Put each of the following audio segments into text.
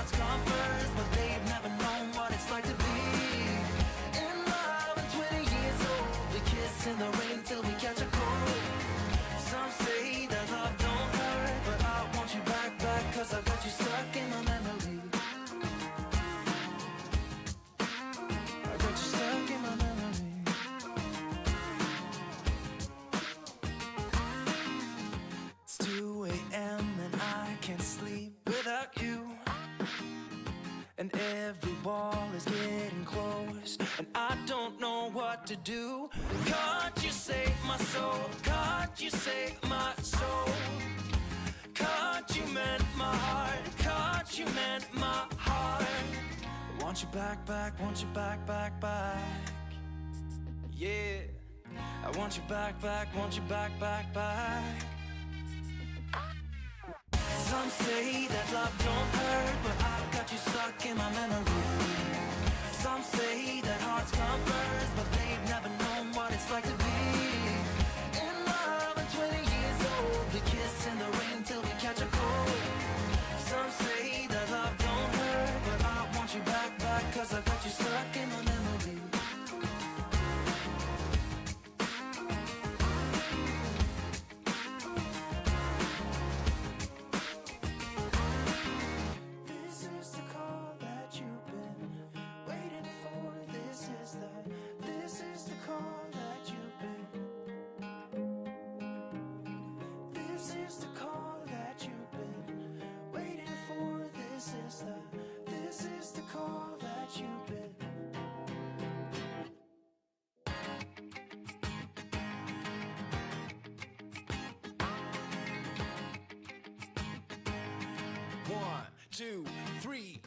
hearts come first, but they've never known what it's like to be in love and 20 years old. We kiss in the rain till we catch a cold. Some say that love don't hurt, but I want you back, back, cause I got you stuck in my memory. I got you stuck in my memory. It's 2 a.m. and I can't sleep without you, and every wall is getting close, and I don't know what to do. Can't you save my soul? Can't you save my soul? Can't you mend my heart? Can't you mend my heart? I want you back, back, want you back, back, back. Yeah, I want you back, back, want you back, back, back. Some say that love don't hurt, but I've got you stuck in my memory. Some say that hearts come first, but they've never known what it's like to be in love and 20 years old. We kiss in the rain till we catch a cold. Some say that love don't hurt, but I want you back, back, cause I got you stuck in my memory. One, two, three.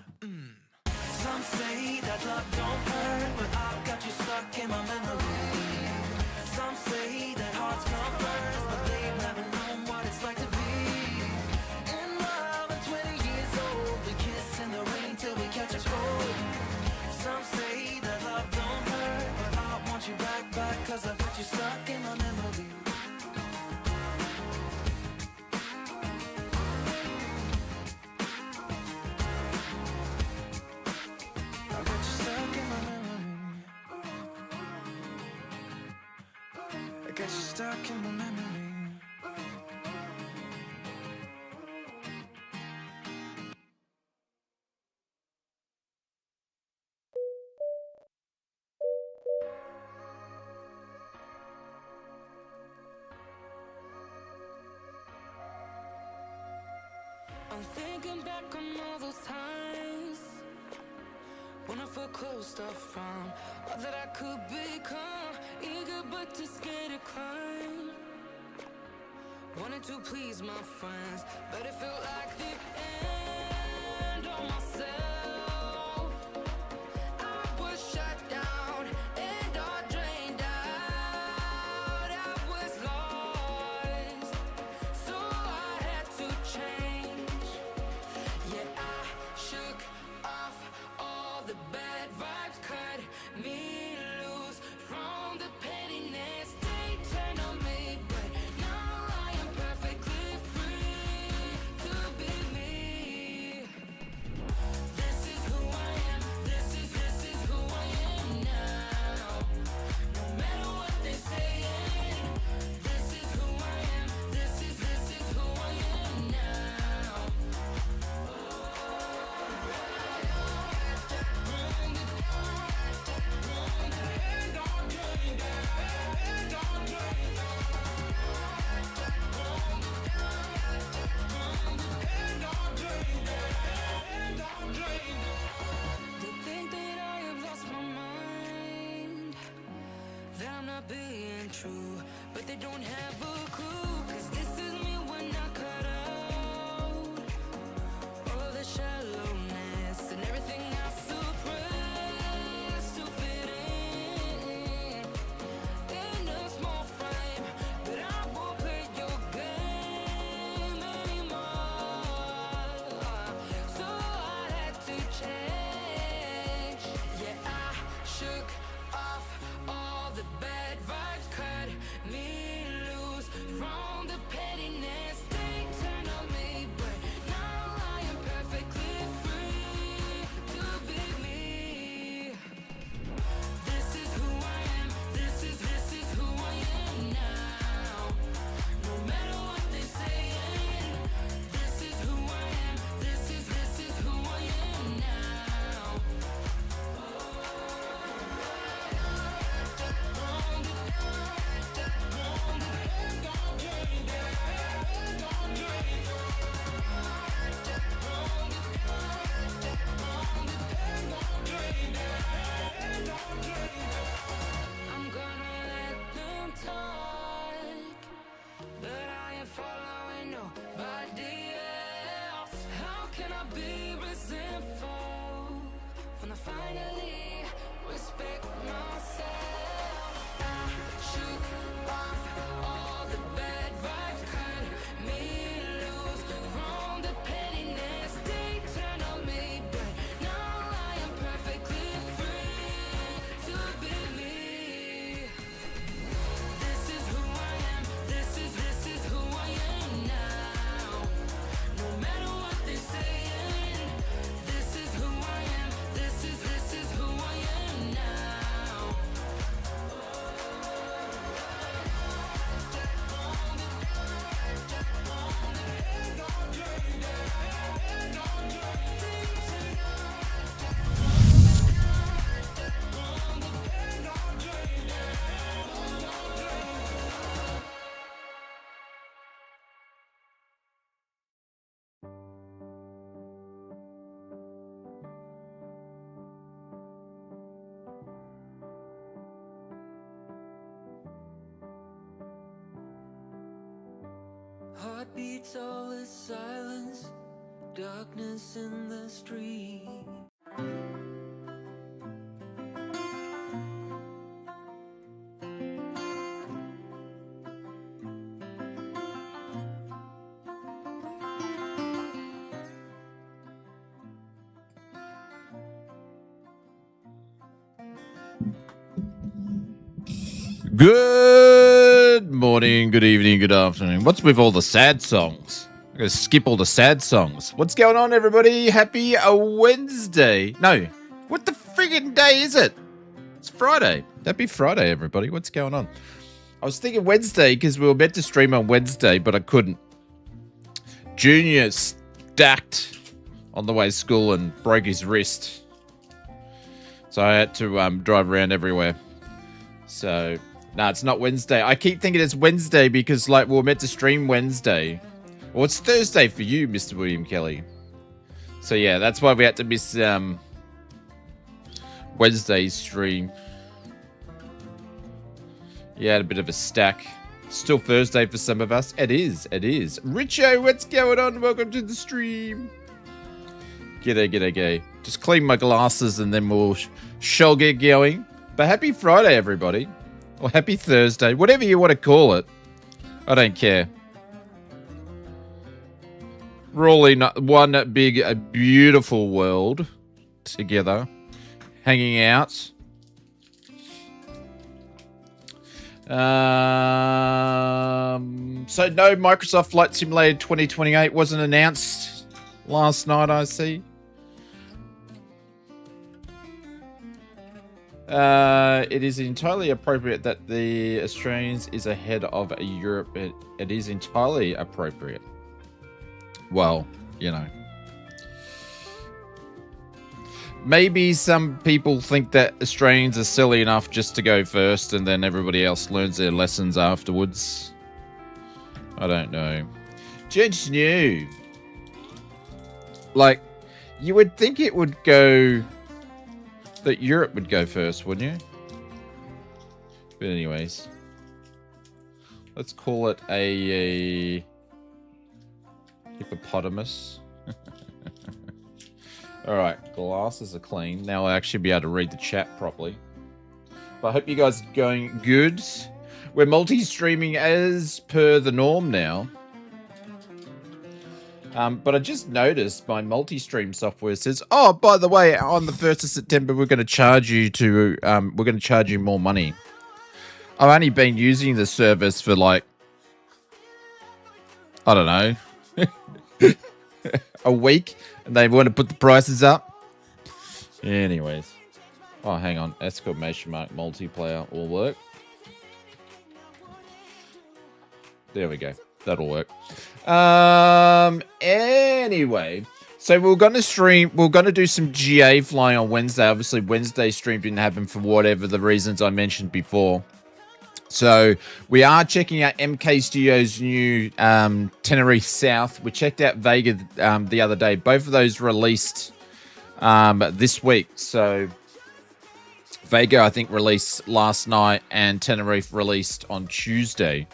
Some say that love don't hurt, but I've got you stuck in my memory. Some say that hearts come first, but they've never known what it's like to be in love and 20 years old. We kiss in the rain till we catch a cold. Some say that love don't hurt, but I want you back, back, cause I've got you stuck in my memory. Got you stuck in my memory. I'm thinking back on all those times when I felt closed off from all that I could become, eager but too scared to climb. Wanted to please my friends, but it felt like the end of myself. I was shut down and all drained out. I was lost, so I had to change. Yeah, I shook off all the bad vibes, cut me loose from the pettiness they turned on me. But now I am perfectly free to be me. This is who I am. This is who I am now. No matter what they're saying, this is who I am. This is who I am now. They think that I have lost my mind, that I'm not being true, but they don't have a clue. 'Cause this is me when I cut out all the shallowness and everything I suppressed to fit in a small frame. But I won't play your game anymore, so I had to change. Yeah, I shook off all the bad vibes, cut me loose from the pain. Wanna finally respect myself. I shook off all the bad vibes, cut me loose from the pettiness they turn on me. But now I am perfectly free to be me. This is who I am. This is who I am now. No matter what they're saying, this is who I am. This is who I am now. Heartbeats, all is silence, darkness in the street. Good morning, good evening, good afternoon. What's with all the sad songs? I'm going to skip all the sad songs. What's going on, everybody? Happy Wednesday. No, what the friggin' day is it? It's Friday. Happy Friday, everybody. What's going on? I was thinking Wednesday because we were meant to stream on Wednesday, but I couldn't. Junior stacked on the way to school and broke his wrist. So I had to drive around everywhere. So... no, it's not Wednesday. I keep thinking it's Wednesday because, like, we were meant to stream Wednesday. Well, it's Thursday for you, Mr. William Kelly. So, yeah, that's why we had to miss Wednesday's stream. Yeah, had a bit of a stack. Still Thursday for some of us. It is. Richo, what's going on? Welcome to the stream. G'day. Just clean my glasses and then we'll shall get going. But happy Friday, everybody. Or happy Thursday, whatever you want to call it. I don't care. We're all in one big, beautiful world together, hanging out. So no Microsoft Flight Simulator 2028 wasn't announced last night, I see. It is entirely appropriate that the Australians is ahead of Europe. It is entirely appropriate. Well, you know. Maybe some people think that Australians are silly enough just to go first and then everybody else learns their lessons afterwards. I don't know. Judge New. Like, you would think it would go... that Europe would go first, wouldn't you? But anyways, let's call it a hippopotamus. All right, glasses are clean. Now I'll actually be able to read the chat properly. But I hope you guys are going good. We're multi-streaming as per the norm now. But I just noticed my multi-stream software says, "Oh, by the way, on the 1st of September, we're going to charge you more money." I've only been using the service for like, I don't know, a week, and they want to put the prices up. Anyways, oh, hang on, exclamation mark multiplayer will work. There we go. That'll work. Anyway, so we're going to do some GA flying on Wednesday. Obviously, Wednesday stream didn't happen for whatever the reasons I mentioned before. So we are checking out MK Studios' new Tenerife South. We checked out Vega the other day. Both of those released this week. So Vega, I think, released last night, and Tenerife released on Tuesday.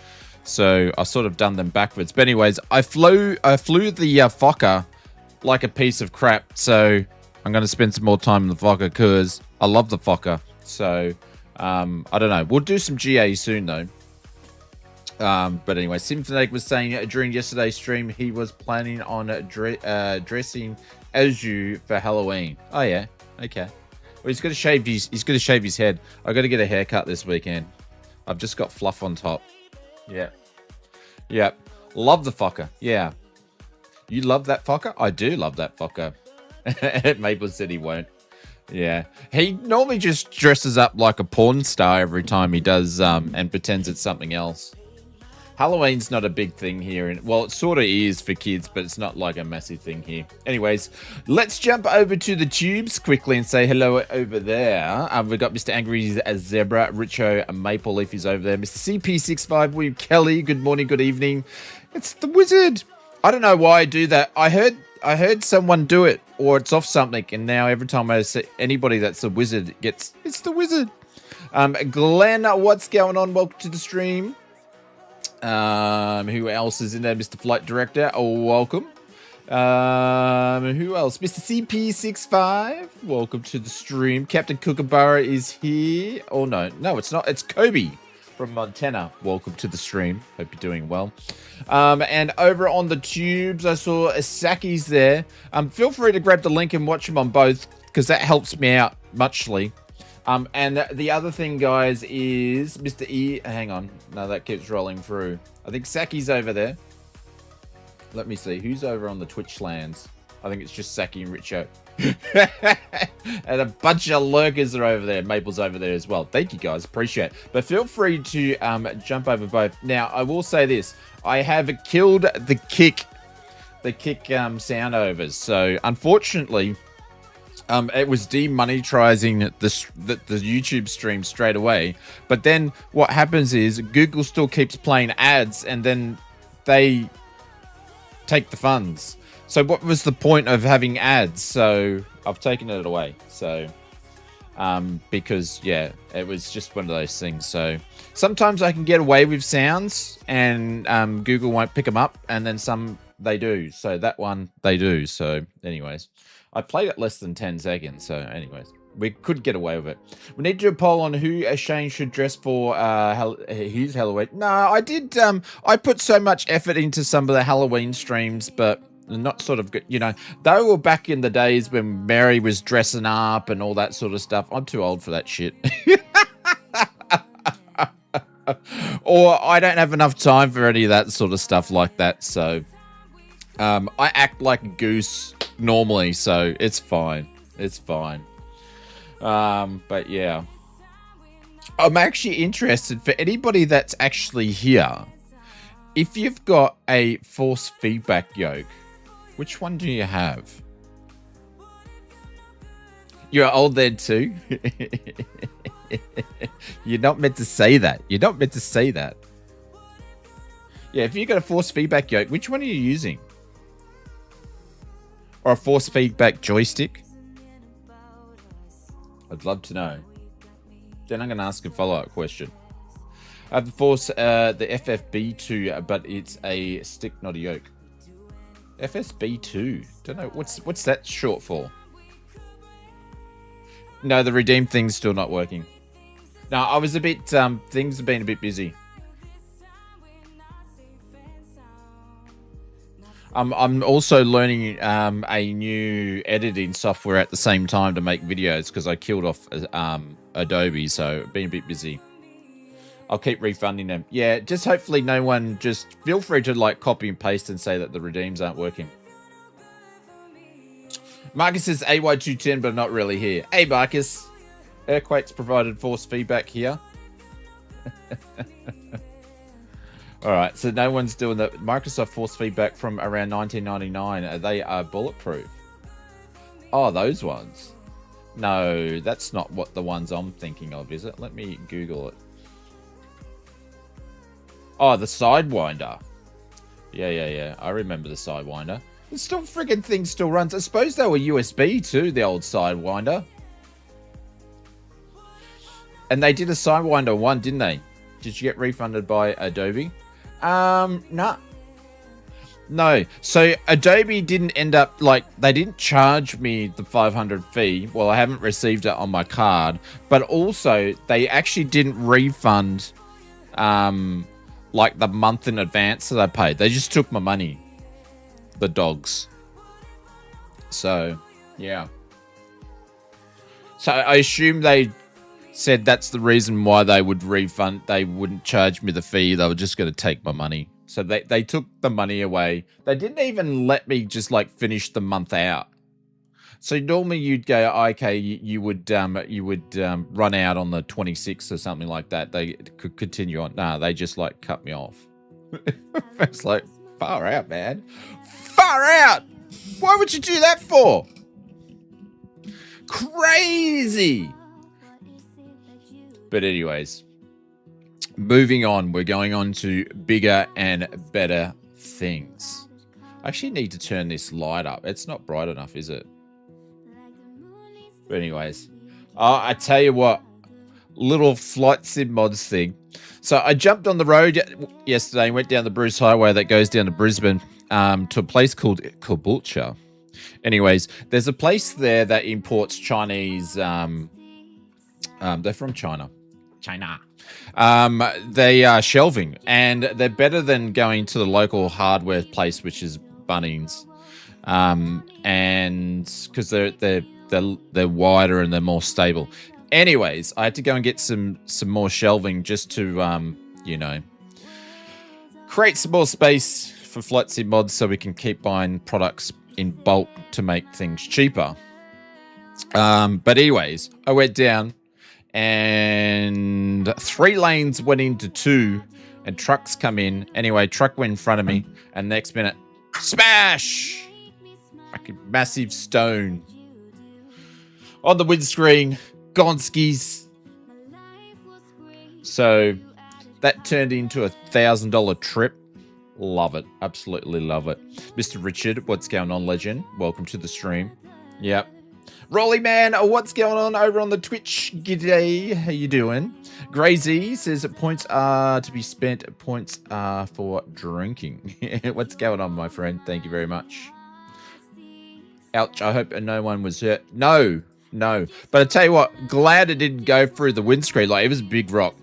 So I've sort of done them backwards. But anyways, I flew the Fokker like a piece of crap. So I'm going to spend some more time in the Fokker because I love the Fokker. So, I don't know. We'll do some GA soon, though. But anyway, Symphonic was saying during yesterday's stream he was planning on dressing as you for Halloween. Oh, yeah. Okay. Well, he's got to shave his head. I got to get a haircut this weekend. I've just got fluff on top. Yeah. Yep. Love the Fokker. Yeah. You love that Fokker? I do love that Fokker. Maple said he won't. Yeah. He normally just dresses up like a porn star every time he does and pretends it's something else. Halloween's not a big thing here. Well, it sort of is for kids, but it's not like a massive thing here. Anyways, let's jump over to the tubes quickly and say hello over there. We've got Mr. Angry Zebra, Richo, and Maple Leaf is over there. Mr. CP65, William Kelly, good morning, good evening. It's the Wizard. I don't know why I do that. I heard someone do it, or it's off something, and now every time I see anybody that's a wizard, it's the Wizard. Glenn, what's going on? Welcome to the stream. Who else is in there? Mr. Flight Director, welcome. Who else? Mr. CP65, welcome to the stream. Captain Kookaburra is here. Oh, no, it's not. It's Kobe from Montana. Welcome to the stream. Hope you're doing well. And over on the tubes, I saw Saki's there. Feel free to grab the link and watch them on both, because that helps me out muchly. And the other thing, guys, is Mr. E. Hang on. No, that keeps rolling through. I think Saki's over there. Let me see. Who's over on the Twitch lands? I think it's just Saki and Richo. And a bunch of lurkers are over there. Maple's over there as well. Thank you, guys. Appreciate it. But feel free to jump over both. Now, I will say this. I have killed the kick sound overs. So, unfortunately... it was demonetizing the YouTube stream straight away. But then what happens is Google still keeps playing ads, and then they take the funds. So what was the point of having ads? So I've taken it away. So because yeah, it was just one of those things. So sometimes I can get away with sounds, and Google won't pick them up, and then some they do. So that one they do. So anyways. I played it less than 10 seconds, so anyways, we could get away with it. We need to do a poll on who Shane should dress for his Halloween. No, I did, I put so much effort into some of the Halloween streams, but not sort of good, you know, they were back in the days when Mary was dressing up and all that sort of stuff. I'm too old for that shit. Or I don't have enough time for any of that sort of stuff like that, so... I act like a goose normally, so it's fine. It's fine. But yeah. I'm actually interested for anybody that's actually here. If you've got a force feedback yoke, which one do you have? You're old then too? You're not meant to say that. You're not meant to say that. Yeah, if you've got a force feedback yoke, which one are you using? Or a force feedback joystick? I'd love to know. Then I'm going to ask a follow-up question. I have the force, the FFB2, but it's a stick, not a yoke. FSB2? Don't know. What's that short for? No, the redeem thing's still not working. No, I was a bit, things have been a bit busy. I'm also learning a new editing software at the same time to make videos because I killed off Adobe, so been a bit busy. I'll keep refunding them. Yeah, just hopefully no one just feel free to like copy and paste and say that the redeems aren't working. Marcus says AY210, but not really here. Hey, Marcus. Earthquake's provided force feedback here. All right, so no one's doing the Microsoft force feedback from around 1999. They are bulletproof. Oh, those ones. No, that's not what the ones I'm thinking of, is it? Let me Google it. Oh, the Sidewinder. Yeah. I remember the Sidewinder. The still friggin' thing still runs. I suppose they were USB too, the old Sidewinder. And they did a Sidewinder 1, didn't they? Did you get refunded by Adobe? Nah. No. So Adobe didn't end up, like, they didn't charge me the 500 fee. Well, I haven't received it on my card. But also, they actually didn't refund, like, the month in advance that I paid. They just took my money. The dogs. So, yeah. So I assume they said that's the reason why they would refund. They wouldn't charge me the fee. They were just going to take my money. So they took the money away. They didn't even let me just like finish the month out. So normally you'd go, okay, you would run out on the 26th or something like that. They could continue on. Nah, they just like cut me off. It's like, far out, man. Far out. Why would you do that for? Crazy. But anyways, moving on, we're going on to bigger and better things. I actually need to turn this light up. It's not bright enough, is it? But anyways, I tell you what, little flight sim mods thing. So I jumped on the road yesterday and went down the Bruce Highway that goes down to Brisbane to a place called Caboolture. Anyways, there's a place there that imports Chinese. They're from China. They are shelving, and they're better than going to the local hardware place, which is Bunnings, and because they're wider and they're more stable. Anyways, I had to go and get some more shelving just to create some more space for Flight Sim mods, so we can keep buying products in bulk to make things cheaper. But anyways, I went down. And 3 lanes went into 2, and trucks come in. Anyway, truck went in front of me, and next minute, smash! Fucking massive stone on the windscreen. Gonskis. So that turned into a $1,000 trip. Love it. Absolutely love it. Mr. Richard, what's going on, legend? Welcome to the stream. Yep. Rolly Man, what's going on over on the Twitch? G'day, how you doing? Grazy says points are to be spent, points are for drinking. What's going on, my friend? Thank you very much. Ouch, I hope no one was hurt. No. But I tell you what, glad it didn't go through the windscreen. Like, it was a big rock.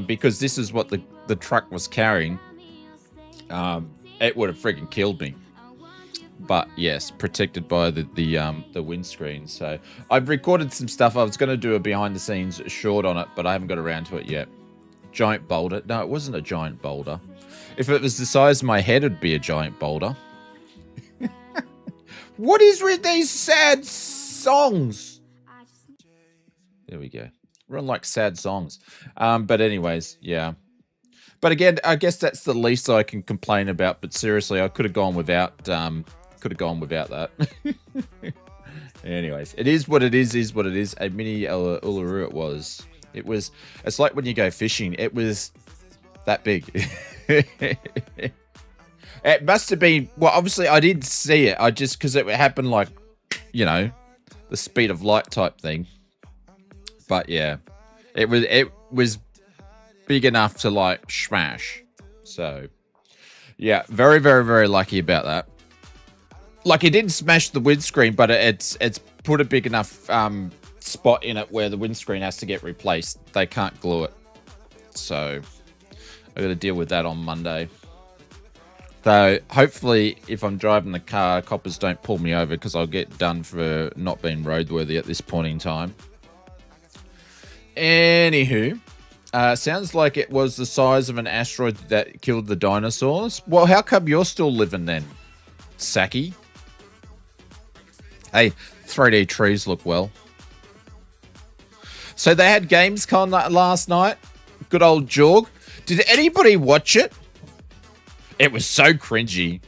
Because this is what the truck was carrying. It would have freaking killed me. But yes, protected by the windscreen. So I've recorded some stuff. I was going to do a behind the scenes short on it, but I haven't got around to it yet. Giant boulder. No, it wasn't a giant boulder. If it was the size of my head, it'd be a giant boulder. What is with these sad songs? There we go. We're on like sad songs. But anyways, yeah. But again, I guess that's the least I can complain about. But seriously, I could have gone without that. Anyways, it is what it is what it is. A mini Uluru it was. It's like when you go fishing. It was that big. It must have been, well, obviously I did see it. Because it happened like, the speed of light type thing. But yeah, it was big enough to like smash. So yeah, very, very, very lucky about that. Like, it didn't smash the windscreen, but it's put a big enough spot in it where the windscreen has to get replaced. They can't glue it. So I got to deal with that on Monday. So hopefully, if I'm driving the car, coppers don't pull me over, because I'll get done for not being roadworthy at this point in time. Anywho, sounds like it was the size of an asteroid that killed the dinosaurs. Well, how come you're still living then, Saki? Hey, 3D trees look well. So they had Gamescom last night. Good old Jorg. Did anybody watch it? It was so cringy.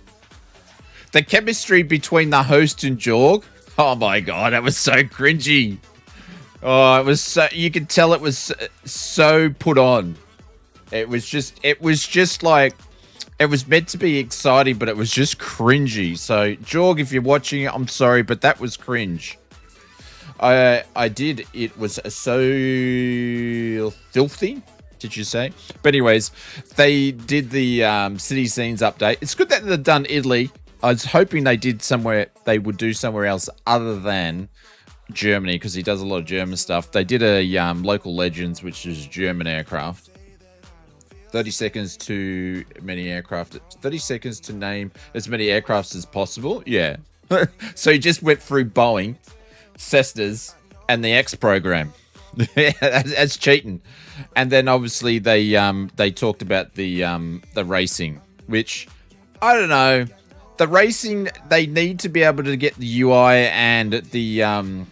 The chemistry between the host and Jorg. Oh my god, it was so cringy. Oh, it was so, you could tell it was so put on. It was just like, it was meant to be exciting, but it was just cringy. So, Jorg, if you're watching it, I'm sorry, but that was cringe. It was so filthy. did you say? But anyways, they did the city scenes update. It's good that they've done Italy. I was hoping they would do somewhere else other than Germany, because he does a lot of German stuff. They did a local legends, which is German aircraft. 30 seconds to many aircraft. 30 seconds to name as many aircrafts as possible. Yeah. So he just went through Boeing, Cessnas, and the X program. That's cheating. And then obviously they talked about the racing, which I don't know. The racing, they need to be able to get the UI and the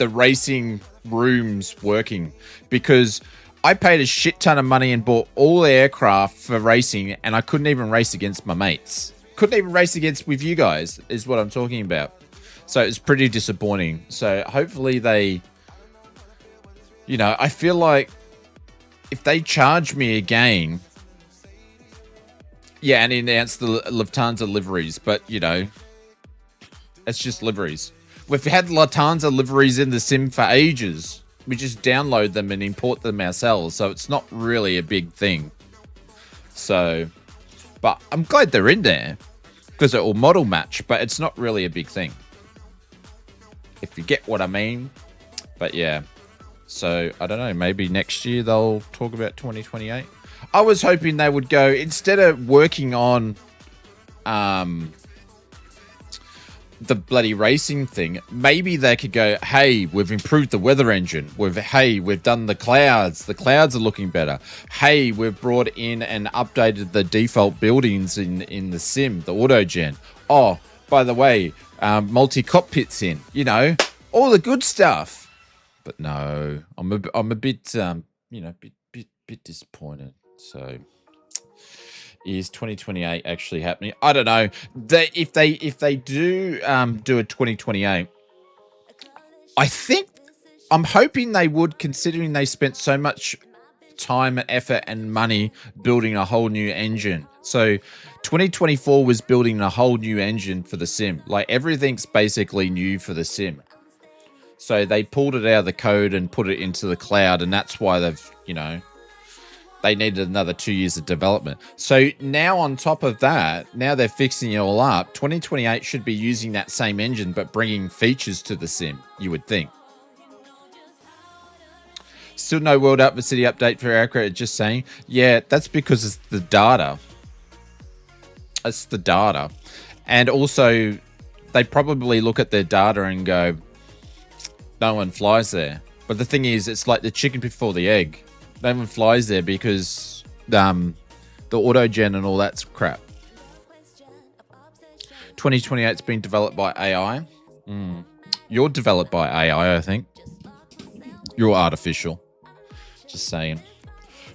racing rooms working, because I paid a shit ton of money and bought all the aircraft for racing, and I couldn't even race against my mates. Couldn't even race against with you guys, is what I'm talking about. So it's pretty disappointing. So hopefully they, I feel like if they charge me again, yeah, and announce the Lufthansa liveries, but it's just liveries. We've had Lufthansa liveries in the sim for ages. We just download them and import them ourselves, so it's not really a big thing. So, but I'm glad they're in there because it will model match, but it's not really a big thing, if you get what I mean. But yeah, so I don't know, maybe next year they'll talk about 2028. I was hoping they would go, instead of working on the bloody racing thing, maybe they could go, hey, we've improved the weather engine. We've done the clouds. The clouds are looking better. Hey, we've brought in and updated the default buildings in the sim, the autogen. Oh, by the way, multi-cockpits in, all the good stuff. But no, I'm a bit, bit disappointed. So, is 2028 actually happening? I don't know. If they do do a 2028, I'm hoping they would, considering they spent so much time and effort and money building a whole new engine. So 2024 was building a whole new engine for the sim. Like, everything's basically new for the sim. So they pulled it out of the code and put it into the cloud, and that's why they've, they needed another 2 years of development. So now on top of that, now they're fixing it all up. 2028 should be using that same engine, but bringing features to the sim, you would think. Still no World Up the City update for aircraft, just saying. Yeah, that's because it's the data. It's the data. And also, they probably look at their data and go, no one flies there. But the thing is, it's like the chicken before the egg. No one flies there because the autogen and all that's crap. 2028's been developed by AI. You're developed by AI, I think. You're artificial. Just saying.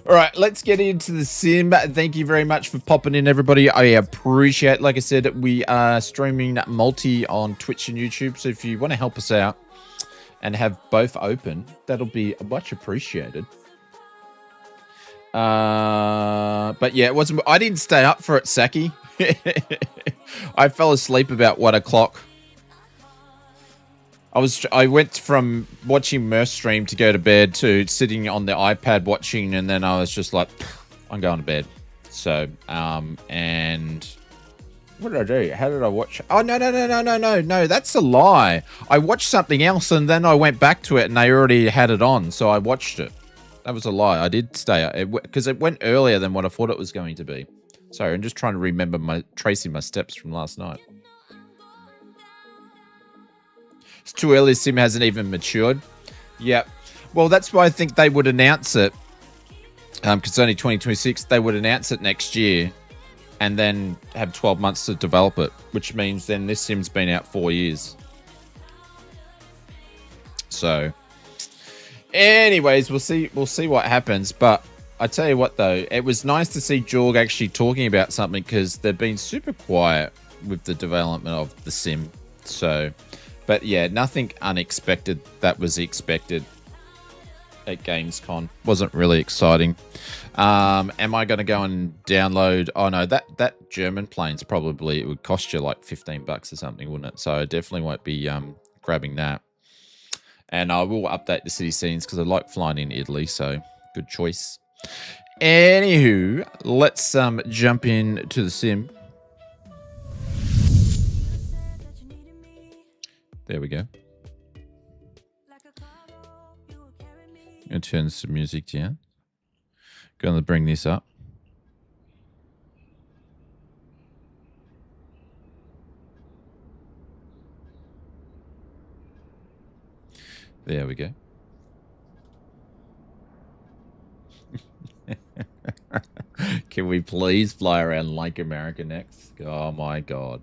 All right, let's get into the sim. Thank you very much for popping in, everybody. I appreciate it. Like I said, we are streaming multi on Twitch and YouTube. So if you want to help us out and have both open, that'll be much appreciated. But yeah, it wasn't. I didn't stay up for it, Saki. I fell asleep about 1 o'clock. I went from watching Merc stream to go to bed to sitting on the iPad watching, and then I was just like, I'm going to bed. So, and what did I do? How did I watch? Oh, no, that's a lie. I watched something else, and then I went back to it, and they already had it on, so I watched it. That was a lie. I did stay up because it went earlier than what I thought it was going to be. Sorry, I'm just trying to remember tracing my steps from last night. It's too early. Sim hasn't even matured. Yep. Well, that's why I think they would announce it. Because it's only 2026. They would announce it next year and then have 12 months to develop it, which means then this sim's been out 4 years. So, anyways, we'll see what happens. But I tell you what, though, it was nice to see Jorg actually talking about something, because they've been super quiet with the development of the sim. So, but yeah, nothing unexpected that was expected at Gamescom. Wasn't really exciting. Am I going to go and download? Oh no, that German plane's probably, it would cost you like $15 or something, wouldn't it? So I definitely won't be grabbing that. And I will update the city scenes because I like flying in Italy, so good choice. Anywho, let's jump in to the sim. There we go. I'm going to turn some music down. Going to bring this up. There we go. Can we please fly around Lake America next? Oh my god!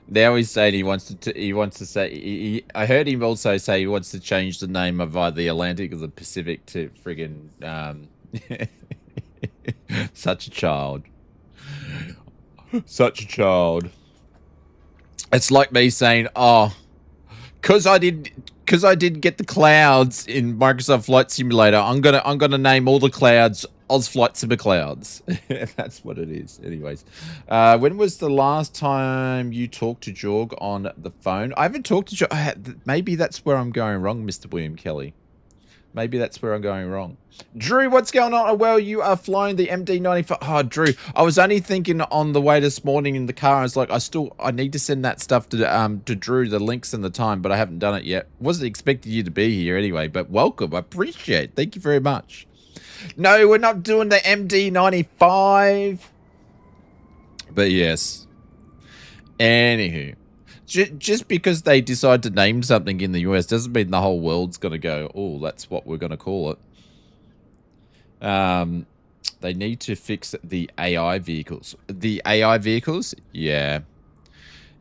Now he's saying he wants to say. I heard him also say he wants to change the name of either the Atlantic or the Pacific to friggin' such a child. Such a child. It's like me saying, "Oh, because I did get the clouds in Microsoft Flight Simulator, I'm gonna name all the clouds Oz Flight Simulator Clouds." That's what it is. Anyways, when was the last time you talked to Jorg on the phone? I haven't talked to Jorg. Maybe that's where I'm going wrong, Mr. William Kelly. Maybe that's where I'm going wrong. Drew, what's going on? Well, you are flying the MD-95. Oh, Drew, I was only thinking on the way this morning in the car. I was like, I need to send that stuff to Drew, the links and the time, but I haven't done it yet. Wasn't expecting you to be here anyway, but welcome. I appreciate it. Thank you very much. No, we're not doing the MD-95. But yes. Anywho. Just because they decide to name something in the US doesn't mean the whole world's going to go, oh, that's what we're going to call it. They need to fix the AI vehicles. The AI vehicles? Yeah.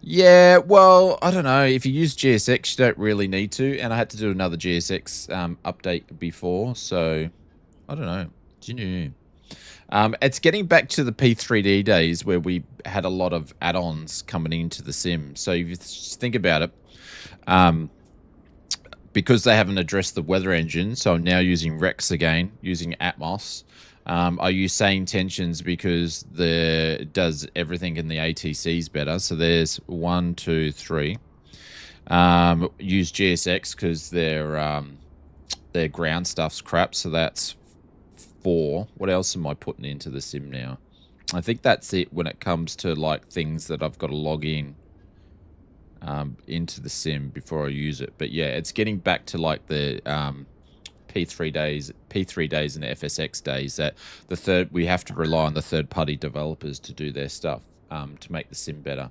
Yeah, well, I don't know. If you use GSX, you don't really need to. And I had to do another GSX update before, so I don't know. It's getting back to the P3D days where we had a lot of add-ons coming into the sim. So if you think about it, because they haven't addressed the weather engine, so I'm now using Rex again, using Atmos. I use Sane Tensions because it does everything in the ATCs better. So there's 1, 2, 3. Use GSX because their ground stuff's crap. So that's 4. What else am I putting into the sim now? I think that's it when it comes to like things that I've got to log in into the sim before I use it. But yeah, it's getting back to like the P3 days and FSX days that we have to rely on the third-party developers to do their stuff to make the sim better.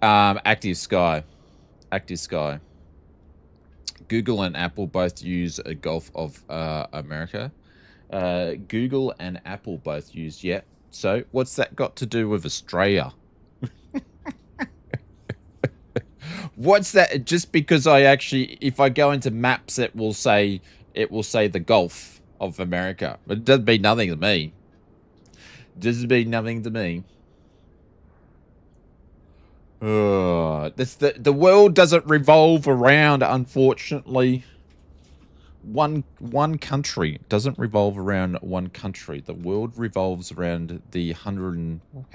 Active Sky. Google and Apple both use a Gulf of America. Google and Apple both use, yeah. So what's that got to do with Australia? What's that? Just because if I go into maps, it will say the Gulf of America. It doesn't mean nothing to me. The world doesn't revolve around, unfortunately, one country. It doesn't revolve around one country. The world revolves around the how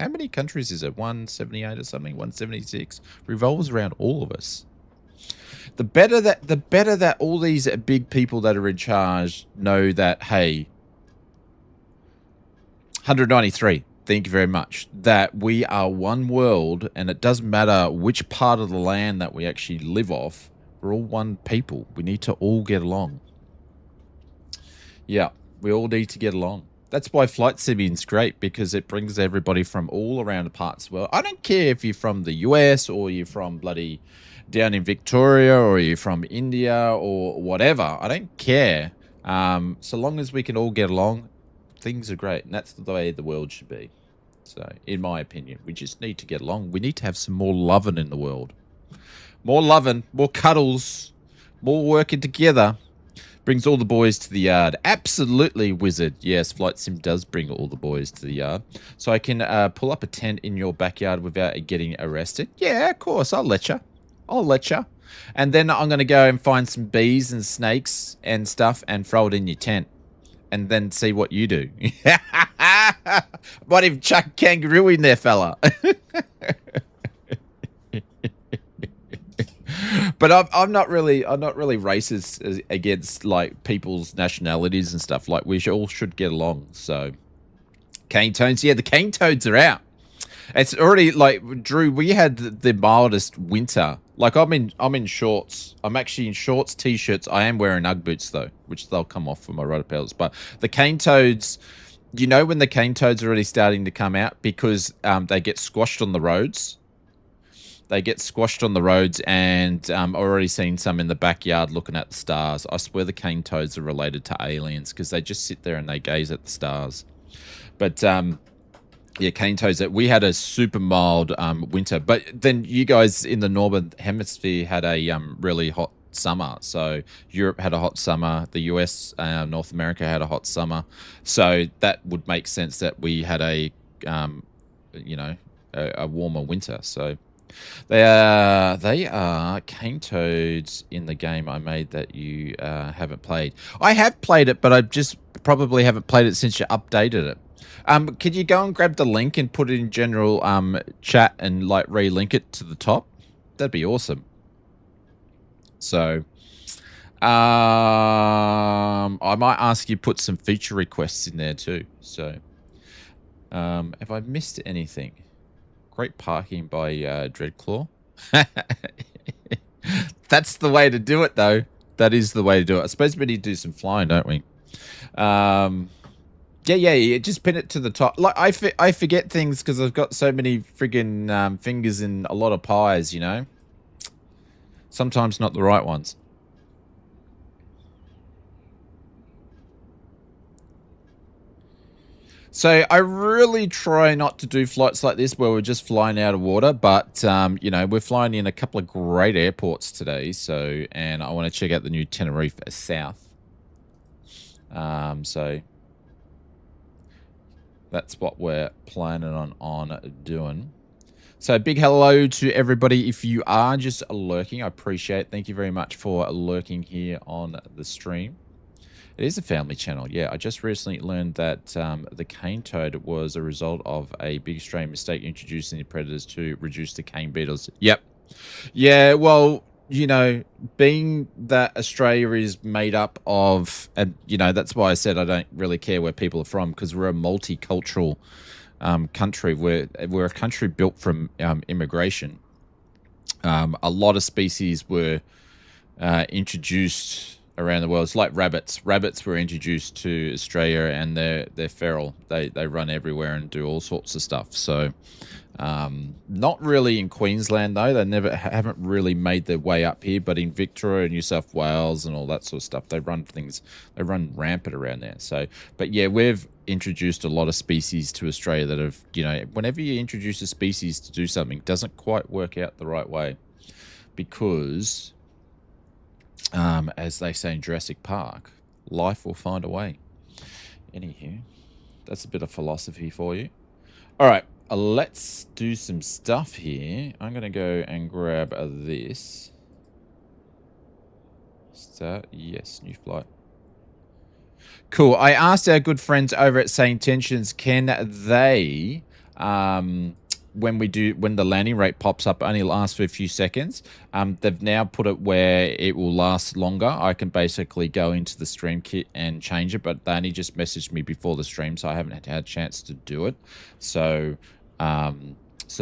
many countries is it? 178 or something? 176 revolves around all of us. The better that all these big people that are in charge know that, hey, 193. Thank you very much. That we are one world, and it doesn't matter which part of the land that we actually live off. We're all one people. We need to all get along. Yeah, we all need to get along. That's why flight simming's great, because it brings everybody from all around the parts of the world. I don't care if you're from the US or you're from bloody down in Victoria or you're from India or whatever. I don't care. So long as we can all get along, things are great, and that's the way the world should be. So, in my opinion, we just need to get along. We need to have some more loving in the world. More loving, more cuddles, more working together. Brings all the boys to the yard. Absolutely, Wizard. Yes, Flight Sim does bring all the boys to the yard. So I can pull up a tent in your backyard without getting arrested. Yeah, of course. I'll let you. And then I'm going to go and find some bees and snakes and stuff and throw it in your tent. And then see what you do. Might even chuck a kangaroo in there, fella. But I'm not really racist against like people's nationalities and stuff. Like we all should get along. So cane toads, yeah, the cane toads are out. It's already like Drew. We had the mildest winter. Like I'm in shorts. I'm actually in shorts, t-shirts. I am wearing UGG boots though, which they'll come off for my rudder pedals. But the cane toads, you know, when the cane toads are already starting to come out because they get squashed on the roads. They get squashed on the roads, and I've already seen some in the backyard looking at the stars. I swear the cane toads are related to aliens because they just sit there and they gaze at the stars. But yeah, cane toads. We had a super mild winter, but then you guys in the northern hemisphere had a really hot summer. So Europe had a hot summer. The US, North America had a hot summer. So that would make sense that we had a warmer winter. So they are cane toads in the game I made that you haven't played. I have played it, but I just probably haven't played it since you updated it. Could you go and grab the link and put it in general chat and like relink it to the top? That'd be awesome. So I might ask you put some feature requests in there too. So have I missed anything? Great parking by Dreadclaw. That's the way to do it though. That is the way to do it. I suppose we need to do some flying, don't we? Yeah. Just pin it to the top. Like I forget things because I've got so many friggin' fingers in a lot of pies. You know, sometimes not the right ones. So I really try not to do flights like this where we're just flying out of water. But you know, we're flying in a couple of great airports today. So and I want to check out the new Tenerife South. So. That's what we're planning on doing. So big hello to everybody. If you are just lurking, I appreciate it. Thank you very much for lurking here on the stream. It is a family channel. Yeah, I just recently learned that the cane toad was a result of a big Australian mistake introducing the predators to reduce the cane beetles. Yep. Yeah, well, you know, being that Australia is made up of, and you know, that's why I said I don't really care where people are from because we're a multicultural country. We're a country built from immigration. A lot of species were introduced around the world. It's like rabbits. Rabbits were introduced to Australia, and they're feral. They run everywhere and do all sorts of stuff. So. Not really in Queensland though. They haven't really made their way up here, but in Victoria, New South Wales, and all that sort of stuff, they run rampant around there. So, but yeah, we've introduced a lot of species to Australia that have, you know, whenever you introduce a species to do something, it doesn't quite work out the right way, because, as they say in Jurassic Park, life will find a way. Anywho, that's a bit of philosophy for you. All right. Let's do some stuff here. I'm going to go and grab this. Start. Yes, new flight. Cool. I asked our good friends over at Sane Tensions, can they, when the landing rate pops up, only lasts for a few seconds. They've now put it where it will last longer. I can basically go into the stream kit and change it, but they only just messaged me before the stream, so I haven't had a chance to do it. So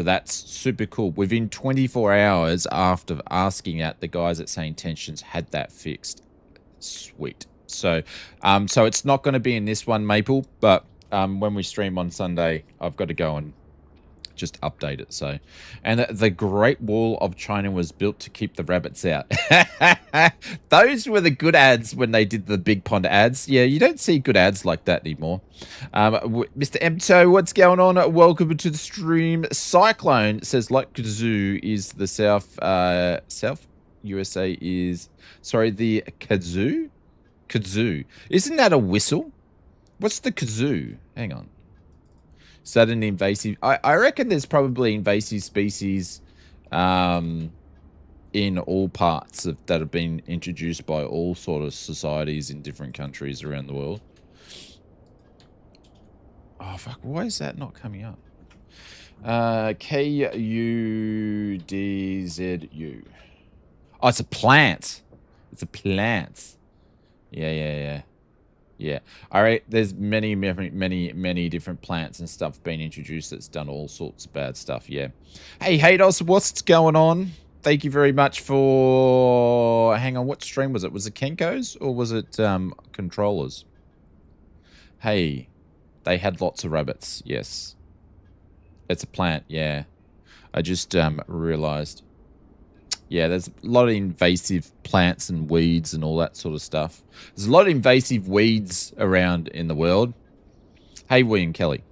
that's super cool. Within 24 hours after asking that, the guys at Sane Tensions had that fixed. Sweet. So it's not going to be in this one, Maple, but when we stream on Sunday, I've got to go and just update it. So, and the Great Wall of China was built to keep the rabbits out. Those were the good ads when they did the Big Pond ads. Yeah, you don't see good ads like that anymore. Mr. Emto, what's going on? Welcome to the stream. Cyclone says like kazoo is the South USA is, sorry, the kazoo? Kazoo. Isn't that a whistle? What's the kazoo? Hang on. Is that an invasive? I reckon there's probably invasive species in all parts that have been introduced by all sort of societies in different countries around the world. Oh, fuck. Why is that not coming up? KUDZU. Oh, it's a plant. It's a plant. Yeah. All right. There's many different plants and stuff being introduced that's done all sorts of bad stuff. Yeah. Hey, Haydos, what's going on? Thank you very much for... Hang on, what stream was it? Was it Kenko's or was it controllers? Hey, they had lots of rabbits. Yes. It's a plant, yeah. I just realized. Yeah, there's a lot of invasive plants and weeds and all that sort of stuff. There's a lot of invasive weeds around in the world. Hey, William Kelly.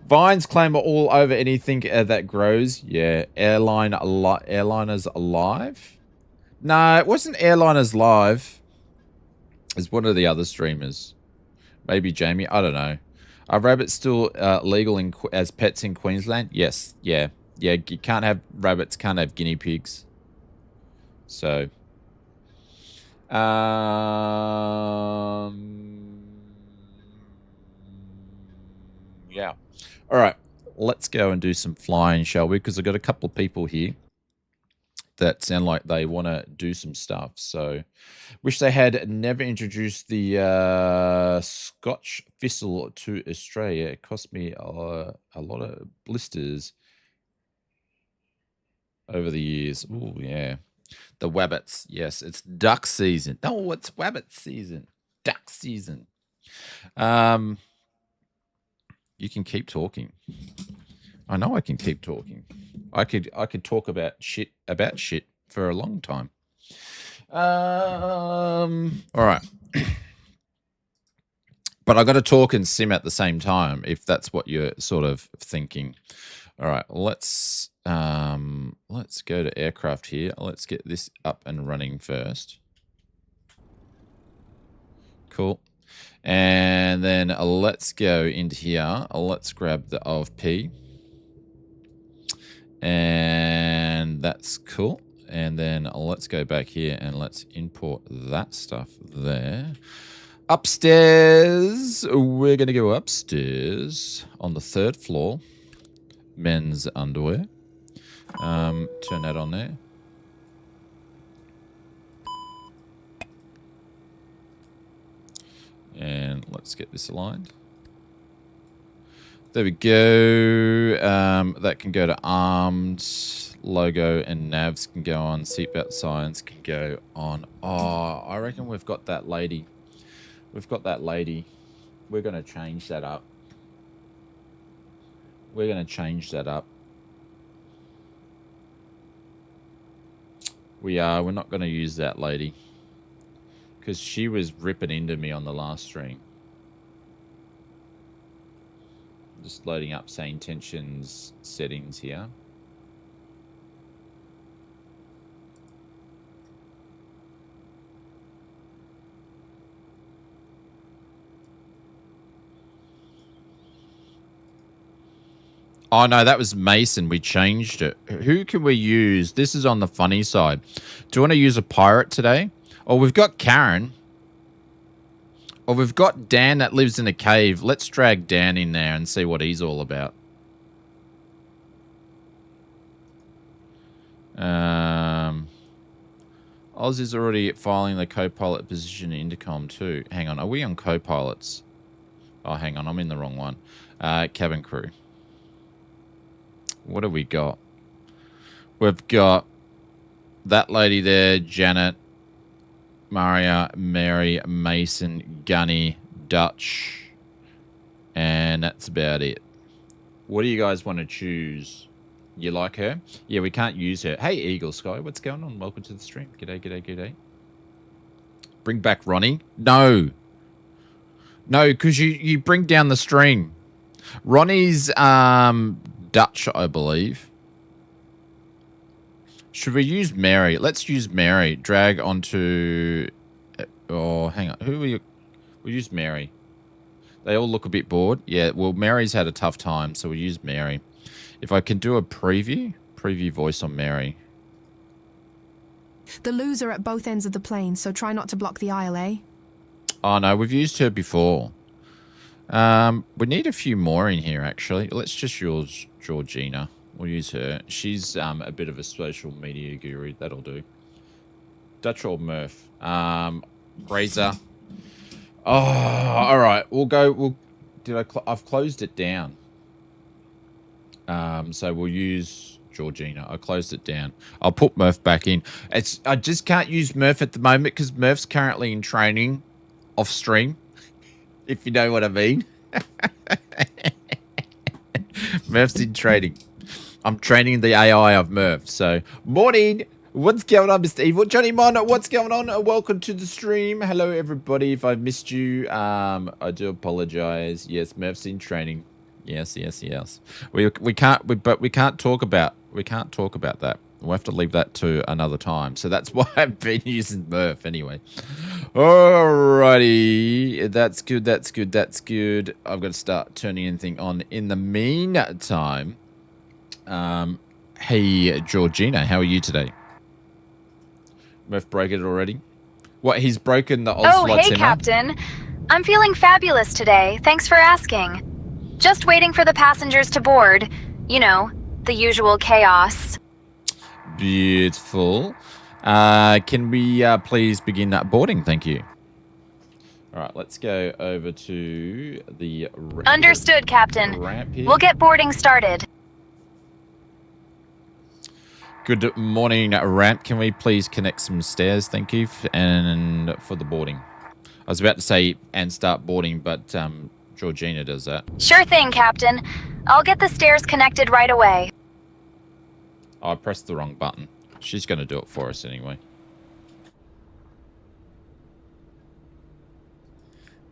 Vines clamber all over anything that grows. Yeah, Airliners Alive? No, it wasn't Airliners Live. It's one of the other streamers. Maybe Jamie. I don't know. Are rabbits still legal as pets in Queensland? Yes. Yeah. You can't have rabbits. Can't have guinea pigs. So. Yeah. All right. Let's go and do some flying, shall we? Because I've got a couple of people here that sound like they want to do some stuff. So, wish they had never introduced the Scotch thistle to Australia. It cost me a lot of blisters over the years. Oh, yeah. The wabbits. Yes, it's duck season. No, it's wabbit season. Duck season. You can keep talking. I know I can keep talking. I could talk about shit for a long time. All right. But I got to talk and sim at the same time, if that's what you're sort of thinking. All right, let's go to aircraft here. Let's get this up and running first. Cool. And then let's go into here. Let's grab the OFP. And that's cool. And then let's go back here and let's import that stuff there. Upstairs. We're going to go upstairs on the 3rd floor. Men's underwear. Turn that on there. And let's get this aligned. There we go. That can go to armed. Logo and navs can go on. Seatbelt signs can go on. Oh, I reckon we've got that lady. We've got that lady. We're going to change that up. We're going to change that up. We are. We're not going to use that lady. Because she was ripping into me on the last stream. Just loading up sane tensions settings here. Oh, no, that was Mason. We changed it. Who can we use? This is on the funny side. Do you want to use a pirate today? Oh, we've got Karen. Or we've got Dan that lives in a cave. Let's drag Dan in there and see what he's all about. Oz is already filing the co-pilot position in Intercom too. Hang on, are we on co-pilots? Oh, hang on, I'm in the wrong one. Cabin crew. What have we got? We've got that lady there, Janet, Maria, Mary, Mason, Gunny, Dutch, and that's about it. What do you guys want to choose? You like her? Yeah, we can't use her. Hey, Eagle Sky, what's going on? Welcome to the stream. G'day. Bring back Ronnie? No. No, because you bring down the stream. Ronnie's Dutch, I believe. Should we use Mary? Let's use Mary. Drag onto... Oh, hang on. Who are you? We'll use Mary. They all look a bit bored. Yeah, well, Mary's had a tough time, so we'll use Mary. If I can do a preview voice on Mary. The loos are at both ends of the plane, so try not to block the aisle, eh? Oh, no, we've used her before. We need a few more in here, actually. Let's just use Georgina. We'll use her. She's a bit of a social media guru. That'll do. Dutch or Murph? Razor. Oh, all right. We'll go. I've closed it down. So we'll use Georgina. I closed it down. I'll put Murph back in. I just can't use Murph at the moment because Murph's currently in training off stream, if you know what I mean. Murph's in training. I'm training the AI of Murph. So, morning. What's going on, Mr. Evil? Johnny Mon, what's going on? Welcome to the stream. Hello, everybody. If I've missed you, I do apologize. Yes, Murph's in training. Yes. We can't talk about that. We'll have to leave that to another time. So that's why I've been using Murph anyway. Alrighty. That's good. I've got to start turning anything on in the meantime. Hey, Georgina, how are you today? Murph broke it already? What, he's broken the Oz hey, Captain. I'm feeling fabulous today. Thanks for asking. Just waiting for the passengers to board. You know, the usual chaos. Beautiful. Can we please begin that boarding? Thank you. All right, let's go over to the Understood, Captain. Ramp here. We'll get boarding started. Good morning, ramp. Can we please connect some stairs? Thank you. And for the boarding. I was about to say and start boarding, but Georgina does that. Sure thing, Captain. I'll get the stairs connected right away. Oh, I pressed the wrong button. She's going to do it for us anyway.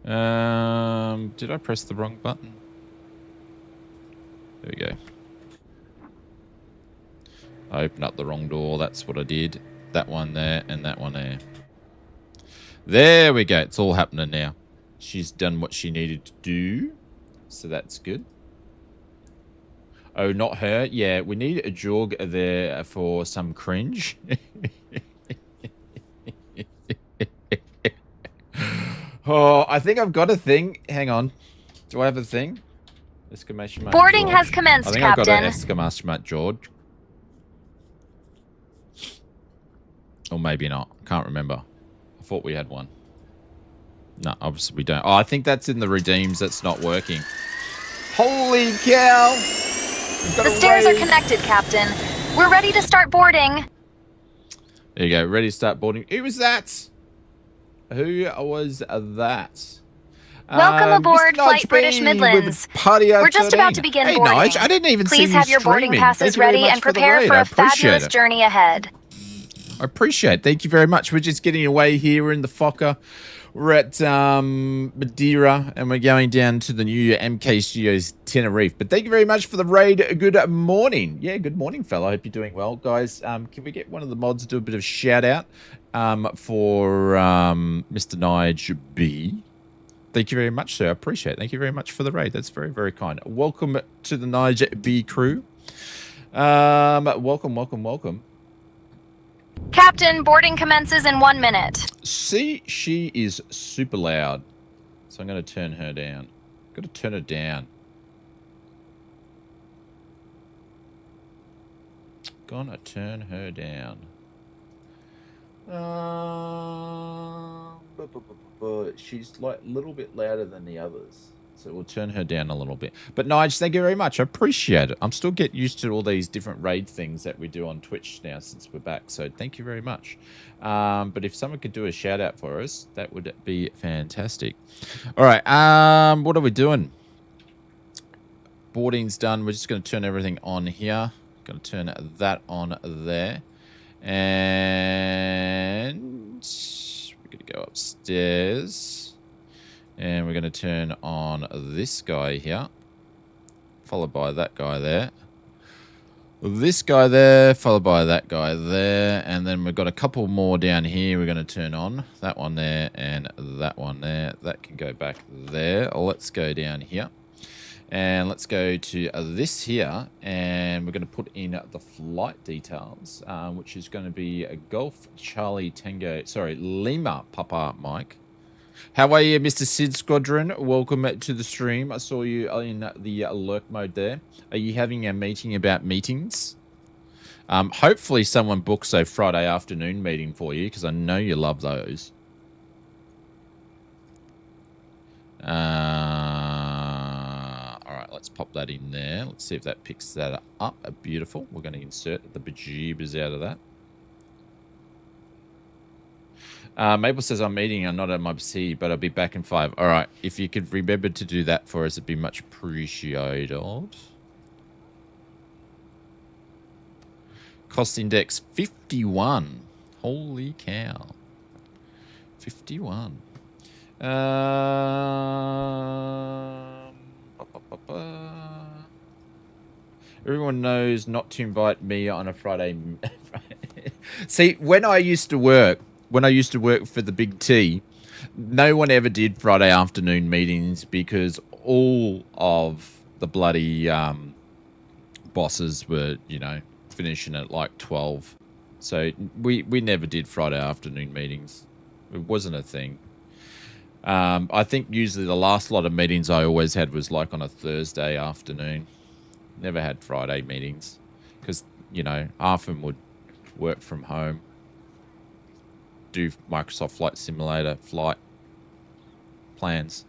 Did I press the wrong button? There we go. I opened up the wrong door. That's what I did. That one there and that one there. There we go. It's all happening now. She's done what she needed to do. So that's good. Oh, not her. Yeah, we need a jog there for some cringe. Oh, I think I've got a thing. Hang on. Do I have a thing? Exclamation mark. Boarding George. has commenced, I think Captain. I've got an exclamation mark, George. Or maybe not. Can't remember. I thought we had one. No, obviously we don't. Oh, I think that's in the redeems. That's not working. Holy cow! The stairs are connected, Captain. We're ready to start boarding. There you go. Ready to start boarding. Who was that? Who was that? Welcome aboard, Mr. Flight Nige British B Midlands. with Patio We're just 13. about to begin hey, boarding. Nige, I didn't even see Please you have your boarding streaming. passes Thank you very ready much and for the prepare raid. for I a appreciate fabulous it. journey ahead. I appreciate it. Thank you very much. We're just getting away here. We're in the Fokker. We're at Madeira, and we're going down to the new MK Studios Tenerife. But thank you very much for the raid. Good morning. Yeah, good morning, fella. I hope you're doing well. Guys, can we get one of the mods to do a bit of shout-out for Mr. Nige B? Thank you very much, sir. I appreciate it. Thank you very much for the raid. That's very, very kind. Welcome to the Nige B crew. Welcome. Captain, boarding commences in 1 minute. See, she is super loud. So I'm going to turn her down. Got to turn her down. Gonna turn her down. She's like a little bit louder than the others. So we'll turn her down a little bit. But Nige, thank you very much. I appreciate it. I'm still getting used to all these different raid things that we do on Twitch now since we're back. So thank you very much. But if someone could do a shout out for us, that would be fantastic. All right. What are we doing? Boarding's done. We're just going to turn everything on here. Going to turn that on there. And we're going to go upstairs. And we're going to turn on this guy here, followed by that guy there. This guy there, followed by that guy there. And then we've got a couple more down here we're going to turn on. That one there and that one there. That can go back there. Let's go down here. And let's go to this here. And we're going to put in the flight details, which is going to be a Golf Charlie Tango. Sorry, Lima Papa Mike. How are you, Mr. Sid Squadron? Welcome to the stream. I saw you in the lurk mode there. Are you having a meeting about meetings? Hopefully someone books a Friday afternoon meeting for you, because I know you love those. All right, let's pop that in there. Let's see if that picks that up. Beautiful. We're going to insert the bejeebers out of that. Maple says, I'm meeting. I'm not at my PC, but I'll be back in 5. All right. If you could remember to do that for us, it'd be much appreciated. Cost index 51. Holy cow. 51. Everyone knows not to invite me on a Friday. See, when I used to work for the Big T, no one ever did Friday afternoon meetings because all of the bloody bosses were, you know, finishing at like 12. So we never did Friday afternoon meetings. It wasn't a thing. I think usually the last lot of meetings I always had was like on a Thursday afternoon. Never had Friday meetings because, you know, half of them would work from home, do Microsoft Flight Simulator flight plans.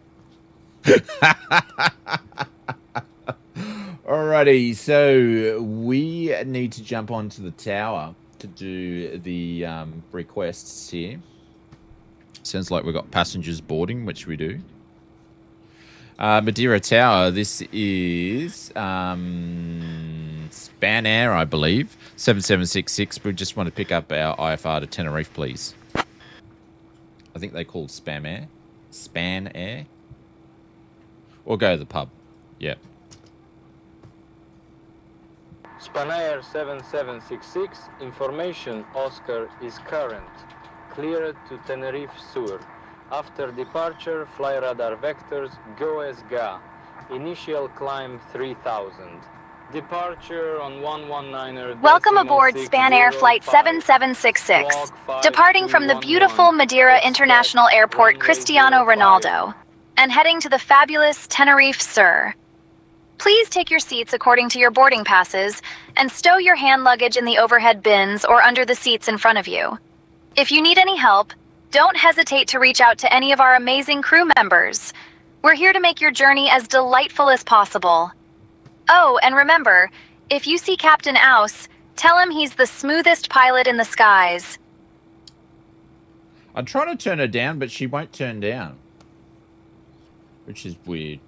Alrighty, so we need to jump onto the tower to do the requests here. Sounds like we've got passengers boarding, which we do. Madeira Tower, this is Span Air, I believe. 7766. We just want to pick up our IFR to Tenerife, please. I think they called Spam Air. Span Air. Or go to the pub. Yep. Spanair 7766, information Oscar is current. Cleared to Tenerife Sur. After departure, fly radar vectors, go as GA. Initial climb 3000. Departure on 119er. Welcome aboard Spanair Flight 7766, departing from the beautiful Madeira International Airport Cristiano Ronaldo, and heading to the fabulous Tenerife Sur. Please take your seats according to your boarding passes, and stow your hand luggage in the overhead bins or under the seats in front of you. If you need any help, don't hesitate to reach out to any of our amazing crew members. We're here to make your journey as delightful as possible. Oh, and remember, if you see Captain Aus, tell him he's the smoothest pilot in the skies. I'm trying to turn her down, but she won't turn down. Which is weird.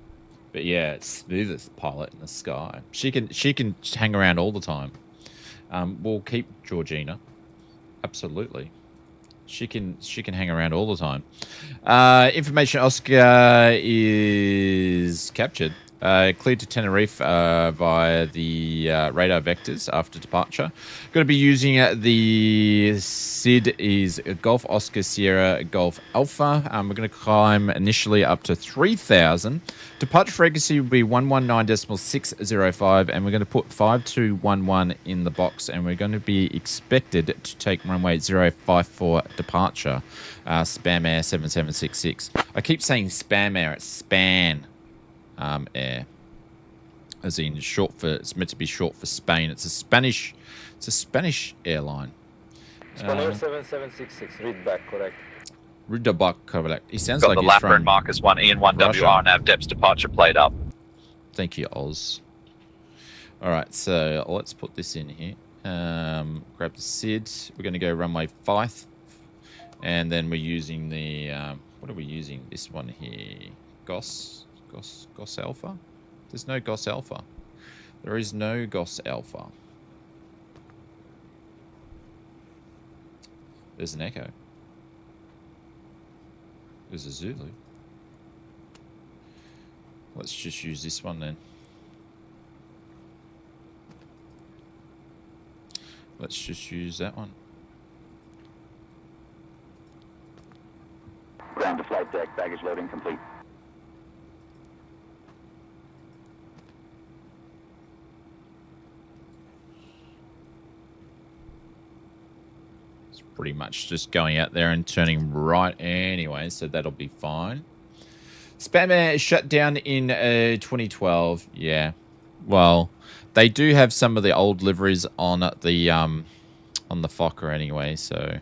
But yeah, it's smoothest pilot in the sky. She can hang around all the time. We'll keep Georgina. Absolutely. She can hang around all the time. Information Oscar is captured. Cleared to Tenerife via the radar vectors after departure. Going to be using the SID is Golf Oscar Sierra Golf Alpha. We're going to climb initially up to 3,000. Departure frequency will be 119.605, and we're going to put 5211 in the box, and we're going to be expected to take runway 054 departure. Spam Air 7766. I keep saying Spam Air, it's Span Air, as in short for, it's meant to be short for Spain. It's a Spanish airline. Spanair 7766, read back correct. Ridderbuck correct. He sounds Got like the he's Lambo from Marcus 1 E and 1 Russia. WR nav depths departure played up. Thank you, Oz. All right, so let's put this in here. Grab the SID. We're going to go runway 5, and then we're using the what are we using? This one here, Goss Alpha. There's no Goss Alpha. There is no Goss Alpha. There's an Echo. There's a Zulu. Let's just use this one then. Let's just use that one. Ground to flight deck, baggage loading complete. It's pretty much just going out there and turning right anyway, so that'll be fine. Spam Air shut down in 2012. Yeah. Well, they do have some of the old liveries on the Fokker anyway, so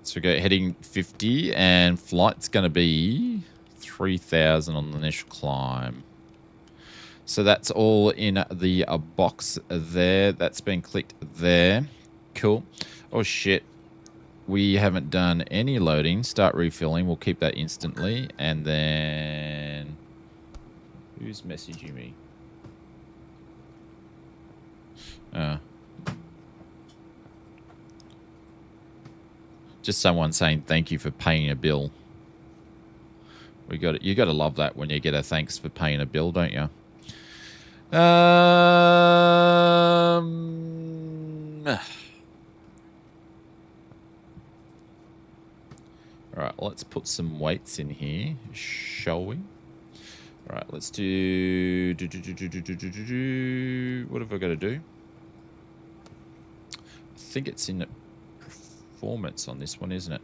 so we go heading 50 and flight's going to be 3,000 on the initial climb. So that's all in the box there. That's been clicked there. Cool. Oh, shit. We haven't done any loading. Start refilling. We'll keep that instantly. And then... who's messaging me? Just someone saying thank you for paying a bill. You got to love that when you get a thanks for paying a bill, don't you? All right, let's put some weights in here, shall we? All right, let's do. What have I got to do? I think it's in performance on this one, isn't it?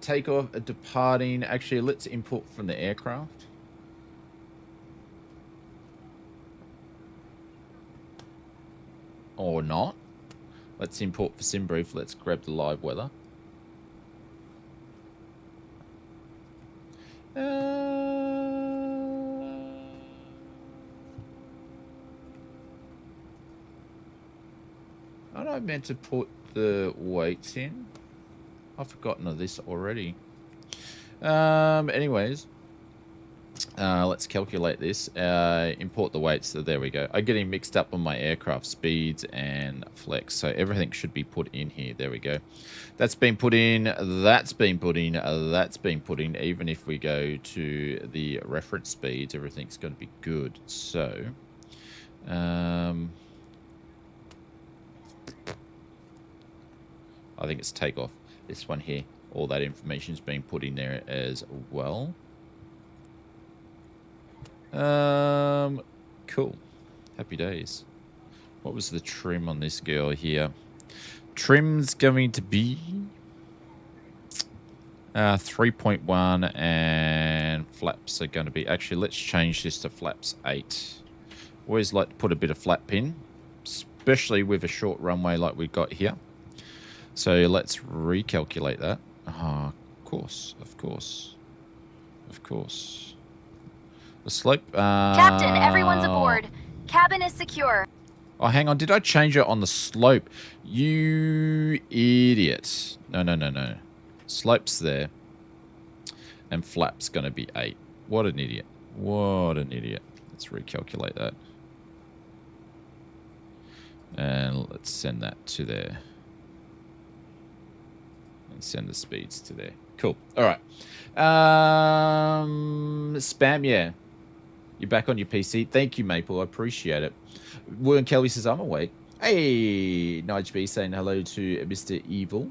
Takeoff, departing. Actually, let's import from the aircraft. Or not. Let's import for SimBrief. Let's grab the live weather. Aren't I meant to put the weights in? I've forgotten of this already. Anyways, let's calculate this. Import the weights. So there we go. I'm getting mixed up on my aircraft speeds and flex. So everything should be put in here. There we go. That's been put in. That's been put in. That's been put in. Even if we go to the reference speeds, everything's going to be good. So, I think it's takeoff. This one here. All that information's been put in there as well. Cool. Happy days. What was the trim on this girl here? Trim's going to be 3.1 and flaps are going to be... Actually, let's change this to flaps 8. Always like to put a bit of flap in, especially with a short runway like we've got here. So let's recalculate that. Of course, of course, of course. The slope... Captain, everyone's aboard. Cabin is secure. Oh, hang on. Did I change it on the slope? You idiot. No, no, no, no. Slope's there. And flap's going to be 8. What an idiot. What an idiot. Let's recalculate that. And let's send that to there. And send the speeds to there. Cool. All right. Spam, yeah. You're back on your PC. Thank you, Maple. I appreciate it. William Kelly says, I'm awake. Hey, Nige B saying hello to Mr. Evil.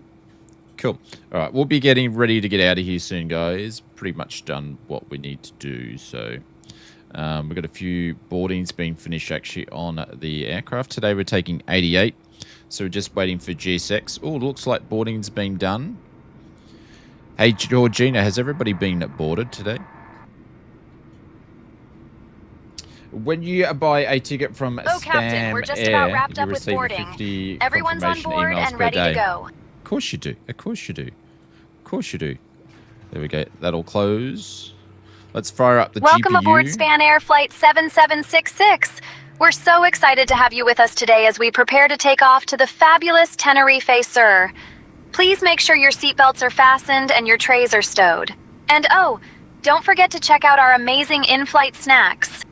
Cool. All right. We'll be getting ready to get out of here soon, guys. Pretty much done what we need to do. So we've got a few boardings being finished actually on the aircraft. Today we're taking 88. So we're just waiting for GSX. Oh, looks like boarding's been done. Hey, Georgina, has everybody been boarded today? When you buy a ticket from Spam Captain, we're just Air, about wrapped you up with receive boarding. 50 Everyone's on confirmation board emails and per ready day. to go. Of course you do. Of course you do. Of course you do. There we go. That'll close. Let's fire up the Welcome GPU. aboard Span Air Flight 7766. We're so excited to have you with us today as we prepare to take off to the fabulous Tenerife, sir. Please make sure your seatbelts are fastened and your trays are stowed. And oh, don't forget to check out our amazing in-flight snacks.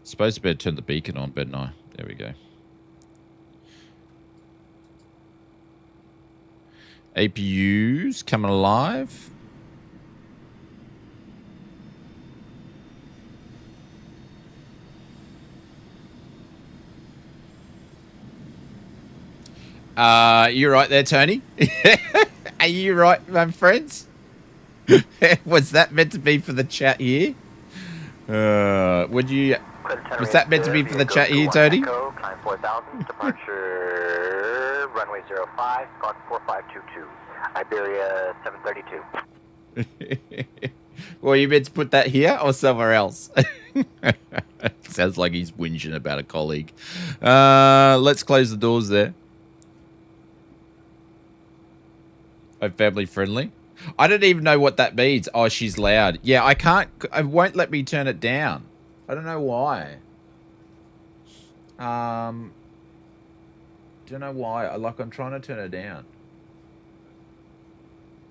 Suppose I better turn the beacon on, better I? There we go. APUs coming alive. You right there, Tony? Are you right, my friends? Was that meant to be for the chat here? Would you? Was that meant to be for the chat here, Tony? Climb 4000, departure, runway 05, squawk 4522, Iberia 732. Well, you meant to put that here or somewhere else? Sounds like he's whinging about a colleague. Let's close the doors there. Oh, family friendly. I don't even know what that means. Oh, she's loud. Yeah, I can't. It won't let me turn it down. I don't know why. Don't know why. I'm trying to turn it down.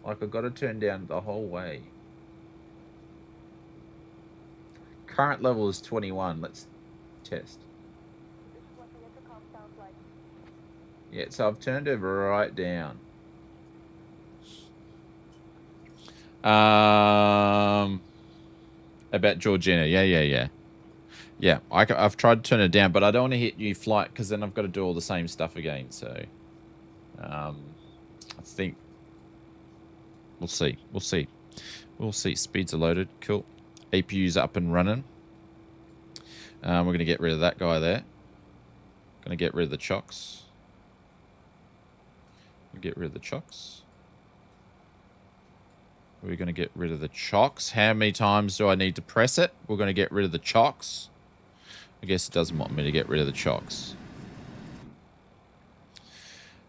Like, I've got to turn down the whole way. Current level is 21. Let's test. Yeah, so I've turned it right down. About Georgina. Yeah. Yeah, I've tried to turn it down, but I don't want to hit new flight because then I've got to do all the same stuff again. So, I think we'll see. Speeds are loaded. Cool. APU's up and running. We're going to get rid of that guy there. Going to get rid of the chocks. Get rid of the chocks. We're going to get rid of the chocks. How many times do I need to press it? We're going to get rid of the chocks. I guess it doesn't want me to get rid of the chocks.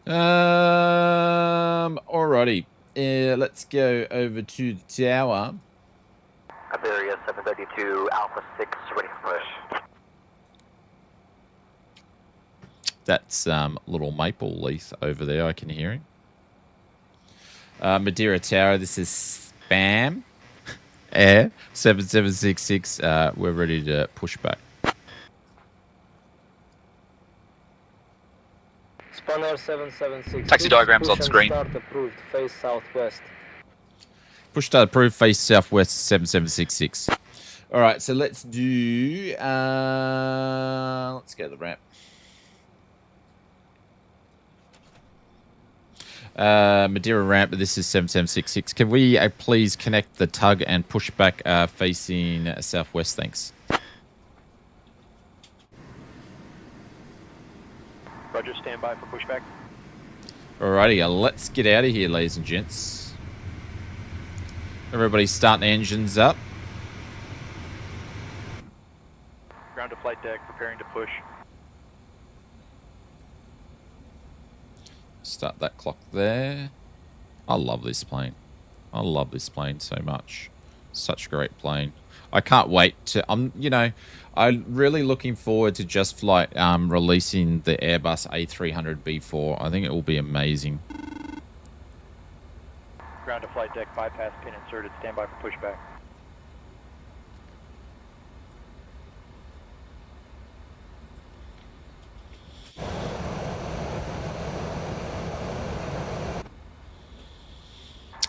Alrighty. Let's go over to the tower. Iberia 732, Alpha 6, ready for push. That's little maple leaf over there. I can hear him. Madeira Tower, this is Spam Air 7766. We're ready to push back. Spanair 776. Taxi diagrams on screen. Start approved. Face southwest. Push start approved. Face southwest 7766. All right, so let's do. Let's go to the ramp. Madeira ramp, this is 7766. Can we please connect the tug and push back facing southwest? Thanks. Roger, stand by for pushback. Alrighty, let's get out of here, ladies and gents. Everybody starting the engines up. Ground to flight deck, preparing to push. Start that clock there. I love this plane. I love this plane so much. Such a great plane. I can't wait to. I'm really looking forward to just flight releasing the Airbus A300B4. I think it will be amazing. Ground to flight deck, bypass pin inserted. Stand by for pushback.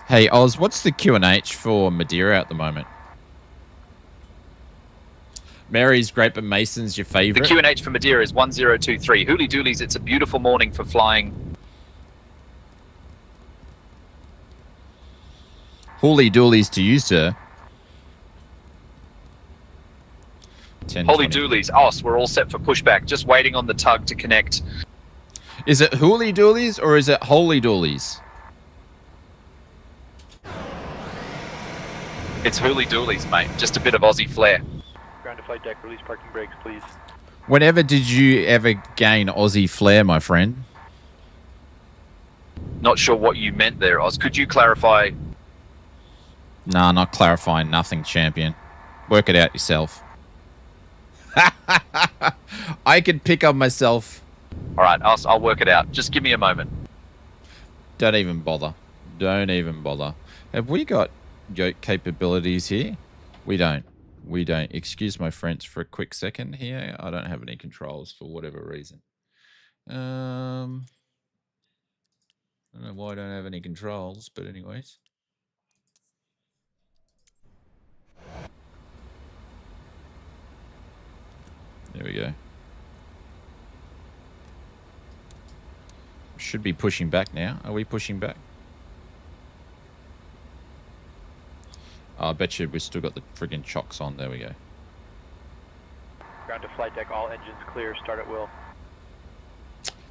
Hey Oz, what's the QNH for Madeira at the moment? Mary's great, but Mason's your The favorite. QNH for Madeira is 1023. Hooly doolies, it's a beautiful morning for flying. Holy doolies to you, sir. Holy doolies, us, we're all set for pushback. Just waiting on the tug to connect. Is it hooly doolies or is it holy doolies? It's hooly doolies, mate. Just a bit of Aussie flair. Ground to flight deck, release parking brakes, please. Whenever did you ever gain Aussie flair, my friend? Not sure what you meant there, Oz. Could you clarify? Nah, not clarifying nothing, champion. Work it out yourself. I could pick on myself. All right, I'll work it out. Just give me a moment. Don't even bother. Don't even bother. Have we got yoke capabilities here? We don't. We don't. Excuse my French for a quick second here. I don't have any controls for whatever reason. I don't know why I don't have any controls, but anyways. There we go. Should be pushing back now. Are we pushing back? Oh, I bet you we've still got the friggin' chocks on. There we go. Ground to flight deck, all engines clear, start at will.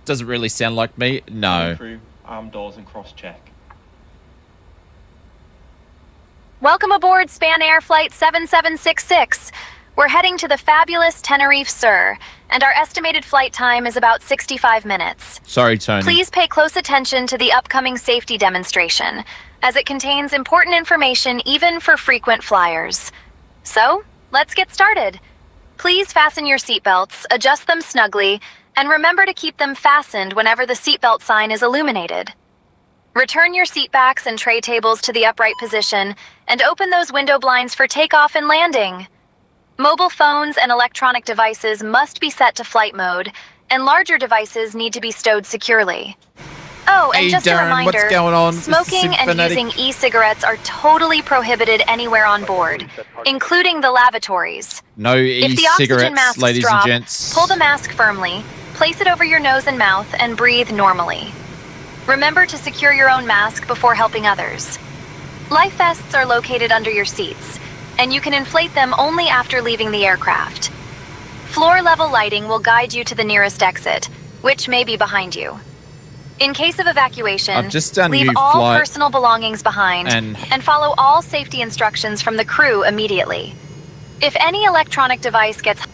Doesn't really sound like me. No. Through arm doors and cross check. Welcome aboard Spanair Flight 7766. We're heading to the fabulous Tenerife, sir, and our estimated flight time is about 65 minutes. Sorry, Tony. Please pay close attention to the upcoming safety demonstration, as it contains important information even for frequent flyers. So, let's get started. Please fasten your seatbelts, adjust them snugly, and remember to keep them fastened whenever the seatbelt sign is illuminated. Return your seatbacks and tray tables to the upright position, and open those window blinds for takeoff and landing. Mobile phones and electronic devices must be set to flight mode, and larger devices need to be stowed securely. Oh, and Hey, just Darren, a reminder, what's going on? This is smoking and Symphonetic. using e-cigarettes are totally prohibited anywhere on board, including the lavatories. No If the oxygen e-cigarettes, masks ladies drop, and gents. pull the mask firmly, place it over your nose and mouth, and breathe normally. Remember to secure your own mask before helping others. Life vests are located under your seats, and you can inflate them only after leaving the aircraft. Floor-level lighting will guide you to the nearest exit, which may be behind you. In case of evacuation, I've just done leave new all flight personal belongings behind and follow all safety instructions from the crew immediately. If any electronic device gets...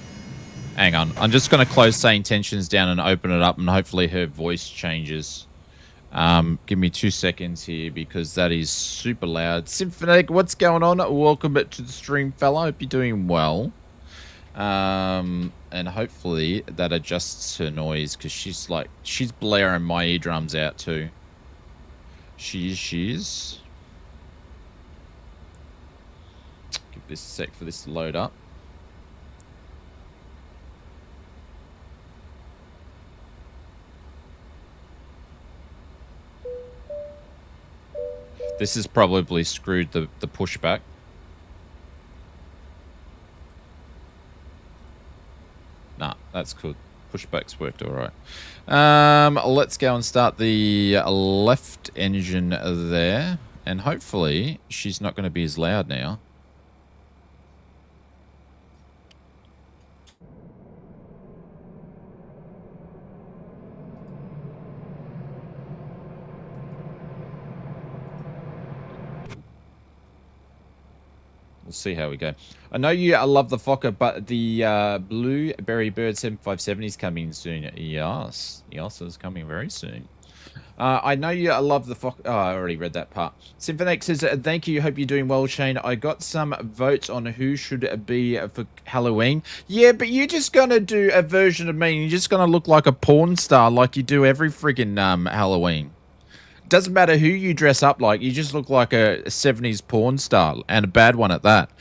Hang on. I'm just going to close saying tensions down and open it up, and hopefully her voice changes. Give me 2 seconds here because that is super loud. Symphonetic, what's going on? Welcome to the stream, fella. Hope you're doing well. And hopefully that adjusts her noise because she's blaring my eardrums out too. She is. Give this a sec for this to load up. This has probably screwed the pushback. Nah, that's cool. Pushback's worked all right. Let's go and start the left engine there. And hopefully she's not going to be as loud now. We'll see how we go. I know you love the Fokker, but the Blueberry Bird 757 is coming soon. Yes, it's coming very soon. I know you love the Fokker. Oh, I already read that part. Symphonic says, thank you. Hope you're doing well, Shane. I got some votes on who should be for Halloween. Yeah, but you're just going to do a version of me. You're just going to look like a porn star like you do every freaking Halloween. Doesn't matter who you dress up like, you just look like a 70s porn star, and a bad one at that.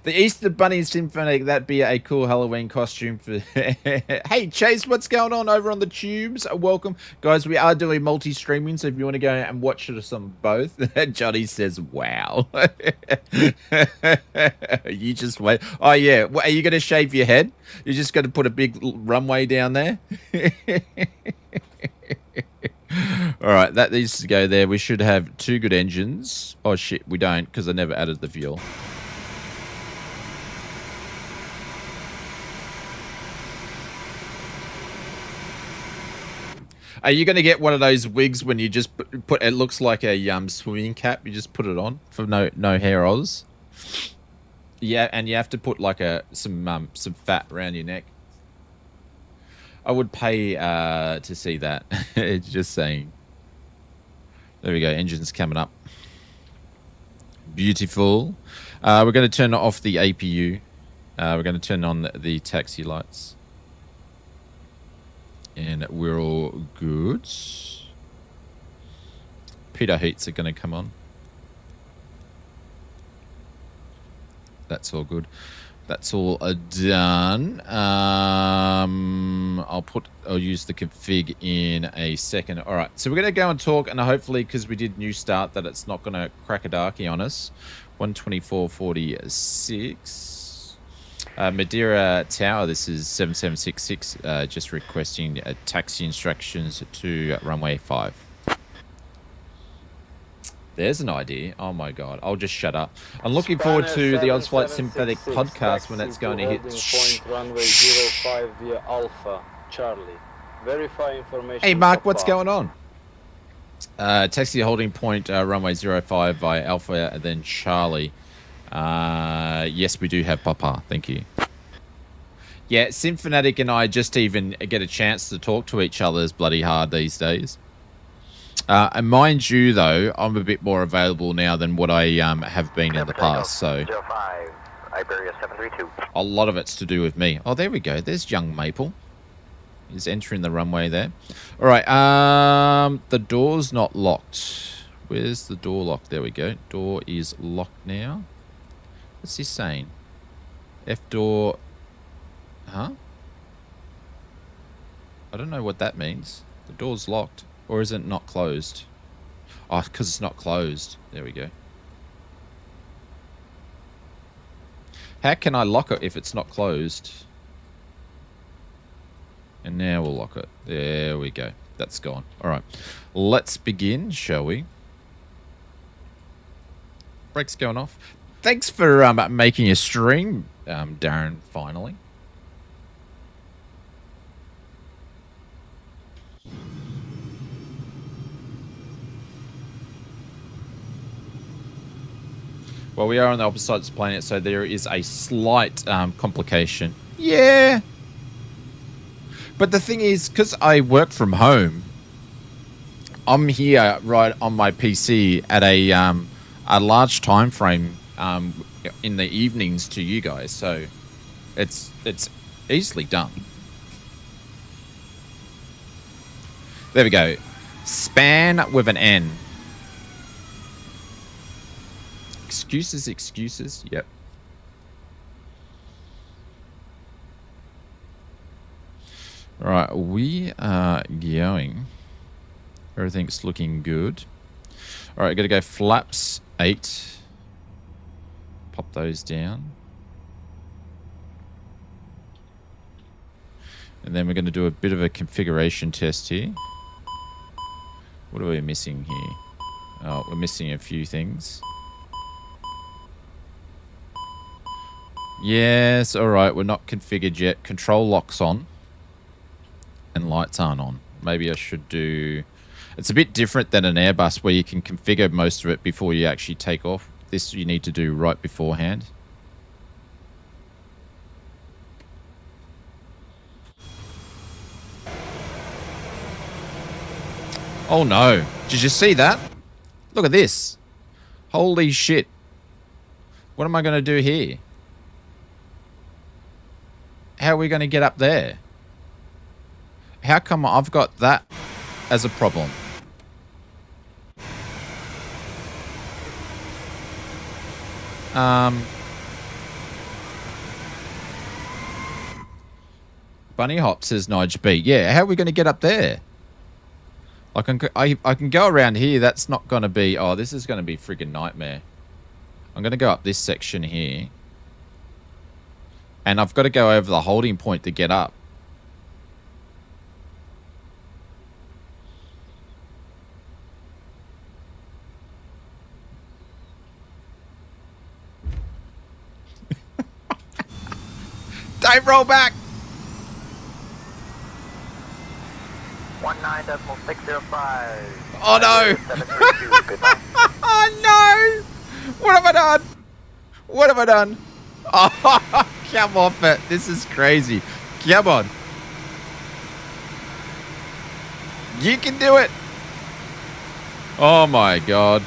The Easter Bunny Symphonic, that'd be a cool Halloween costume for... Hey, Chase, what's going on over on the tubes? Welcome. Guys, we are doing multi-streaming, so if you want to go and watch it or some both. Johnny says, wow. You just wait. Oh, yeah. Are you going to shave your head? You're just going to put a big runway down there? All right, that needs to go there. We should have 2 good engines. Oh, shit, we don't, because I never added the fuel. Are you going to get one of those wigs when you just put it looks like a swimming cap? You just put it on for no hair Oz. Yeah, and you have to put like some fat around your neck. I would pay to see that. Just saying. There we go. Engine's coming up. Beautiful. We're going to turn off the APU. We're going to turn on the taxi lights. And we're all good. Pitot heats are going to come on. That's all good. That's all done. I'll use the config in a second. All right, so we're going to go and talk, and hopefully, because we did new start, that it's not going to crack a darkie on us. 124.46. Madeira Tower, this is 7766, just requesting taxi instructions to runway 5. There's an idea. Oh my god, I'll just shut up. I'm looking forward to the Oz Flight Sympathetic podcast when that's going to hit. Point runway 05 via Alpha, Charlie. Verify information. Hey Mark, what's going on? Taxi holding point runway 05 via Alpha and then Charlie. Yes, we do have Papa. Thank you. Yeah, Symphanatic and I just even get a chance to talk to each other is bloody hard these days. And mind you, though, I'm a bit more available now than what I have been in the past. So 05, Iberia 732. a lot of it's to do with me. Oh, there we go. There's young Maple. He's entering the runway there. All right. The door's not locked. Where's the door locked? There we go. Door is locked now. What's he saying? F door. Huh? I don't know what that means. The door's locked. Or is it not closed? Oh, because it's not closed. There we go. How can I lock it if it's not closed? And now we'll lock it. There we go. That's gone. All right. Let's begin, shall we? Brakes going off. Thanks for making a stream, Darren, finally. Well, we are on the opposite side of the planet, so there is a slight complication. Yeah. But the thing is, because I work from home, I'm here right on my PC at a large time frame in the evenings to you guys, so it's easily done. There we go. Span with an N. Excuses. Yep. All right, we are going. Everything's looking good. All right, got to go flaps 8. Pop those down. And then we're going to do a bit of a configuration test here. What are we missing here? Oh, we're missing a few things. Yes, all right, we're not configured yet. Control lock's on. And lights aren't on. Maybe I should do... It's a bit different than an Airbus where you can configure most of it before you actually take off. This you need to do right beforehand. Oh no. Did you see that? Look at this. Holy shit. What am I going to do here? How are we going to get up there? How come I've got that as a problem? Bunny Hop says Nige B. Yeah, how are we going to get up there? I can go around here. That's not going to be... Oh, this is going to be friggin' nightmare. I'm going to go up this section here. And I've got to go over the holding point to get up. Don't roll back! 19.605. Oh no! Oh no! What have I done? What have I done? Oh, come off it. This is crazy. Come on. You can do it. Oh my god.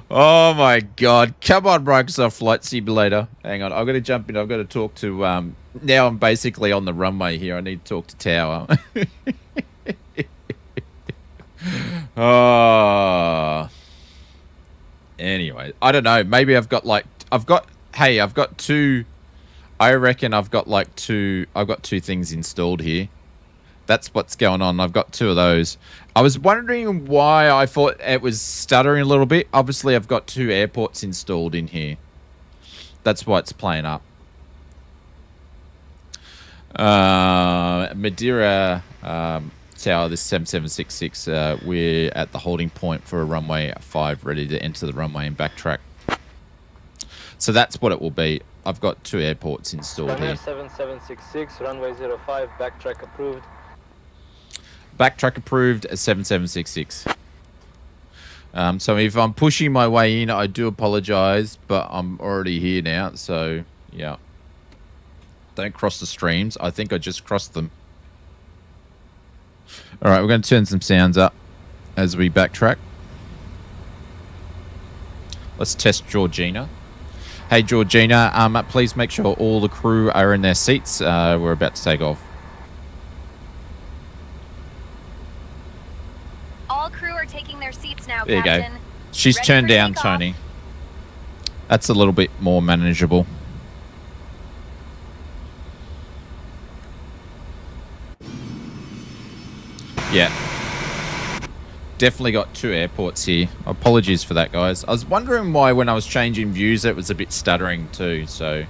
Oh my god. Come on, Microsoft Flight Simulator. Hang on. I've got to jump in. I've got to talk to... now I'm basically on the runway here. I need to talk to Tower. Oh... Anyway, I don't know. Maybe I've got like... I've got two... I reckon I've got like two... I've got two things installed here. That's what's going on. I've got 2 of those. I was wondering why I thought it was stuttering a little bit. Obviously, I've got 2 airports installed in here. That's why it's playing up. Madeira Tower, this 7766, we're at the holding point for a runway 5, ready to enter the runway and backtrack. So that's what it will be. I've got 2 airports installed here. 7766, runway 05, backtrack approved. Backtrack approved at 7766. So if I'm pushing my way in, I do apologize, but I'm already here now, so yeah. Don't cross the streams. I think I just crossed them. All right, we're going to turn some sounds up as we backtrack. Let's test Georgina. Hey, Georgina, please make sure all the crew are in their seats. We're about to take off. All crew are taking their seats now, There you Captain. go. She's Ready turned for down, takeoff. Tony. That's a little bit more manageable. Yeah. Definitely got 2 airports here. Apologies for that, guys. I was wondering why when I was changing views it was a bit stuttering too, so...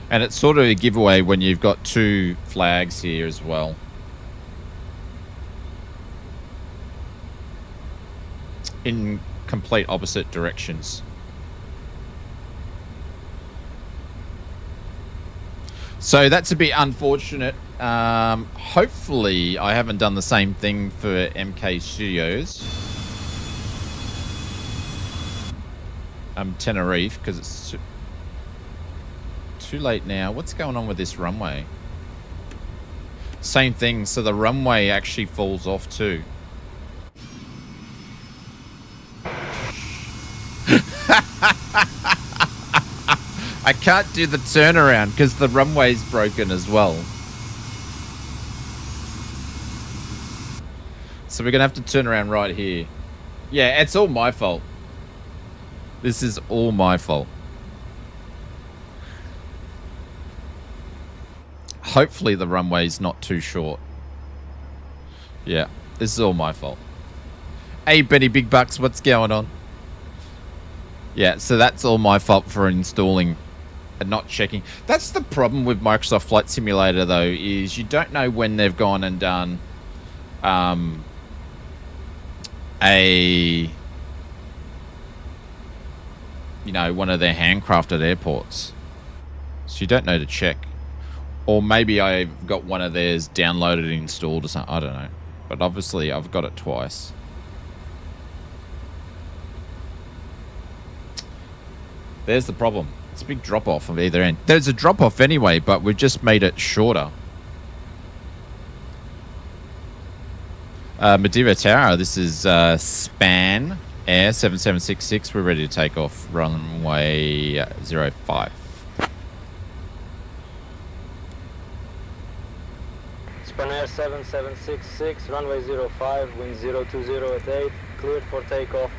And it's sort of a giveaway when you've got 2 flags here as well. In complete opposite directions. So that's a bit unfortunate. Hopefully I haven't done the same thing for MK Studios. Tenerife, because it's too late now. What's going on with this runway? Same thing, so the runway actually falls off too. I can't do the turnaround because the runway's broken as well. So we're going to have to turn around right here. Yeah, it's all my fault. This is all my fault. Hopefully the runway's not too short. Yeah, this is all my fault. Hey, Benny Big Bucks, what's going on? Yeah, so that's all my fault for installing and not checking. That's the problem with Microsoft Flight Simulator, though, is you don't know when they've gone and done one of their handcrafted airports. So you don't know to check. Or maybe I've got one of theirs downloaded and installed or something. I don't know. But obviously I've got it twice. There's the problem. It's a big drop-off of either end. There's a drop-off anyway, but we've just made it shorter. Madeira Tower, this is Span Air 7766. We're ready to take off. Runway 05. Spanair 7766, runway 05, wind 020 at 8, cleared for takeoff.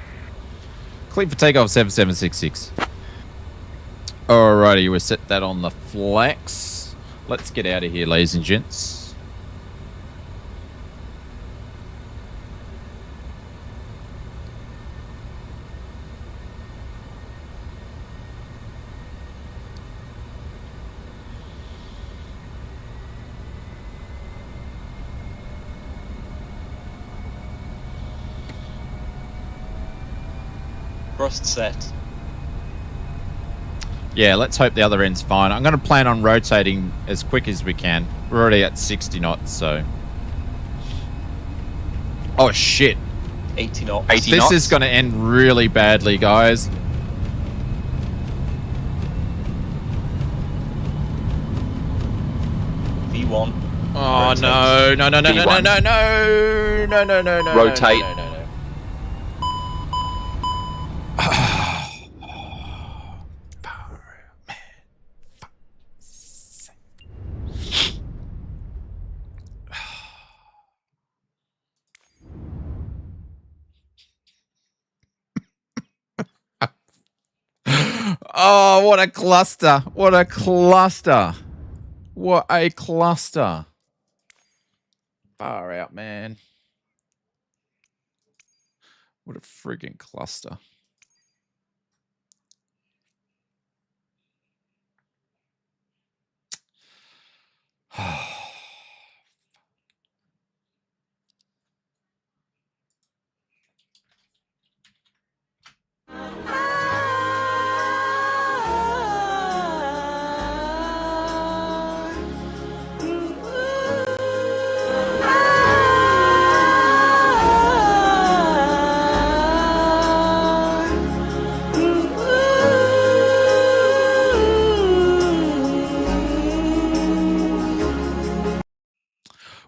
Clear for takeoff 7766. Alrighty, we'll set that on the flex. Let's get out of here, ladies and gents. Thrust set. Yeah, let's hope the other end's fine. I'm going to plan on rotating as quick as we can. We're already at 60 knots, so... Oh, shit. 80 knots. 80 This knots? is going to end really badly, guys. V1. Oh, Rotate. no. No, no, no, no, no, V1. no, no. No, no, no, no. Rotate. No, no, no, no. Oh, what a cluster. What a cluster. What a cluster. Far out, man. What a friggin' cluster.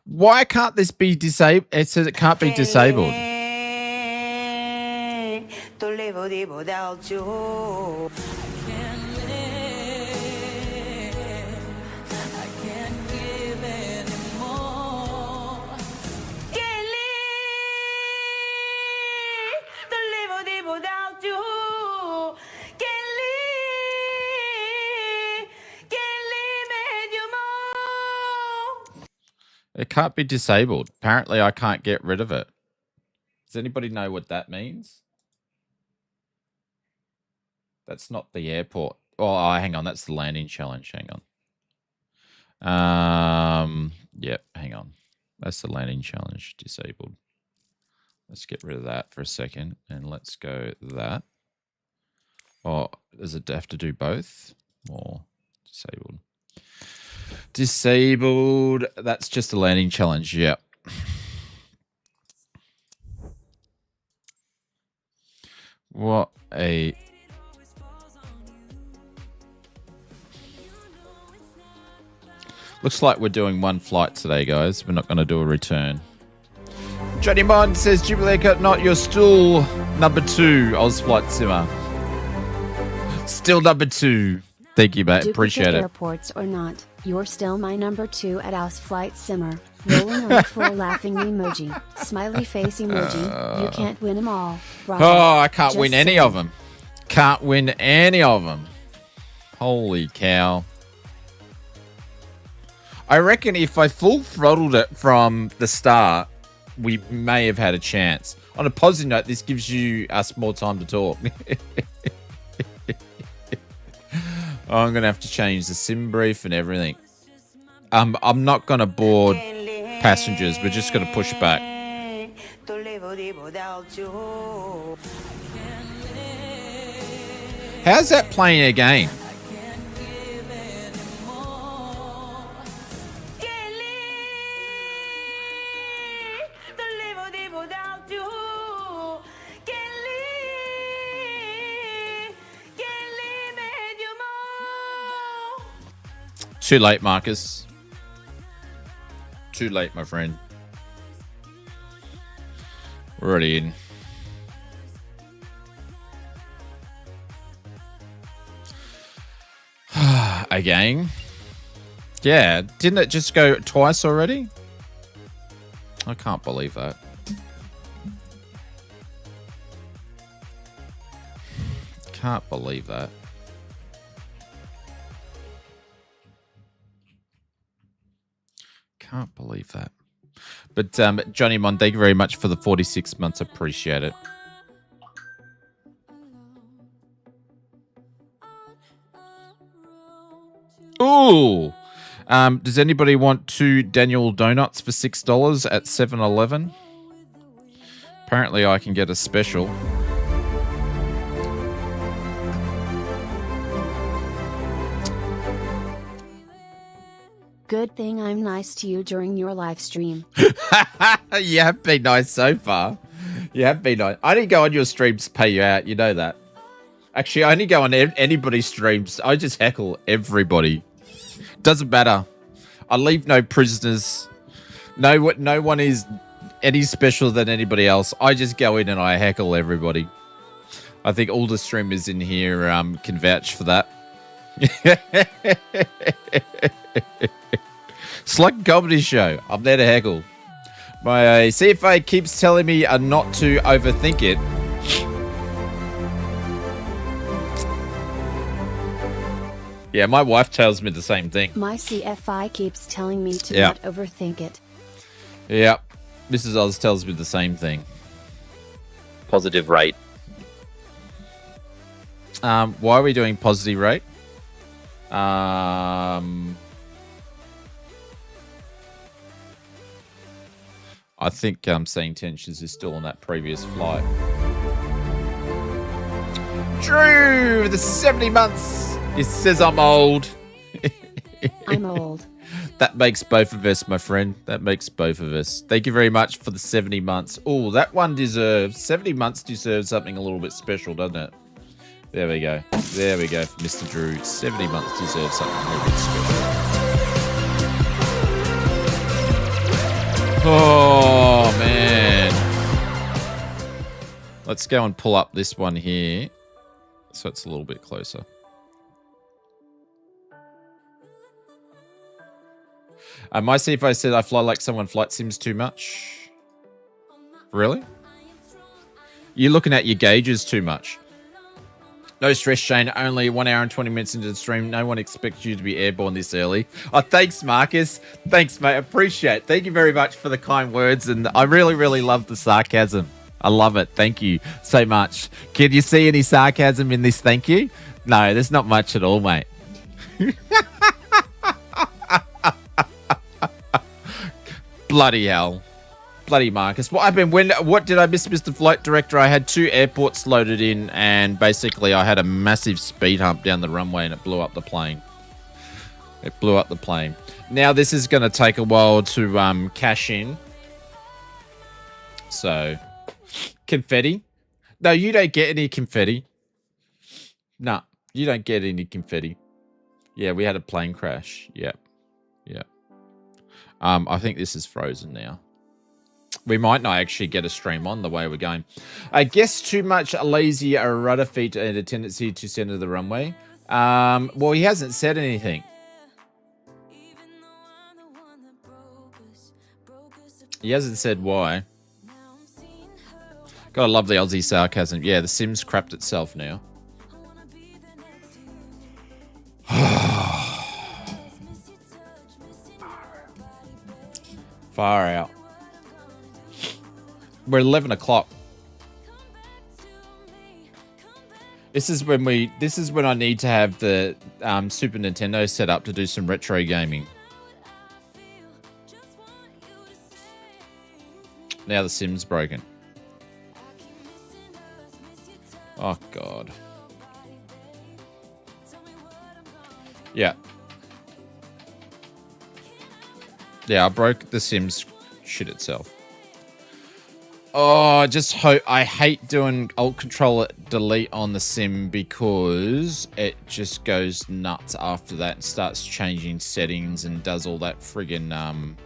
Why can't this be disabled? It says it can't be disabled. It can't be disabled. Apparently, I can't get rid of it. Does anybody know what that means? That's not the airport. Oh, hang on. That's the landing challenge. Hang on. Yep, hang on. That's the landing challenge disabled. Let's get rid of that for a second. And let's go that. Oh, does it have to do both? Or disabled? Disabled. That's just a landing challenge. Yep. What a... Looks like we're doing one flight today, guys. We're not going to do a return. Johnny Mon says, Jubilee Cut, not your stool. Number 2, Oz Flight Simmer. Still number 2. Thank you, mate. Appreciate it. Airports or not, you're still my number 2 at House Flight Simmer. Rolling on full laughing emoji. Smiley face emoji. You can't win them all. Bravo. Oh, I can't Just win any of them. Can't win any of them. Holy cow. I reckon if I full throttled it from the start, we may have had a chance. On a positive note, this gives us more time to talk. I'm going to have to change the sim brief and everything. I'm not going to board passengers. We're just going to push back. How's that playing again? Too late, Marcus. Too late, my friend. We're already in. Again? Yeah, didn't it just go twice already? I can't believe that. Can't believe that. Can't believe that. But Johnny Mon, thank you very much for the 46 months. Appreciate it. Ooh. Does anybody want 2 Daniel donuts for $6 at 7-Eleven? Apparently I can get a special. Good thing I'm nice to you during your live stream. You have been nice so far. You have been nice. I didn't go on your streams to pay you out. You know that. Actually, I only go on anybody's streams. I just heckle everybody. Doesn't matter. I leave no prisoners. No one is any special than anybody else. I just go in and I heckle everybody. I think all the streamers in here can vouch for that. Slug comedy show. I'm there to heckle. My CFA keeps telling me not to overthink it. Yeah, my wife tells me the same thing. My CFI keeps telling me to Yeah. not overthink it. Yeah, Mrs. Oz tells me the same thing. Positive rate. Why are we doing positive rate? I think Seeing Tensions is still on that previous flight. Drew, the 70 months. It says I'm old. I'm old. That makes both of us, my friend. That makes both of us. Thank you very much for the 70 months. Oh, that one deserves... 70 months deserves something a little bit special, doesn't it? There we go. There we go for Mr. Drew. 70 months deserves something a little bit special. Oh, man. Let's go and pull up this one here. So it's a little bit closer. My CFO said I fly like someone flight sims too much. Really? You're looking at your gauges too much. No stress, Shane. Only 1 hour and 20 minutes into the stream. No one expects you to be airborne this early. Oh, thanks, Marcus. Thanks, mate. Appreciate it. Thank you very much for the kind words. And I really, really love the sarcasm. I love it. Thank you so much. Can you see any sarcasm in this thank you? No, there's not much at all, mate. Bloody hell. Bloody Marcus. What happened? What did I miss, Mr. Flight Director? I had 2 airports loaded in, and basically I had a massive speed hump down the runway, and it blew up the plane. It blew up the plane. Now this is going to take a while to cash in. So, confetti? No, you don't get any confetti. No, you don't get any confetti. Yeah, we had a plane crash. Yep. Yep. I think this is frozen now. We might not actually get a stream on the way we're going. I guess too much lazy rudder feet and a tendency to center the runway. Well, he hasn't said anything. He hasn't said why. Gotta love the Aussie sarcasm. Yeah, the Sims crapped itself now. Far out. We're 11 o'clock. This is when I need to have the Super Nintendo set up to do some retro gaming. Now the Sim's broken. Oh God. Yeah. Yeah, I broke the Sims shit itself. Oh, I just hope... I hate doing Alt Control Delete on the Sim because it just goes nuts after that and starts changing settings and does all that friggin'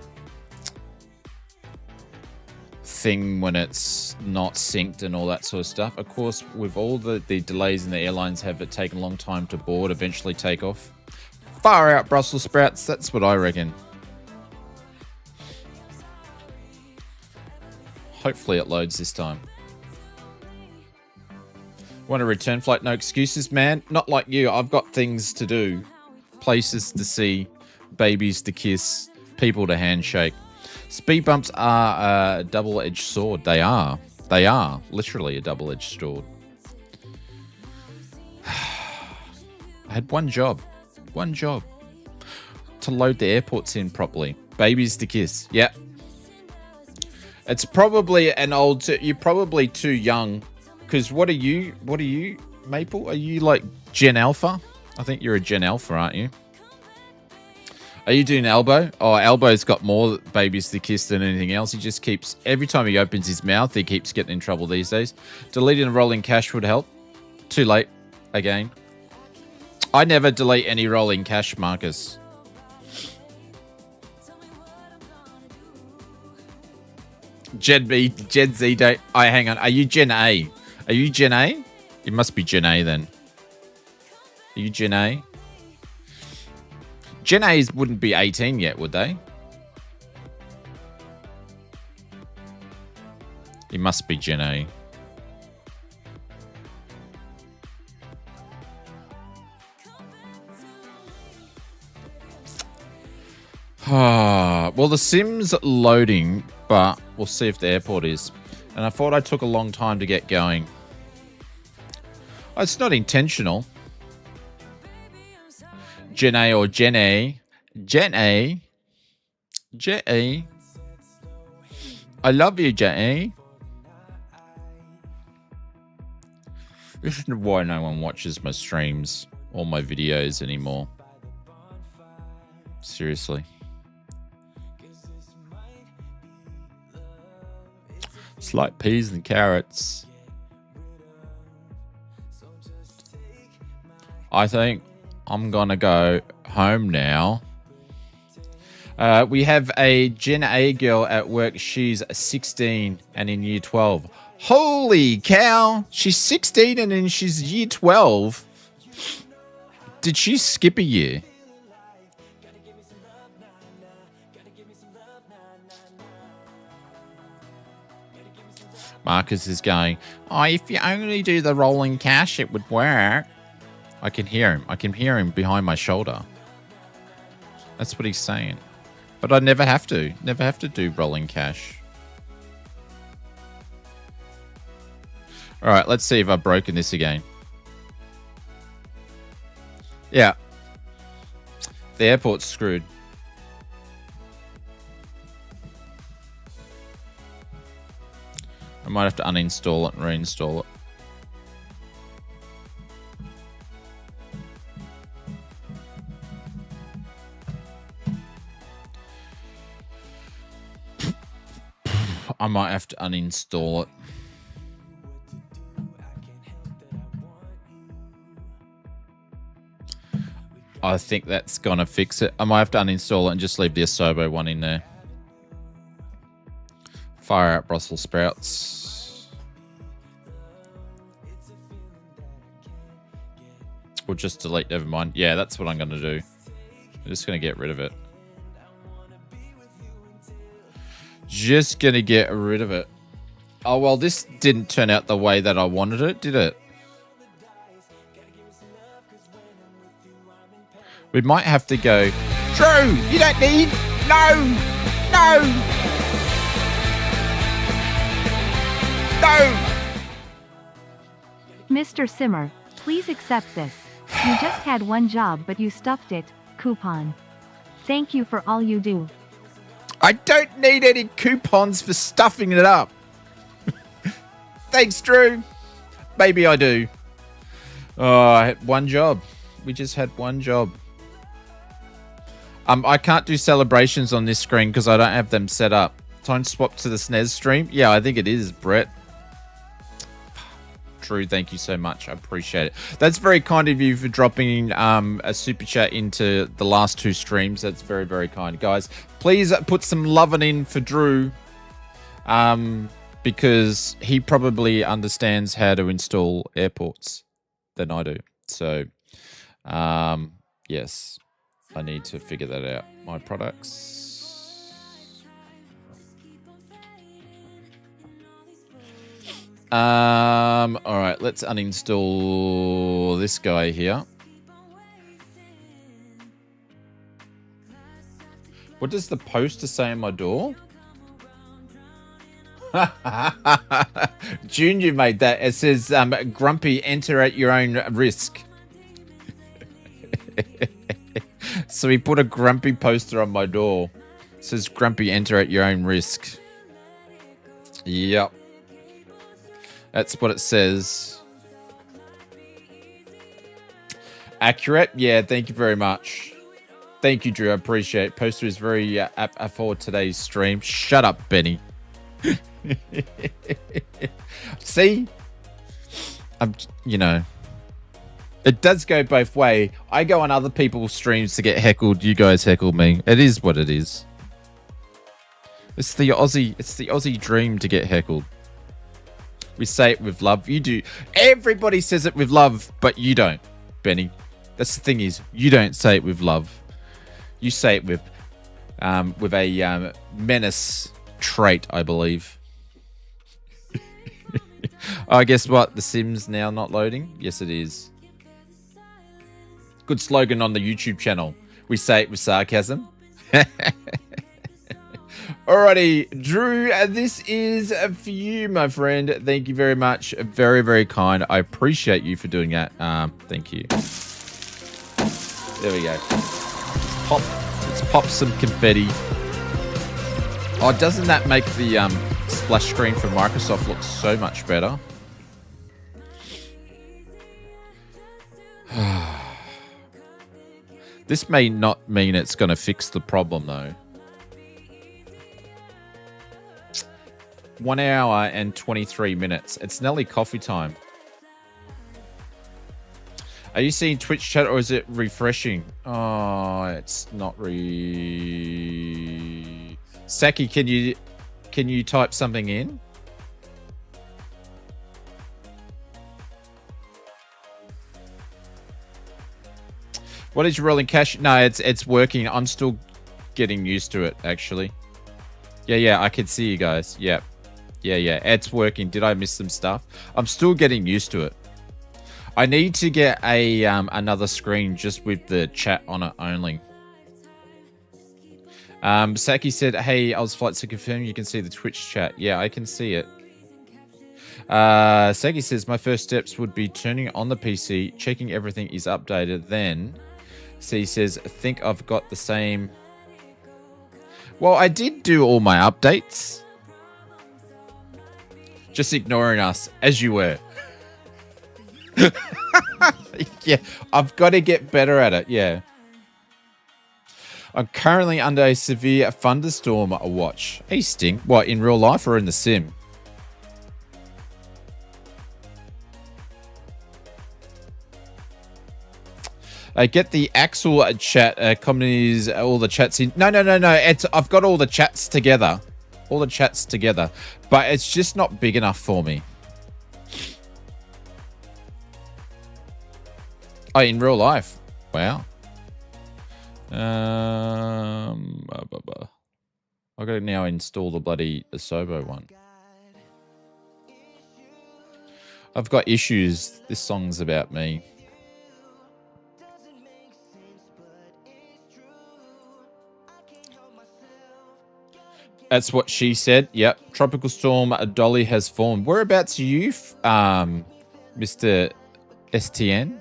thing when it's not synced and all that sort of stuff. Of course, with all the delays in the airlines have it taken a long time to board, eventually take off. Far out, Brussels sprouts. That's what I reckon. Hopefully it loads this time. Want a return flight? No excuses, man. Not like you. I've got things to do. Places to see. Babies to kiss. People to handshake. Speed bumps are a double-edged sword. They are. They are. Literally a double-edged sword. I had one job. One job. To load the airports in properly. Babies to kiss. Yep. It's probably an old... You're probably too young. Because what are you, Maple? Are you like Gen Alpha? I think you're a Gen Alpha, aren't you? Are you doing Elbow? Oh, Elbow's got more babies to kiss than anything else. He just keeps... Every time he opens his mouth, he keeps getting in trouble these days. Deleting and rolling cache would help. Too late. Again. I never delete any rolling cache, Marcus. Gen B, Gen Z, don't... hang on. Are you Gen A? Are you Gen A? You must be Gen A then. Are you Gen A? Gen A's wouldn't be 18 yet, would they? You must be Gen A. Well, the sim's loading, but we'll see if the airport is. And I thought I took a long time to get going. Oh, it's not intentional. Gen A or Gen A. Gen A. Gen A. I love you, Gen A. This is why no one watches my streams or my videos anymore. Seriously. It's like peas and carrots. I think I'm gonna go home now. We have a Gen A girl at work. She's 16 and in year 12. Holy cow! She's 16 and then she's year 12. Did she skip a year? Marcus is going, oh, if you only do the rolling cash, it would work. I can hear him. I can hear him behind my shoulder. That's what he's saying. But I never have to. Never have to do rolling cash. All right, let's see if I've broken this again. Yeah. The airport's screwed. I might have to uninstall it and reinstall it. I might have to uninstall it. I think that's gonna fix it. I might have to uninstall it and just leave the Asobo one in there. Fire out Brussels sprouts. Or just delete, never mind. Yeah, that's what I'm gonna do. I'm just gonna get rid of it. Just gonna get rid of it. Oh, well, this didn't turn out the way that I wanted it, did it? We might have to go, Drew, you don't need, no, no, no. Mr. Simmer, please accept this. You just had one job but you stuffed it, coupon. Thank you for all you do. I don't need any coupons for stuffing it up. Thanks, Drew. Maybe I do. Oh, I had one job. We just had one job. I can't do celebrations on this screen because I don't have them set up. Time swap to the SNES stream? Yeah, I think it is, Brett. Drew, thank you so much. I appreciate it. That's very kind of you for dropping a super chat into the last two streams. That's very, very kind. Guys, please put some loving in for Drew because he probably understands how to install airports than I do. So, yes, I need to figure that out. My products. All right, let's uninstall this guy here. What does the poster say on my door? Junior made that. It says, grumpy, enter at your own risk. So he put a grumpy poster on my door. It says, grumpy, enter at your own risk. Yep. That's what it says. Accurate? Yeah, thank you very much. Thank you, Drew. I appreciate it. Poster is very apt for today's stream. Shut up, Benny. See? You know, it does go both ways. I go on other people's streams to get heckled. You guys heckle me. It is what it is. It's the Aussie dream to get heckled. We say it with love. You do. Everybody says it with love, but you don't, Benny. That's the thing is, you don't say it with love. You say it with a menace trait, I believe. Oh, guess what? The Sims now not loading? Yes, it is. Good slogan on the YouTube channel. We say it with sarcasm. Alrighty, Drew, this is for you, my friend. Thank you very much. Very, very kind. I appreciate you for doing that. Thank you. There we go. Let's pop some confetti. Oh, doesn't that make the splash screen for Microsoft look so much better? This may not mean it's going to fix the problem, though. 1 hour and 23 minutes. It's nearly coffee time. Are you seeing Twitch chat or is it refreshing? Oh, it's not Saki, can you type something in? What is your rolling cache? No, it's working. I'm still getting used to it, actually. Yeah, I can see you guys. Yeah, it's working. Did I miss some stuff? I'm still getting used to it. I need to get a another screen just with the chat on it only. Saki said, hey, I was flight to confirm you can see the Twitch chat. Yeah, I can see it. Saki says, my first steps would be turning on the PC, checking everything is updated, then... C says, I think I've got the same... Well, I did do all my updates. Just ignoring us, as you were. Yeah, I've got to get better at it, yeah. I'm currently under a severe thunderstorm watch. Hey, Sting. What, in real life or in the sim? Get the Axel chat communities, all the chats in. No. I've got all the chats together. All the chats together. But it's just not big enough for me. Oh, in real life. Wow. I got to now install the bloody Asobo one. I've got issues. This song's about me. That's what she said. Yep. Tropical storm Dolly has formed. Whereabouts are you, Mr. STN?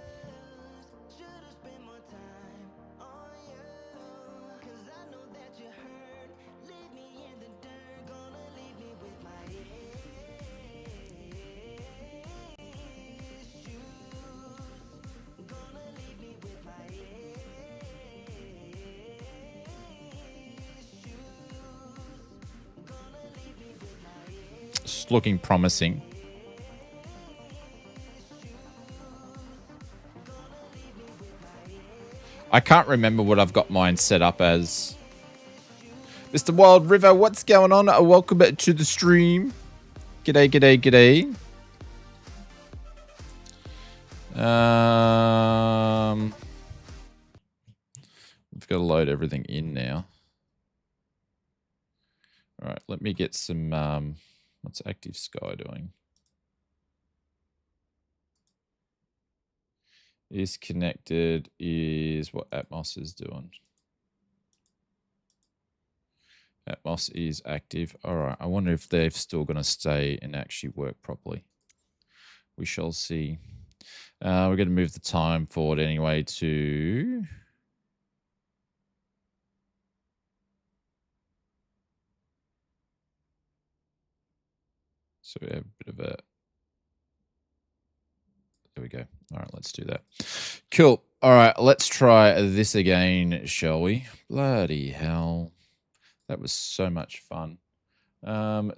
It's looking promising. I can't remember what I've got mine set up as. Mr. Wild River, what's going on? Welcome to the stream. G'day. We've got to load everything in now. All right, let me get some... what's Active Sky doing? Is connected is what Atmos is doing. Atmos is active. All right, I wonder if they're still going to stay and actually work properly. We shall see. We're going to move the time forward anyway to... So we have a bit of a... There we go. All right, let's do that. Cool. All right, let's try this again, shall we? Bloody hell. That was so much fun.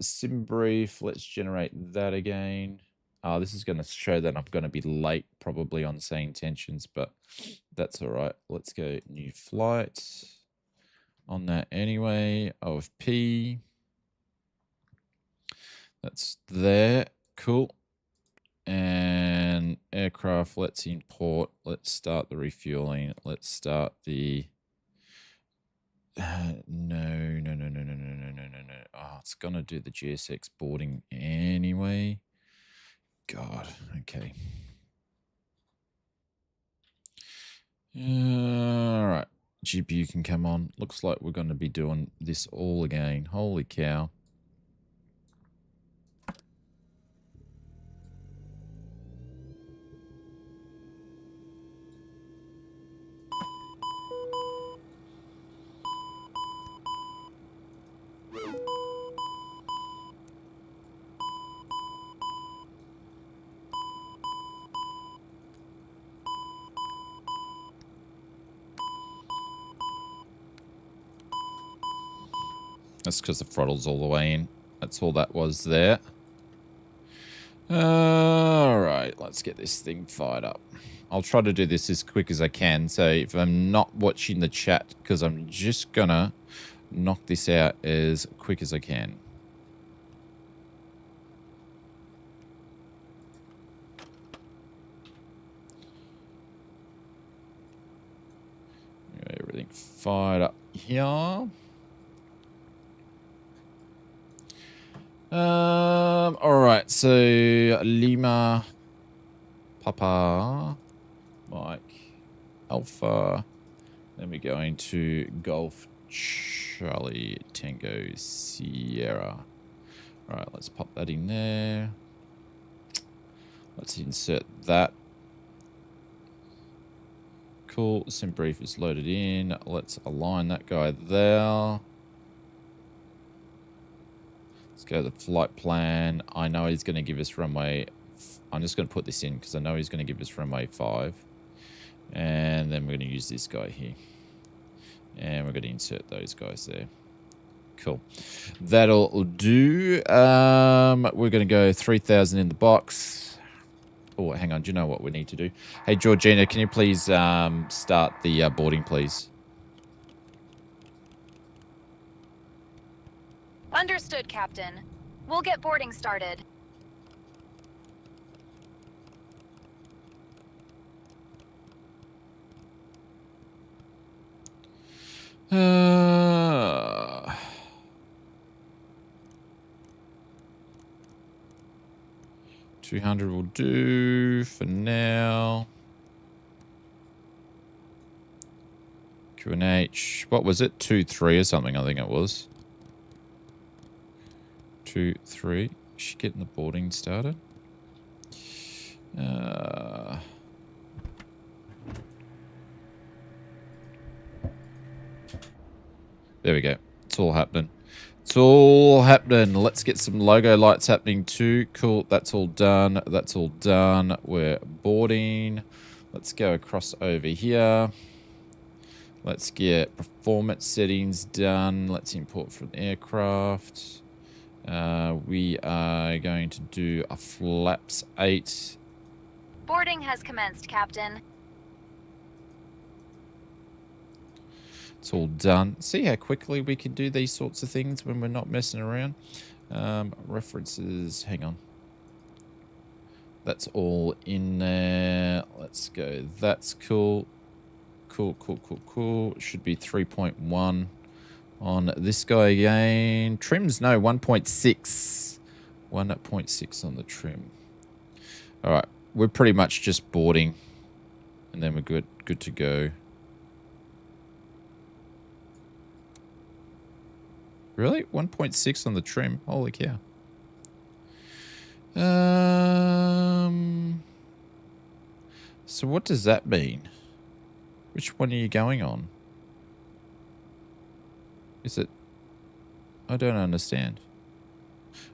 Sim brief. Let's generate that again. This is going to show that I'm going to be late probably on saying tensions, but that's all right. Let's go new flight on that anyway. OFP. That's there. Cool. And aircraft, let's import. Let's start the refueling. Let's start the... No. Oh, it's going to do the GSX boarding anyway. God, okay. All right. GPU can come on. Looks like we're going to be doing this all again. Holy cow. That's because the throttle's all the way in. That's all that was there. Alright, let's get this thing fired up. I'll try to do this as quick as I can. So if I'm not watching the chat, because I'm just gonna knock this out as quick as I can. Everything fired up here. Alright, so Lima, Papa, Mike, Alpha, then we're going to Golf, Charlie, Tango, Sierra. Alright, let's pop that in there. Let's insert that. Cool, sim brief is loaded in. Let's align that guy there. Let's go to the flight plan. I know he's going to give us runway. I'm just going to put this in because I know he's going to give us runway 5. And then we're going to use this guy here. And we're going to insert those guys there. Cool. That'll do. We're going to go 3,000 in the box. Oh, hang on. Do you know what we need to do? Hey, Georgina, can you please start the boarding, please? Understood, Captain. We'll get boarding started. Uh, 200 will do for now. QNH. What was it? 2-3 or something, I think it was. 2-3. Is she getting the boarding started? There we go. It's all happening. It's all happening. Let's get some logo lights happening too. Cool. That's all done. That's all done. We're boarding. Let's go across over here. Let's get performance settings done. Let's import from the aircraft. We are going to do a flaps 8. Boarding has commenced, Captain. It's all done. See how quickly we can do these sorts of things when we're not messing around. References, hang on. That's all in there. Let's go. That's cool. Cool, cool, cool, cool. Should be 3.1 on this guy again. Trims, no, 1.6. 1.6 on the trim. All right. We're pretty much just boarding. And then we're good to go. Really? 1.6 on the trim? Holy cow. So what does that mean? Which one are you going on? Is it... I don't understand.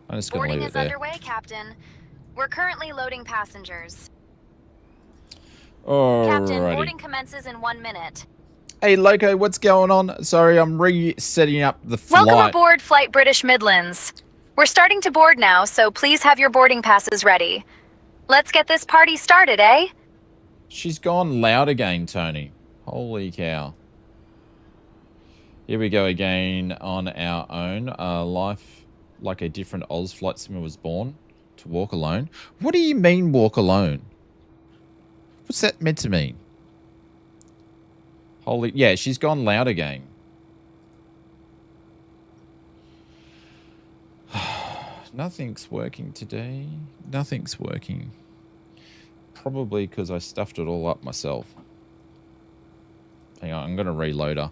I'm just going to leave it there. Boarding is underway, Captain. We're currently loading passengers. Alrighty. Captain, boarding commences in 1 minute. Hey, Loco, what's going on? Sorry, I'm resetting up the flight. Welcome aboard Flight British Midlands. We're starting to board now, so please have your boarding passes ready. Let's get this party started, eh? She's gone loud again, Tony. Holy cow. Here we go again on our own. Life like a different Oz flight simmer was born to walk alone. What do you mean walk alone? What's that meant to mean? Holy... Yeah, she's gone loud again. Nothing's working today. Nothing's working. Probably because I stuffed it all up myself. Hang on, I'm going to reload her.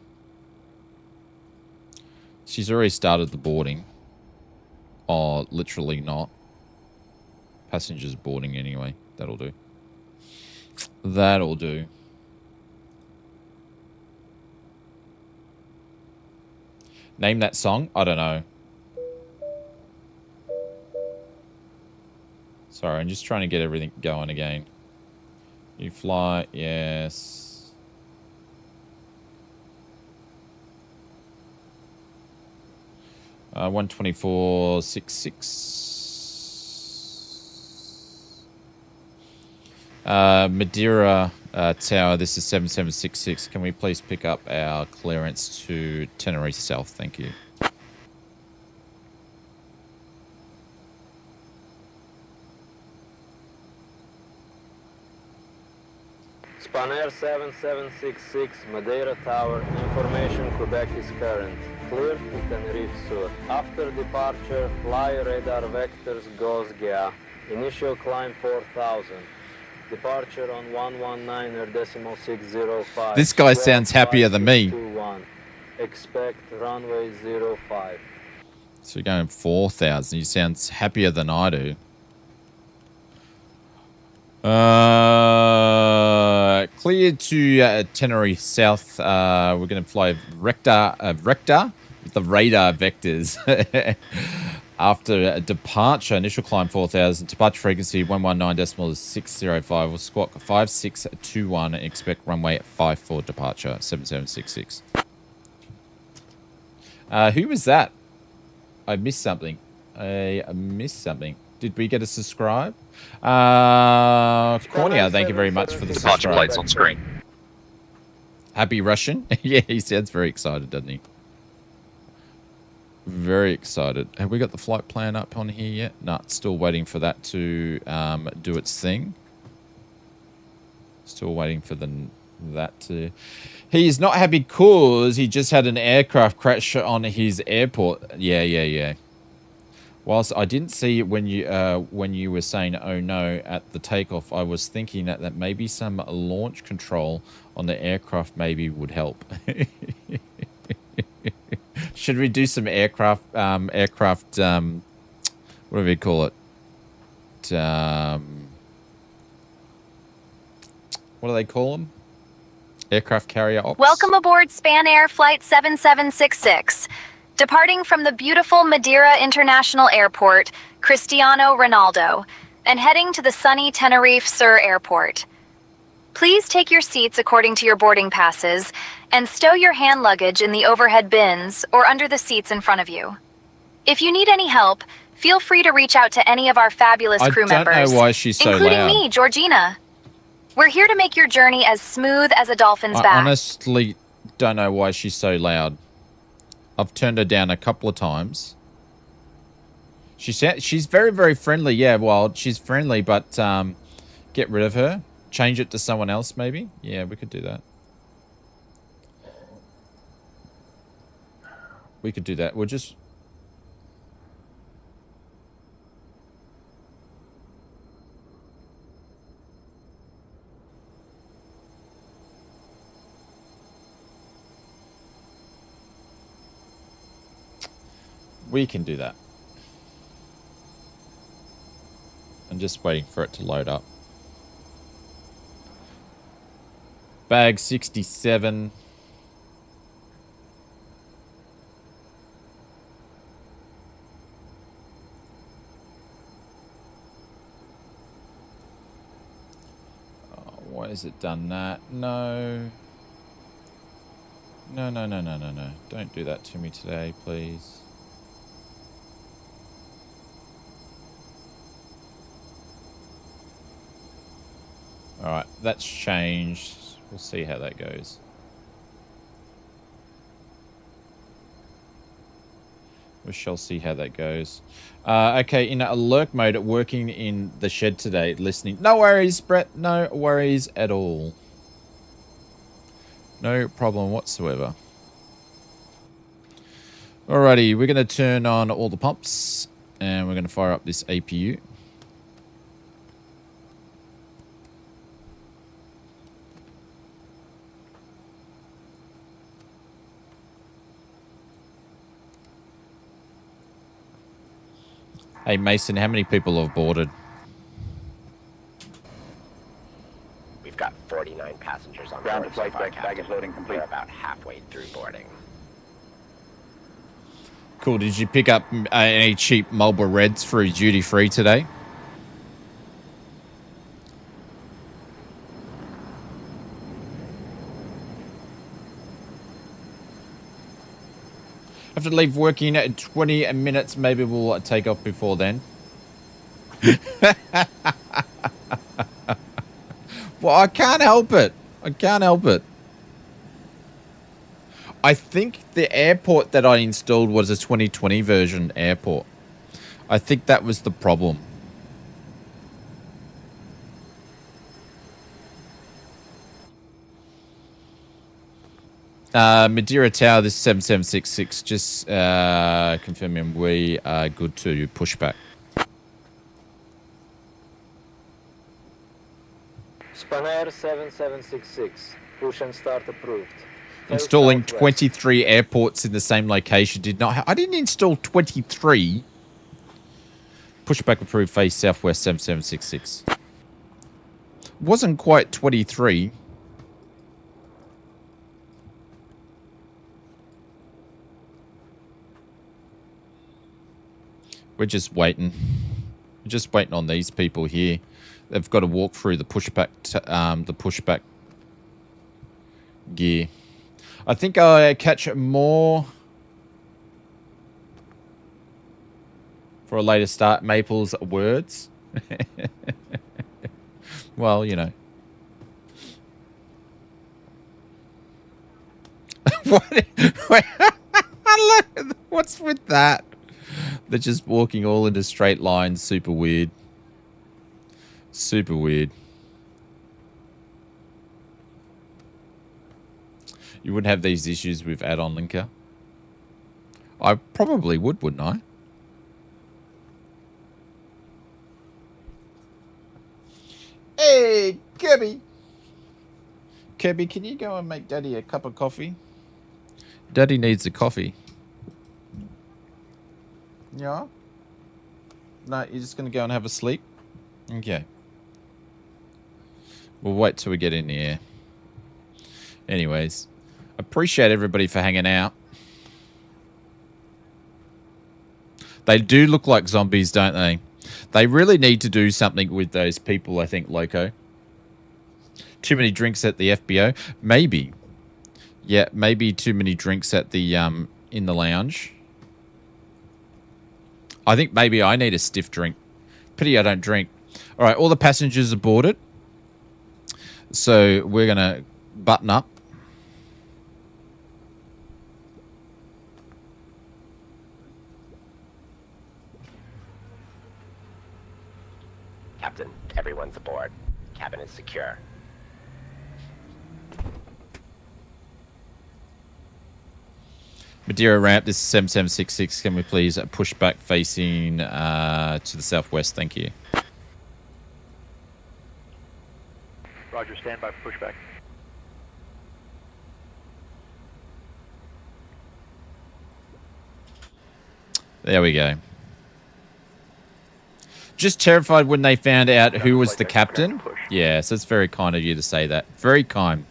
She's already started the boarding. Oh, literally not. Passengers boarding anyway. That'll do. That'll do. Name that song? I don't know. Sorry, I'm just trying to get everything going again. You fly, yes. Uh, 124.66. Madeira Tower, this is 7766. Can we please pick up our clearance to Tenerife South? Thank you. Spanair 7766, Madeira Tower, information Quebec is current. Clear to Tenerife Sur. After departure, fly radar vectors GOS-GA. Initial climb 4000. Departure on 119.605. This guy sounds happier than me. 21. Expect runway 05. So you're going 4,000. You sound happier than I do. Clear to Tenerife South. We're going to fly Rector with the radar vectors. After departure, initial climb 4,000, departure frequency 119.605. We'll squawk 5621 and expect runway 54 departure 7766. Who was that? I missed something. I missed something. Did we get a subscribe? Cornea, thank you very much for the subscribe. Departure plates on screen. Happy Russian? Yeah, he sounds very excited, doesn't he? Very excited. Have we got the flight plan up on here yet? No, still waiting for that to do its thing. Still waiting for that to... He's not happy because he just had an aircraft crash on his airport. Yeah. Whilst I didn't see it when you were saying, oh no, at the takeoff, I was thinking that maybe some launch control on the aircraft maybe would help. Should we do some aircraft, what do we call it? What do they call them? Aircraft carrier ops? Welcome aboard Spanair Flight 7766. Departing from the beautiful Madeira International Airport, Cristiano Ronaldo, and heading to the sunny Tenerife Sur Airport. Please take your seats according to your boarding passes and stow your hand luggage in the overhead bins or under the seats in front of you. If you need any help, feel free to reach out to any of our fabulous crew members, I don't know why she's so including loud. me, Georgina. We're here to make your journey as smooth as a dolphin's back. I honestly don't know why she's so loud. I've turned her down a couple of times. She's very, very friendly. Yeah, well, she's friendly, but get rid of her. Change it to someone else, maybe. Yeah, we could do that. We could do that. We'll just... We can do that. I'm just waiting for it to load up. Bag 67. Oh, why has it done that? No. No. Don't do that to me today, please. Alright, that's changed. We'll see how that goes. We shall see how that goes. Okay, in alert mode, working in the shed today, listening. No worries, Brett. No worries at all. No problem whatsoever. Alrighty, we're going to turn on all the pumps. And we're going to fire up this APU. Hey, Mason, how many people have boarded? We've got 49 passengers on Ground board to flight so far, deck, baggage Captain. loading complete. We're about halfway through boarding. Cool. Did you pick up any cheap Marlboro Reds for duty free today? Have to leave working at 20 minutes. Maybe we'll take off before then. Well, I can't help it. I can't help it. I think the airport that I installed was a 2020 version airport. I think that was the problem. Madeira Tower, this is 7766. Just confirming we are good to push back. Spanair 7766. Push and start approved. Installing 23 airports in the same location did not. I didn't install 23. Pushback approved. Face southwest 7766. Wasn't quite 23. We're just waiting. We're just waiting on these people here. They've got to walk through the pushback gear. I think I catch more for a later start. Maple's words. Well, you know. What's with that? They're just walking all into straight lines. Super weird. Super weird. You wouldn't have these issues with add-on linker? I probably would, wouldn't I? Hey, Kirby. Kirby, can you go and make Daddy a cup of coffee? Daddy needs a coffee. Yeah? No, you're just going to go and have a sleep? Okay. We'll wait till we get in the air. Anyways, appreciate everybody for hanging out. They do look like zombies, don't they? They really need to do something with those people, I think, Loco. Too many drinks at the FBO? Maybe. Yeah, maybe too many drinks at the in the lounge. I think maybe I need a stiff drink. Pity I don't drink. All right, all the passengers are boarded. So we're going to button up. Captain, everyone's aboard. Cabin is secure. Madeira ramp, this is 7766. Can we please push back facing to the southwest? Thank you. Roger, stand by for pushback. There we go. Just terrified when they found out who was the captain. Yeah, so it's very kind of you to say that. Very kind.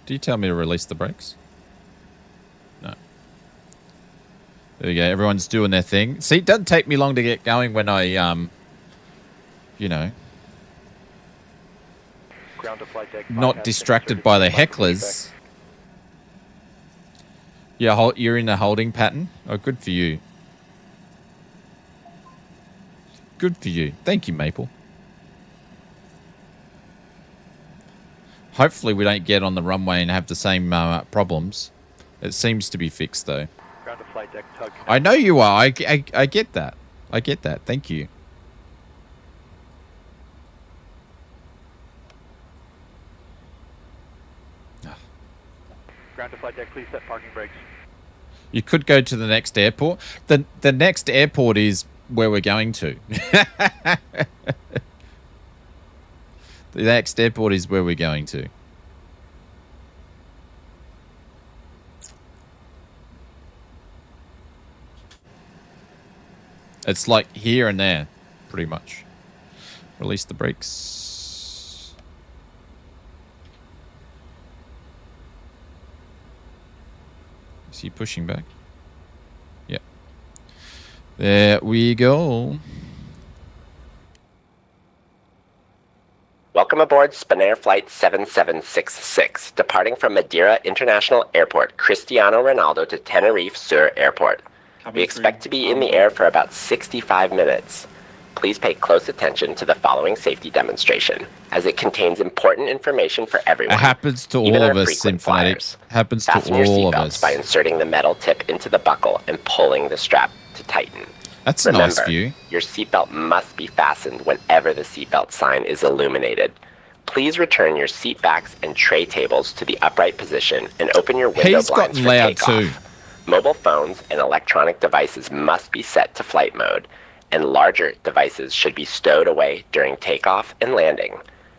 Do you tell me to release the brakes? No. There we go. Everyone's doing their thing. See, it doesn't take me long to get going when I, you know, Ground to flight deck. not distracted by the hecklers. Yeah, you're in a holding pattern. Oh, good for you. Good for you. Thank you, Maple. Hopefully we don't get on the runway and have the same problems. It seems to be fixed, though. Ground to flight deck, tug. I know you are. I get that. I get that. Thank you. Ground to flight deck, please set parking brakes. You could go to the next airport. The next airport is where we're going to. The next airport is where we're going to. It's like here and there, pretty much. Release the brakes. Is he pushing back? Yep. There we go. Welcome aboard Spanair Flight 7766, departing from Madeira International Airport, Cristiano Ronaldo to Tenerife Sur Airport. We expect to be in the air for about 65 minutes. Please pay close attention to the following safety demonstration, as it contains important information for everyone. It happens to all of us, Symphony. Happens to Fasten your all of seatbelts us. by inserting the metal tip into the buckle and pulling the strap to tighten. That's a nice view. Your seatbelt must be fastened whenever the seatbelt sign is illuminated. Please return your seat backs and tray tables to the upright position and open your window He's blinds gotten for loud takeoff. too. Mobile phones and electronic devices must be set to flight mode, and larger devices should be stowed away during takeoff and landing.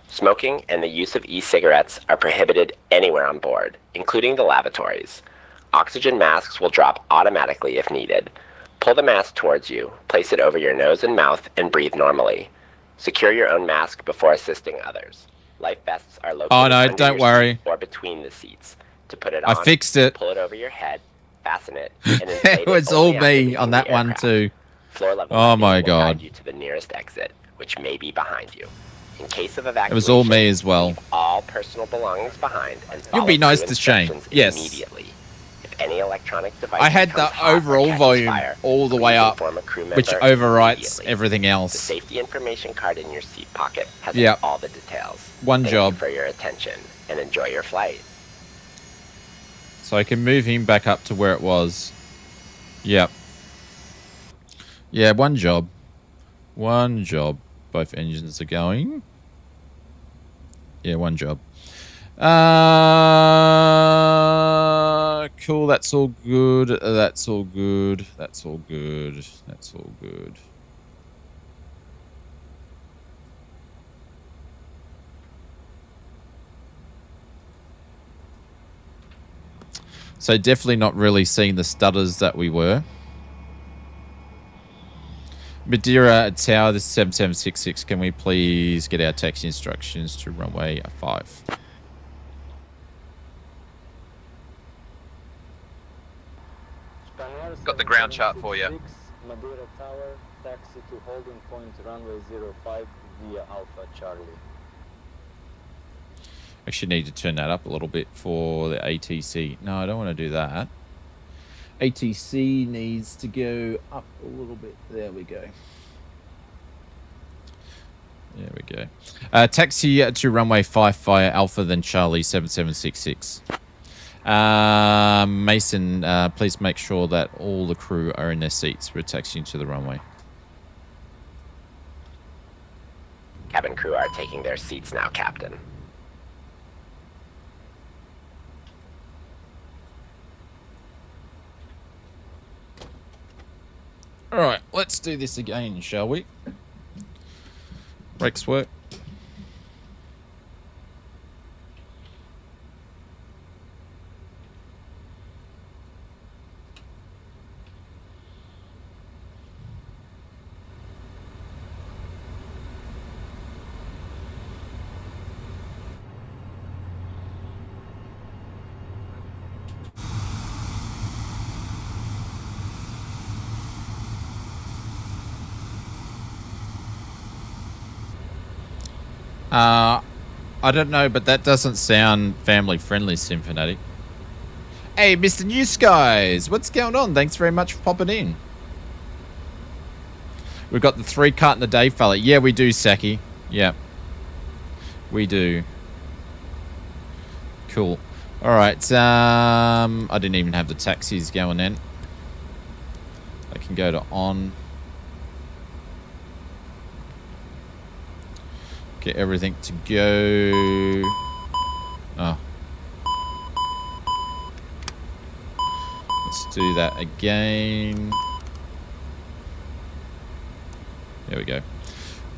Smoking and the use of e-cigarettes are prohibited anywhere on board, including the lavatories. Oxygen masks will drop automatically if needed. Pull the mask towards you, place it over your nose and mouth, and breathe normally. Secure your own mask before assisting others. Life vests are located under don't your worry. seat or between the seats. To put it on, I fixed it. Pull it over your head, fasten it, and inflate It was only all after me leaving on the that one aircraft. too. Floor level Oh landing my will god. guide you to the nearest exit, which may be behind you. In case of evacuation, It was all me as well. leave all personal belongings behind and You'll be follow nice through to Shane. instructions Yes. immediately. If any electronic device I had becomes the hot or overall catches volume fire, all the please way up, inform a crew which member overwrites immediately. everything The else. safety information card in your seat pocket has Yep. all the details. One Thank job. you for your attention and enjoy your flight. So I can move him back up to where it was. Yep. Yeah, one job. One job. Both engines are going. Yeah, one job. Cool, that's all good. That's all good. That's all good. That's all good. So definitely not really seeing the stutters that we were. Madeira Tower, this is 7766. Can we please get our taxi instructions to runway 5? Got the ground chart for you. Madeira Tower, taxi to holding point runway 05 via Alpha Charlie. Actually need to turn that up a little bit for the ATC. No, I don't want to do that. ATC needs to go up a little bit. There we go. There we go. Taxi to runway 5 via Alpha, then Charlie 7766. Mason, please make sure that all the crew are in their seats. We're taxiing to the runway. Cabin crew are taking their seats now, Captain. All right, let's do this again, shall we? Brakes work. I don't know, but that doesn't sound family-friendly, Symphony. Hey, Mr. New Skies, what's going on? Thanks very much for popping in. We've got the 3 cart in the day, fella. Yeah, we do, Saki. Yeah. We do. Cool. All right. I didn't even have the taxis going then. I can go to on. Get everything to go. Oh. Let's do that again. There we go.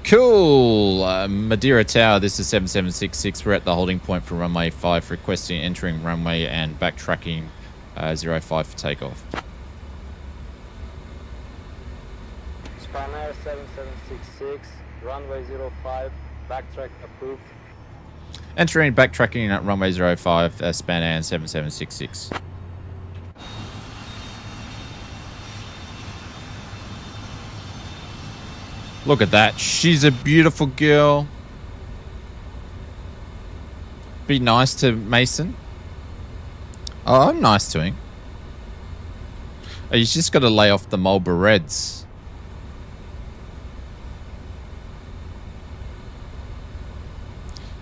Cool. Madeira Tower, this is 7766. We're at the holding point for runway 5, requesting entering runway and backtracking 05 for takeoff. Spanair 7766, runway 05, backtrack approved. Entering backtracking at runway 05, Spanair 7766. Look at that. She's a beautiful girl. Be nice to Mason. Oh, I'm nice to him. Oh, you just got to lay off the Marlboro Reds.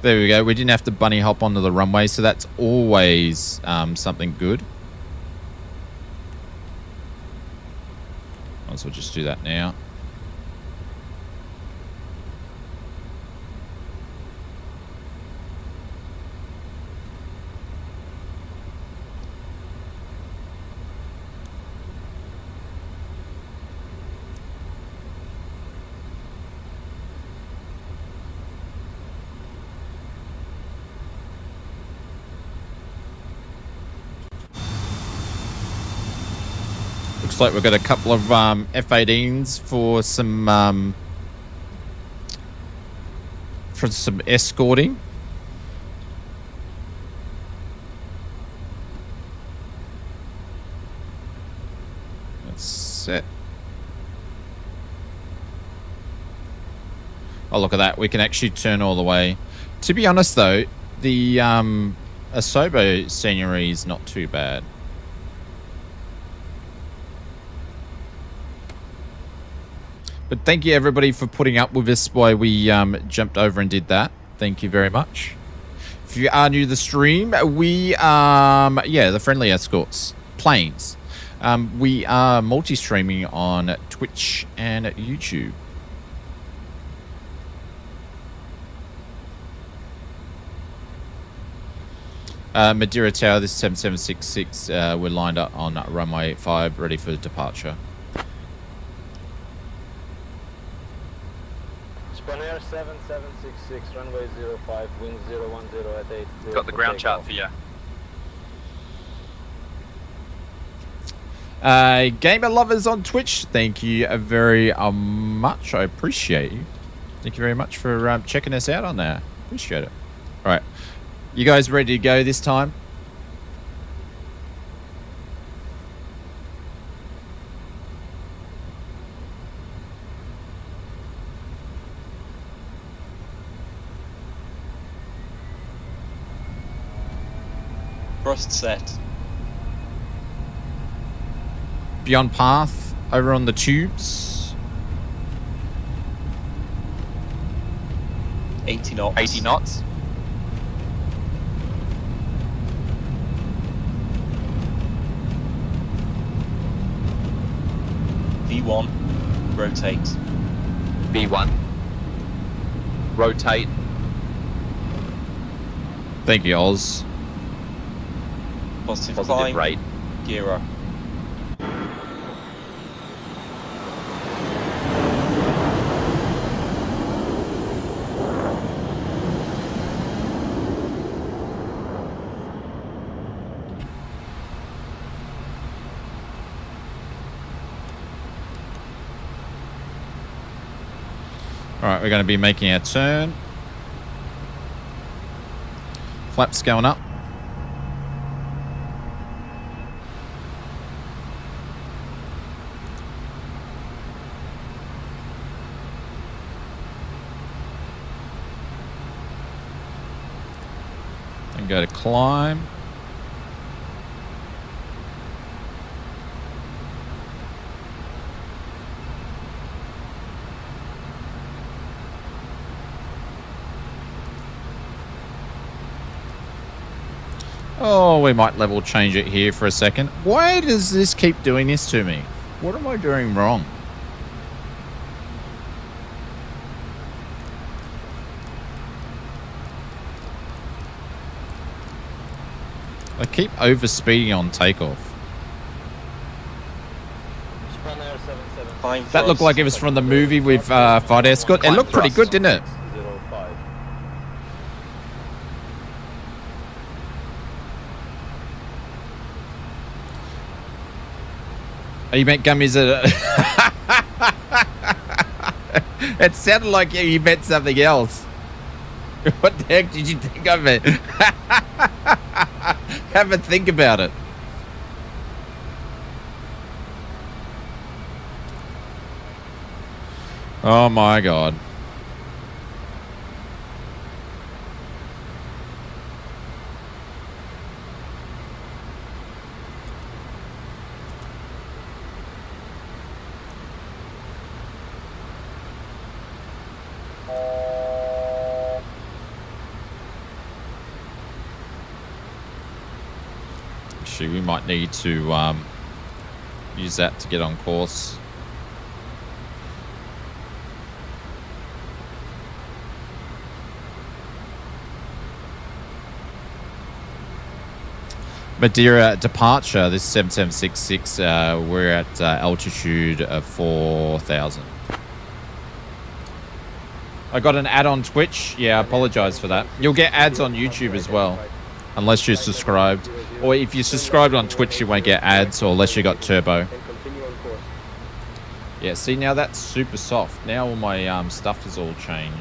There we go. We didn't have to bunny hop onto the runway, so that's always something good. Might as well just do that now. Looks like we've got a couple of F-18s for some escorting. That's set. Oh, look at that. We can actually turn all the way. To be honest, though, the Asobo scenery is not too bad. But thank you, everybody, for putting up with us while we jumped over and did that. Thank you very much. If you are new to the stream, we yeah, the friendly escorts, planes. We are multi-streaming on Twitch and YouTube. Madeira Tower, this is 7766. We're lined up on runway 5, ready for departure. Spanair 7766, runway 05, wind 010 at 8. Got the ground chart for you. Gamer lovers on Twitch, thank you very much. I appreciate you. Thank you very much for checking us out on there. Appreciate it. All right. You guys ready to go this time? Thrust set. Beyond path, over on the tubes. 80 knots. 80 knots. V1. Rotate. V1. Rotate. Thank you, Oz. Positive Positive climb. rate. Gear up. All right, we're going to be making our turn. Flaps going up. And go to climb. Oh, we might level change it here for a second. Why does this keep doing this to me? What am I doing wrong? I keep overspeeding on takeoff. Spanair 777. Climb That looked thrust. like it was from the movie with Fight Escort. It looked pretty good, didn't it? 05. Oh, you meant gummies at It sounded like you meant something else. What the heck did you think of it? Have a think about it. Oh my God. Actually, we might need to use that to get on course. Madeira departure, this 7766, we're at altitude of 4,000. I got an ad on Twitch. Yeah, I apologize for that. You'll get ads on YouTube as well, unless you're subscribed. Or if you're subscribed on Twitch, you won't get ads, or unless you got turbo. Yeah, see, now that's super soft. Now all my stuff is all changed.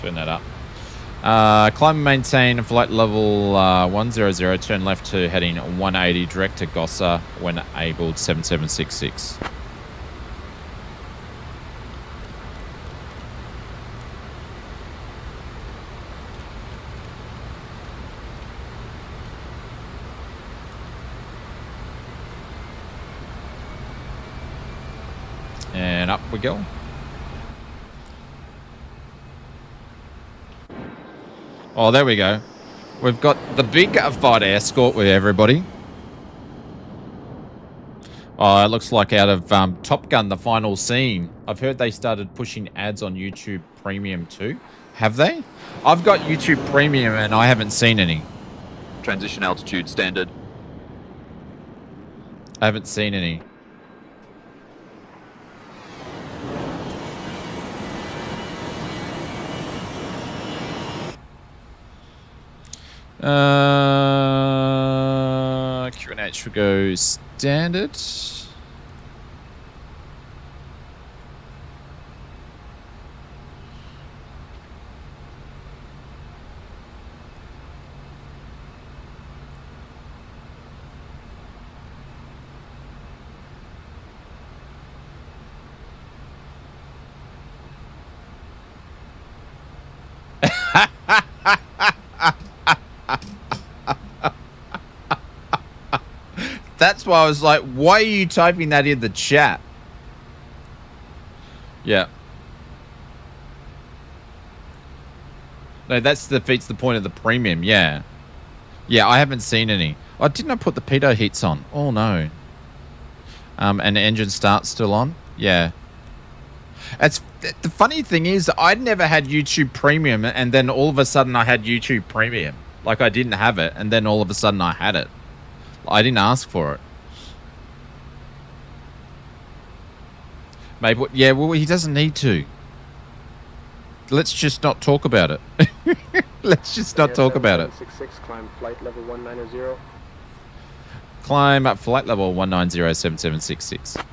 Turn that up. Climb and maintain flight level 100, turn left to heading 180, direct to Gossa when able, 7766. And up we go. Oh, there we go. We've got the big fighter escort with everybody. Oh, it looks like out of Top Gun, the final scene. I've heard they started pushing ads on YouTube Premium too. Have they? I've got YouTube Premium and I haven't seen any. Transition altitude standard. I haven't seen any. QNH will go standard. That's why I was like, why are you typing that in the chat? Yeah. No, that defeats the point of the premium, yeah. Yeah, I haven't seen any. Oh, didn't I put the pitot heats on? Oh, no. And the engine start's still on? Yeah. The funny thing is, I'd never had YouTube Premium, and then all of a sudden I had YouTube Premium. Like, I didn't have it, and then all of a sudden I had it. I didn't ask for it. Maybe, yeah, well, he doesn't need to. Let's just not talk about it. Let's just not talk about it. 66, climb flight level 190. Climb up flight level 1907766.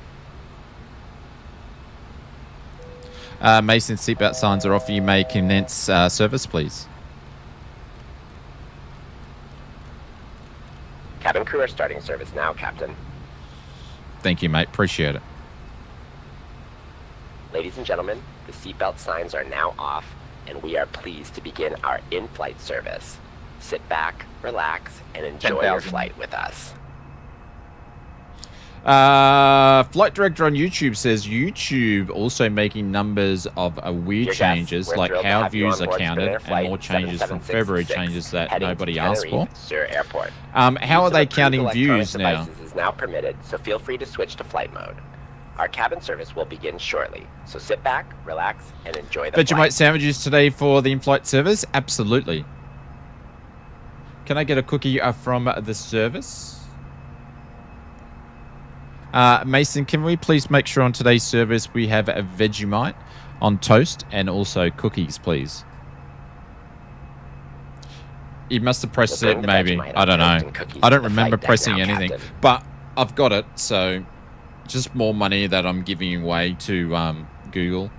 Mason, seatbelt signs are off. You may commence service, please. Cabin crew are starting service now, Captain. Thank you, mate. Appreciate it. Ladies and gentlemen, the seatbelt signs are now off, and we are pleased to begin our in-flight service. Sit back, relax, and enjoy your flight with us. Flight director on YouTube says YouTube also making numbers of weird changes, like how views are counted, and more changes from February changes that nobody asked for. Airport. How are they counting views now? Devices is now permitted, so feel free to switch to flight mode. Our cabin service will begin shortly, so sit back, relax, and enjoy the Vegemite sandwiches today for the in-flight service? Absolutely. Can I get a cookie from the service? Mason, can we please make sure on today's service we have a Vegemite on toast and also cookies, please? You must have pressed it, maybe. I don't know. I don't remember pressing anything. But I've got it, so just more money that I'm giving away to Google.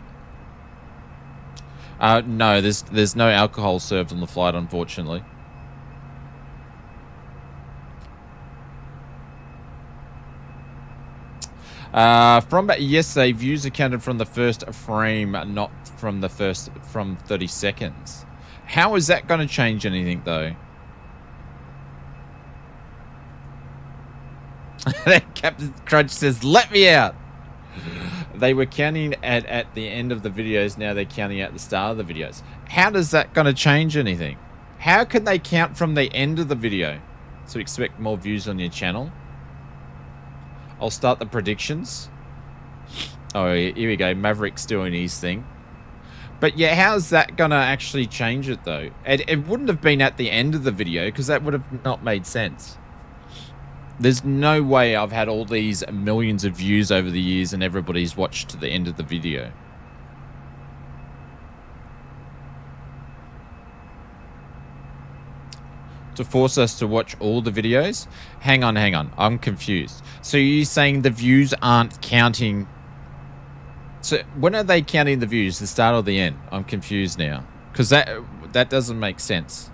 No, there's no alcohol served on the flight, unfortunately. From yesterday, views are counted from the first frame, not from 30 seconds. How is that going to change anything, though? Captain Crunch says, "Let me out." They were counting at the end of the videos. Now they're counting at the start of the videos. How does that going to change anything? How can they count from the end of the video? So expect more views on your channel. I'll start the predictions. Oh, here we go. Maverick's doing his thing. But yeah, how's that going to actually change it, though? It wouldn't have been at the end of the video, because that would have not made sense. There's no way I've had all these millions of views over the years and everybody's watched to the end of the video. To force us to watch all the videos? Hang on. I'm confused. So you're saying the views aren't counting? So when are they counting the views? The start or the end? I'm confused now. Because that doesn't make sense.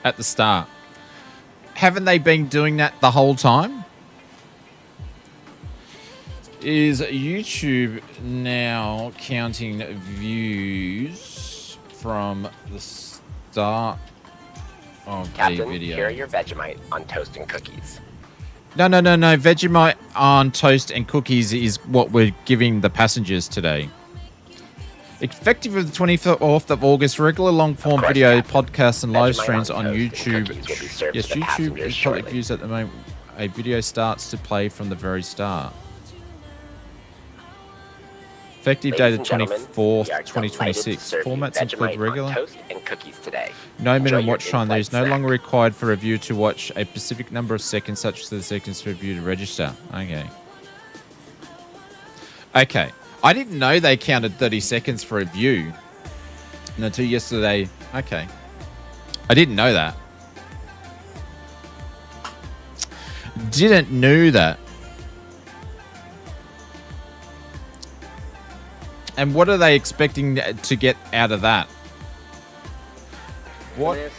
At the start. Haven't they been doing that the whole time? Is YouTube now counting views from the start of Captain, a video? here are your Vegemite on toast and cookies. No. Vegemite on toast and cookies is what we're giving the passengers today. Effective of the 24th of August, regular long-form video podcasts and live streams on YouTube. Yes, YouTube is public views at the moment. A video starts to play from the very start. Effective date the 24th, 2026. Formats include regular. Toast and cookies today. No minimum watch time. There is no longer required for a viewer to watch a specific number of seconds, such as the seconds for a viewer to register. Okay. I didn't know they counted 30 seconds for a view until yesterday. Okay. I didn't know that. Didn't know that. And what are they expecting to get out of that? What is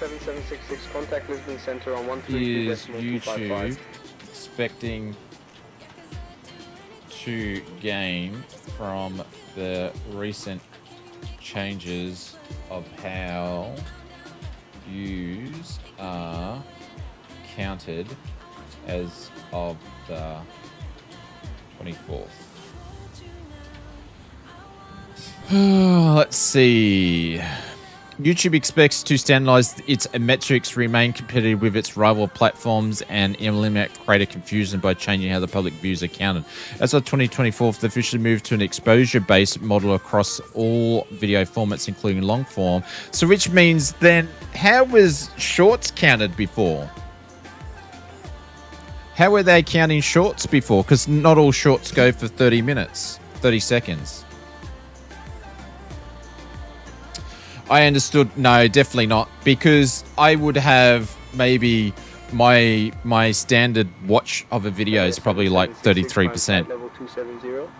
YouTube expecting to gain from the recent changes of how views are counted as of the 24th? Let's see. YouTube expects to standardize its metrics, remain competitive with its rival platforms, and eliminate greater confusion by changing how the public views are counted. As of 2024, they officially moved to an exposure-based model across all video formats, including long form. So which means then, how was shorts counted before? How were they counting shorts before? Because not all shorts go for 30 minutes, 30 seconds. I understood. No, definitely not. Because I would have maybe my standard watch of a video is probably like 33%. Level 270.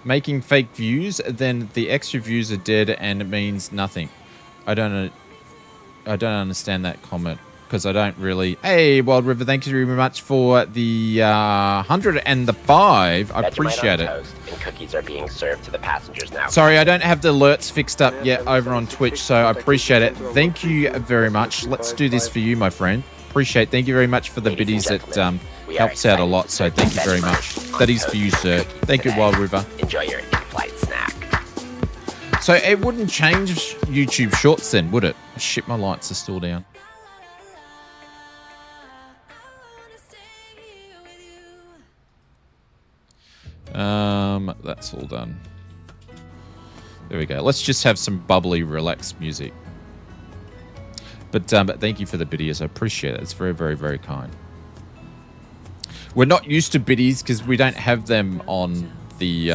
Making fake views, then the extra views are dead and it means nothing. I don't understand that comment. Because I don't really... Hey, Wild River, thank you very much for the 105. I appreciate it. Toast and cookies are being served to the passengers now. Sorry, I don't have the alerts fixed up yet over on Twitch, so I appreciate it. Thank you very much. Let's do this for you, my friend. Appreciate it. Thank you very much for the biddies. It helps out a lot, so thank you very much. That is for you, sir. Thank you, Wild River. Enjoy your in-flight snack. So it wouldn't change YouTube Shorts then, would it? Shit, my lights are still down. That's all done. There we go. Let's just have some bubbly, relaxed music. But thank you for the biddies. I appreciate it. It's very, very, very kind. We're not used to biddies because we don't have them on the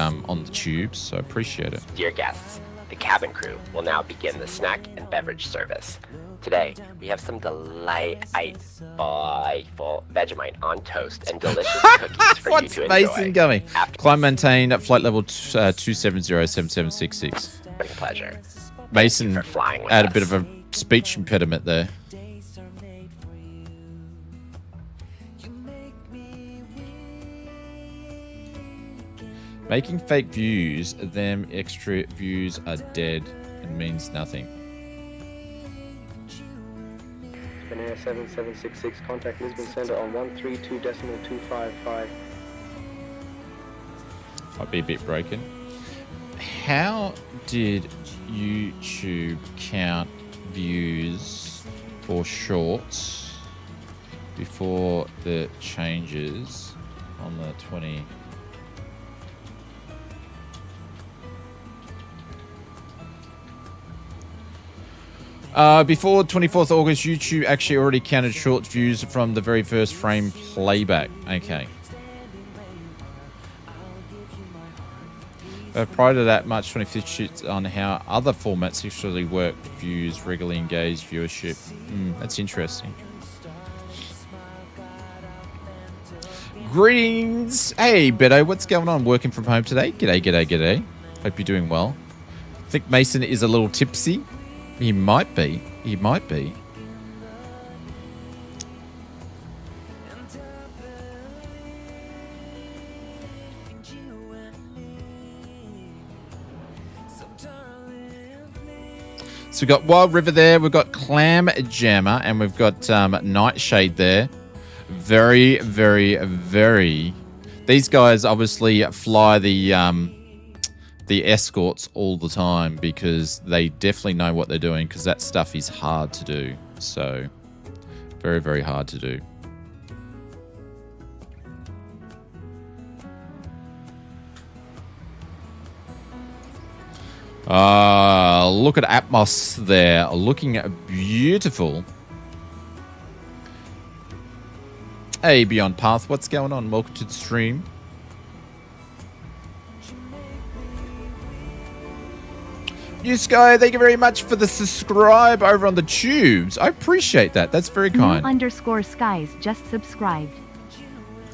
tubes, so I appreciate it. Dear guests, the cabin crew will now begin the snack and beverage service. Today, we have some delightful Vegemite on toast and delicious cookies for you to enjoy. What's Mason going? Climb maintain at flight level 2707766. Pleasure. Mason flying with had a us. bit of a speech impediment there. Making fake views, them extra views are dead and means nothing. Spanair 7766, contact Lisbon Center on 132.255. Might be a bit broken. How did YouTube count views for shorts before the changes on the 20? Before 24th August, YouTube actually already counted short views from the very first frame playback. Okay. Prior to that, March 25th shoots on how other formats usually work, views, regularly engaged, viewership. That's interesting. Greetings! Hey, Beto, what's going on? Working from home today? G'day, g'day, g'day. Hope you're doing well. I think Mason is a little tipsy. He might be. He might be. So we've got Wild River there, we've got Clam Jammer, and we've got Nightshade there. Very, very, very... These guys obviously fly the escorts all the time because they definitely know what they're doing, because that stuff is hard to do. So, very, very hard to do. Look at Atmos there, looking beautiful. Hey, Beyond Path, what's going on? Welcome to the stream. New Sky, thank you very much for the subscribe over on the tubes. I appreciate that. That's very kind. _skies just subscribed.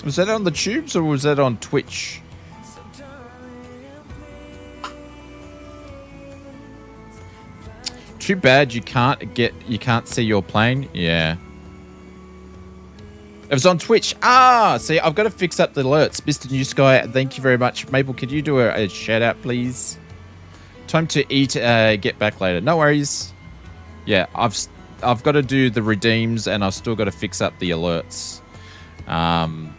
Was that on the tubes or was that on Twitch? Too bad you can't see your plane. Yeah. It was on Twitch. See, I've got to fix up the alerts. Mr. New Sky, thank you very much. Mabel, could you do a shout out, please? Time to eat, get back later. No worries. Yeah, I've got to do the redeems and I've still got to fix up the alerts. And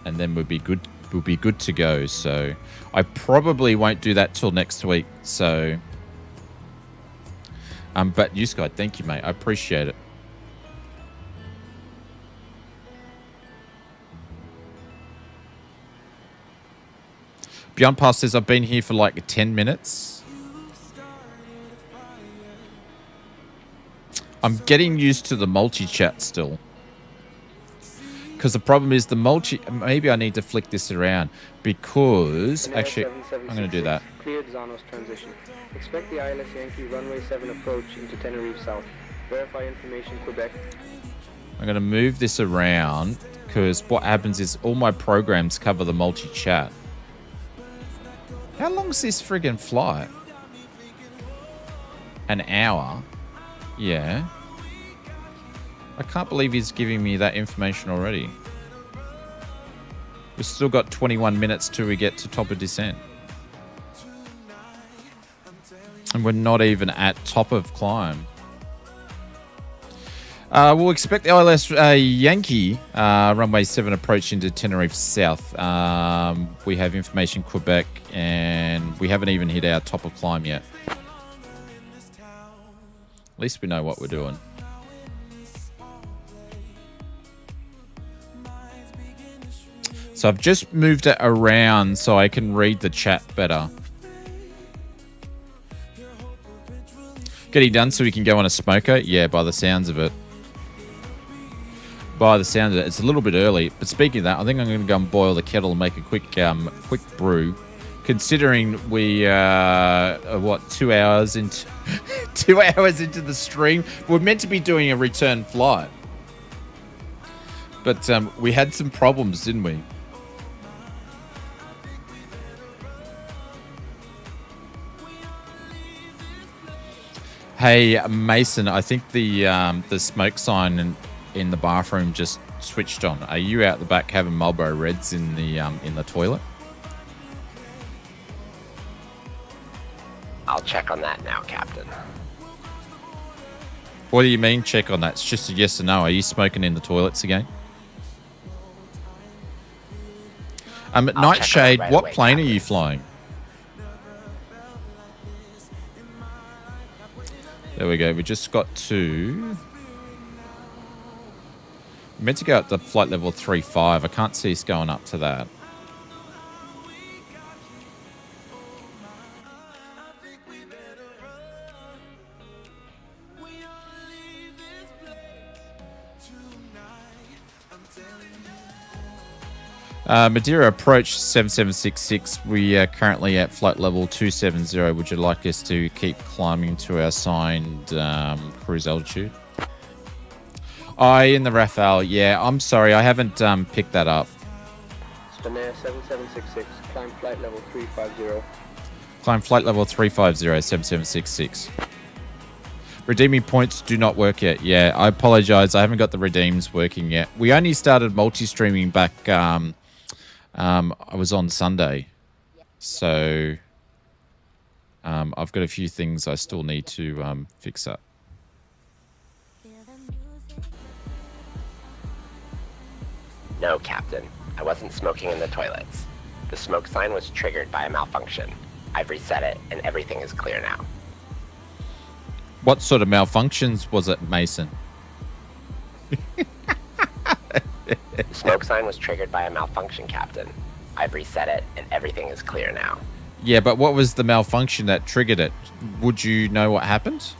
then we'll be good to go. So I probably won't do that till next week. So but you Sky, thank you, mate. I appreciate it. Beyond Pass says I've been here for like 10 minutes. I'm getting used to the multi-chat still. Because the problem is the maybe I need to flick this around. Because, actually, I'm going to do that. Cleared Zanos transition. Expect the ILS Yankee runway 7 approach into Tenerife South. Verify information, Quebec. I'm going to move this around. Because what happens is all my programs cover the multi-chat. How long's this friggin' flight? An hour? Yeah. I can't believe he's giving me that information already. We've still got 21 minutes till we get to top of descent. And we're not even at top of climb. We'll expect the ILS Yankee runway 7 approach into Tenerife South. We have information Quebec and we haven't even hit our top of climb yet. At least we know what we're doing. So I've just moved it around so I can read the chat better. Getting done so we can go on a smoker? Yeah, by the sounds of it. By the sound of it, it's a little bit early. But speaking of that, I think I'm going to go and boil the kettle and make a quick brew. Considering we what 2 hours into 2 hours into the stream, we're meant to be doing a return flight, but we had some problems, didn't we? Hey Mason, I think the smoke sign in the bathroom just switched on. Are you out the back having Marlboro Reds in the toilet? I'll check on that now, Captain. What do you mean check on that? It's just a yes or no. Are you smoking in the toilets again? Nightshade, right what away, plane Captain. are you flying? There we go. We just got to... We're meant to go up to flight level 35. I can't see us going up to that. Madeira approach 7766. We are currently at flight level 270. Would you like us to keep climbing to our assigned cruise altitude? In the Rafale. Yeah, I'm sorry. I haven't picked that up. Spanair 7766, climb flight level 350. Climb flight level 350, 7766. Redeeming points do not work yet. Yeah, I apologize. I haven't got the redeems working yet. We only started multi-streaming back... I was on Sunday, so I've got a few things I still need to fix up. No, Captain. I wasn't smoking in the toilets. The smoke sign was triggered by a malfunction. I've reset it, and everything is clear now. What sort of malfunctions was it, Mason? The smoke sign was triggered by a malfunction, Captain. I've reset it, and everything is clear now. Yeah, but what was the malfunction that triggered it? Would you know what happened?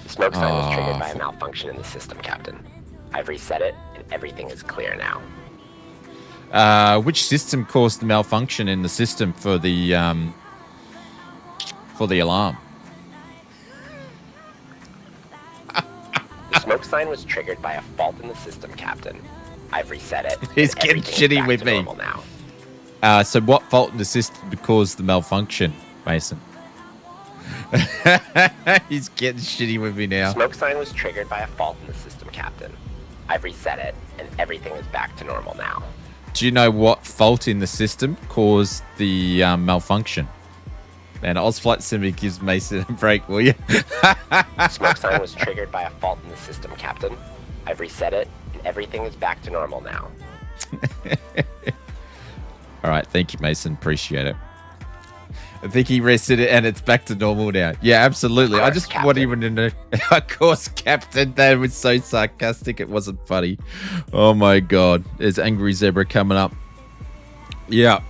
The smoke sign was triggered by a malfunction in the system, Captain. I've reset it, and everything is clear now. Which system caused the malfunction in the system for the alarm? The smoke sign was triggered by a fault in the system, Captain. I've reset it. He's getting shitty with me. Now. So what fault in the system caused the malfunction, Mason? He's getting shitty with me now. The smoke sign was triggered by a fault in the system, Captain. I've reset it, and everything is back to normal now. Do you know what fault in the system caused the malfunction? Man, Ozflight Simmy gives Mason a break, will you? The smoke sign was triggered by a fault in the system, Captain. I've reset it, and everything is back to normal now. All right, thank you, Mason. Appreciate it. I think he rested it, and it's back to normal now. Yeah, absolutely. I just want even to know. Of course, Captain. That was so sarcastic. It wasn't funny. Oh my God, there's Angry Zebra coming up. Yeah.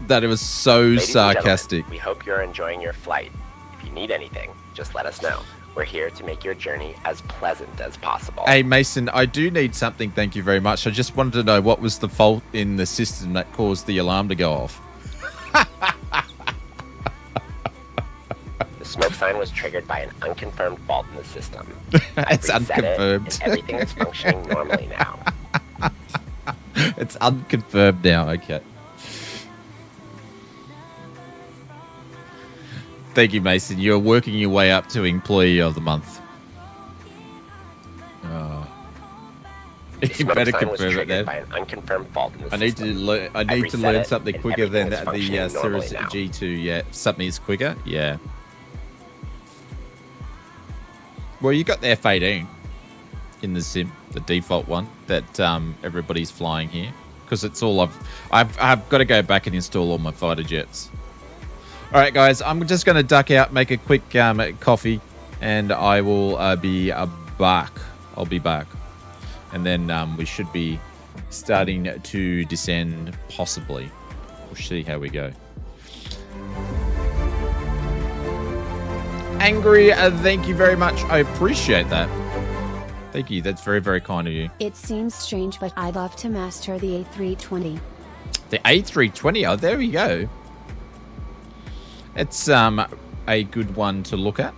That it was so Ladies sarcastic. We hope you're enjoying your flight. If you need anything, just let us know. We're here to make your journey as pleasant as possible. Hey, Mason, I do need something. Thank you very much. I just wanted to know what was the fault in the system that caused the alarm to go off. The smoke sign was triggered by an unconfirmed fault in the system. It's unconfirmed. And everything is functioning normally now. It's unconfirmed now. Okay. Thank you, Mason. You're working your way up to Employee of the Month. You better confirm it then. By an unconfirmed fault in the I need to learn something quicker than the Cirrus now. G2. Yeah, something is quicker. Yeah. Well, you got the F-18 in the sim, the default one that everybody's flying here, because it's all I've got to go back and install all my fighter jets. All right, guys, I'm just going to duck out, make a quick coffee, and I will be back. I'll be back. And then we should be starting to descend, possibly. We'll see how we go. Angry, thank you very much. I appreciate that. Thank you. That's very, very kind of you. It seems strange, but I'd love to master the A320. The A320. Oh, there we go. It's a good one to look at.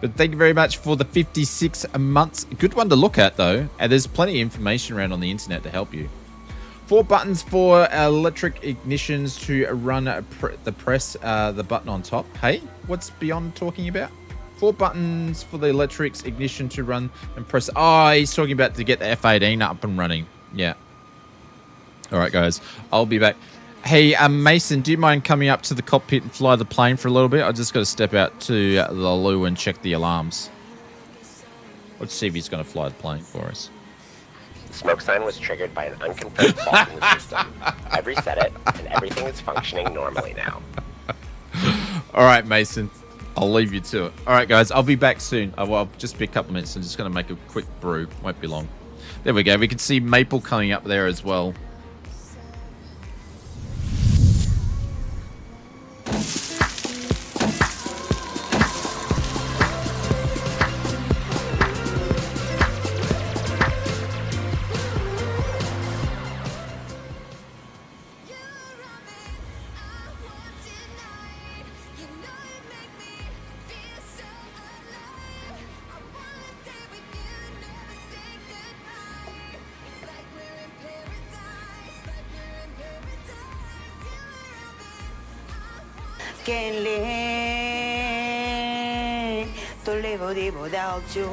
But thank you very much for the 56 months. Good one to look at, though. And there's plenty of information around on the internet to help you. 4 buttons for electric ignitions to run the button on top. Hey, what's Beyond talking about? 4 buttons for the electric's ignition to run and press. Oh, he's talking about to get the F-18 up and running. Yeah. All right, guys. I'll be back. Hey, Mason, do you mind coming up to the cockpit and fly the plane for a little bit? I just got to step out to the loo and check the alarms. Let's see if he's going to fly the plane for us. The smoke sign was triggered by an unconfirmed fault in the system. I've reset it, and everything is functioning normally now. All right, Mason. I'll leave you to it. All right, guys. I'll be back soon. I'll just be a couple minutes. I'm just going to make a quick brew. Won't be long. There we go. We can see Maple coming up there as well. Can't live to live without you.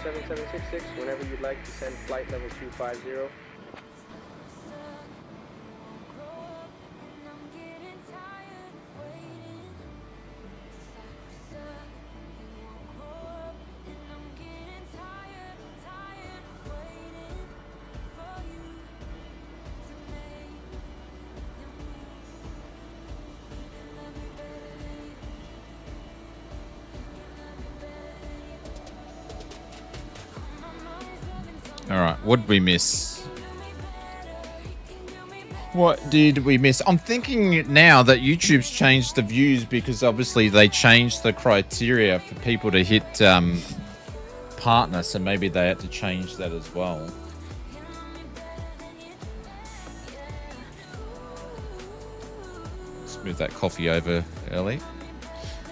7766, whenever you'd like to send flight level 250. Alright, what did we miss? What did we miss? I'm thinking now that YouTube's changed the views because obviously they changed the criteria for people to hit partner, so maybe they had to change that as well. Let's move that coffee over early.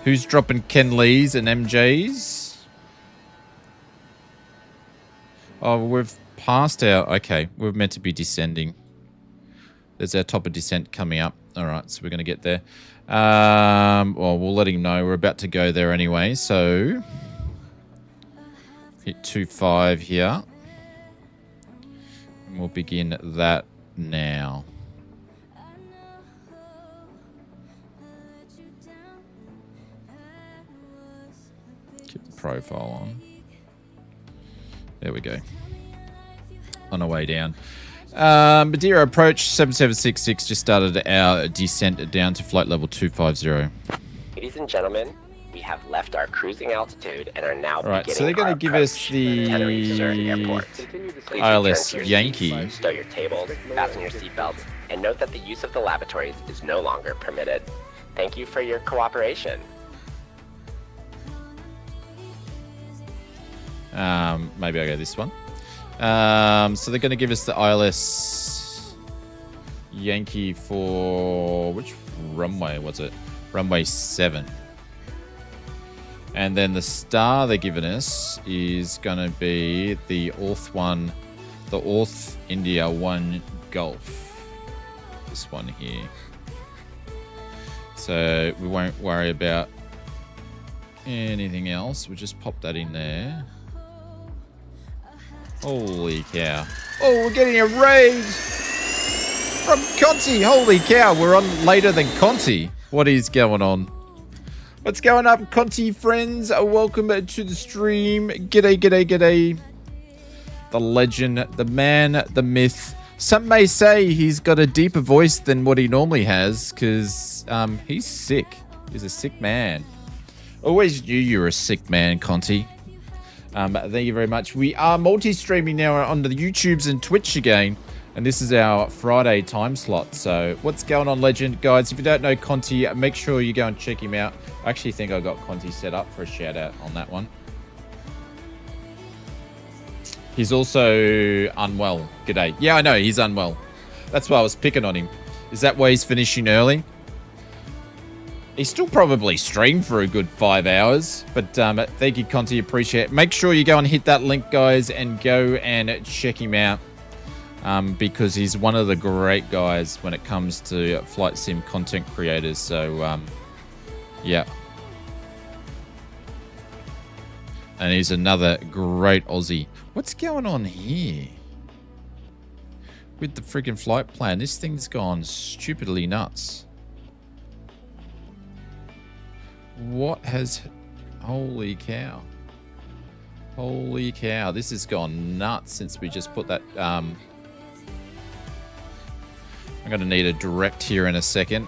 Who's dropping Ken Lee's and MJ's? Oh, we've passed our... Okay, we're meant to be descending. There's our top of descent coming up. All right, so we're going to get there. Well, we'll let him know. We're about to go there anyway, so... Hit 2.5 here. And we'll begin that now. Keep the profile on. There we go. On our way down. Madeira approach 7766 just started our descent down to flight level 250. Ladies and gentlemen, we have left our cruising altitude and are now beginning so they're going to give us the ILS Yankee. Stow your tables, fasten your seatbelts, and note that the use of the lavatories is no longer permitted. Thank you for your cooperation. Maybe I'll go this one. So they're going to give us the ILS Yankee for... Which runway was it? Runway 7. And then the star they're giving us is going to be the Orth 1, the Orth India 1 Gulf. This one here. So we won't worry about anything else. We'll just pop that in there. Holy cow. Oh, we're getting a raid from Conti. Holy cow, we're on later than Conti. What is going on? What's going up, Conti friends? Welcome to the stream. G'day, g'day, g'day. The legend, the man, the myth. Some may say he's got a deeper voice than what he normally has because he's sick. He's a sick man. Always knew you were a sick man, Conti. Thank you very much. We are multi-streaming now on the YouTubes and Twitch again. And this is our Friday time slot. So what's going on, legend? Guys, if you don't know Conti, make sure you go and check him out. I actually think I got Conti set up for a shout out on that one. He's also unwell. G'day. Yeah, I know, he's unwell. That's why I was picking on him. Is that why he's finishing early? He still probably streamed for a good 5 hours. But thank you, Conti. Appreciate it. Make sure you go and hit that link, guys, and go and check him out. Because he's one of the great guys when it comes to flight sim content creators. So, yeah. And he's another great Aussie. What's going on here? With the freaking flight plan. This thing's gone stupidly nuts. What has... Holy cow. Holy cow. This has gone nuts since we just put that... I'm going to need a direct here in a second.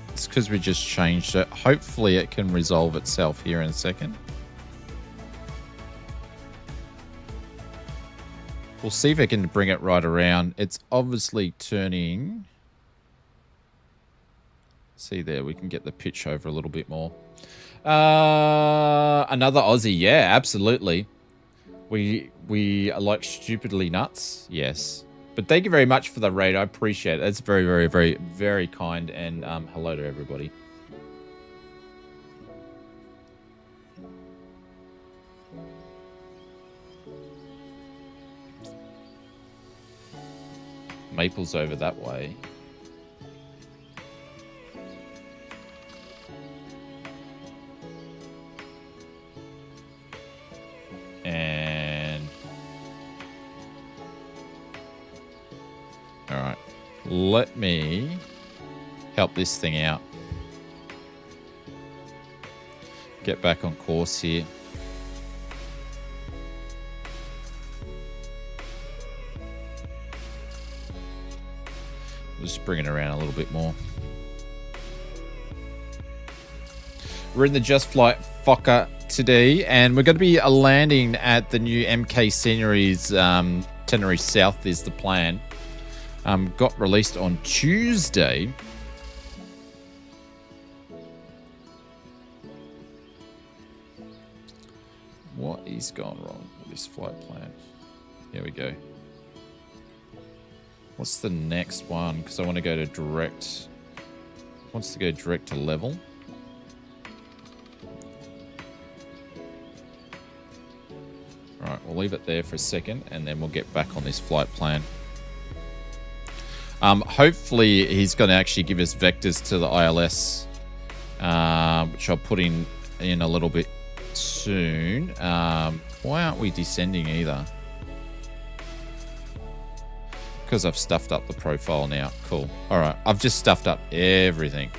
It's because we just changed it. Hopefully it can resolve itself here in a second. We'll see if I can bring it right around. It's obviously turning. See there, we can get the pitch over a little bit more. Another Aussie, yeah, absolutely. We are like stupidly nuts, yes. But thank you very much for the raid. I appreciate it. That's very, very, very, very kind. And hello to everybody. Maple's over that way. Let me help this thing out. Get back on course here. Just bring it around a little bit more. We're in the Just Flight Fokker today, and we're going to be landing at the new MK Sceneries. Tenerife South is the plan. Got released on Tuesday. What is gone wrong with this flight plan? Here we go. What's the next one? Because I want to go to direct. Wants to go direct to level. Alright, we'll leave it there for a second and then we'll get back on this flight plan. Hopefully he's going to actually give us vectors to the ILS, which I'll put in a little bit soon. Why aren't we descending either? Because I've stuffed up the profile now. Cool. Alright, I've just stuffed up everything.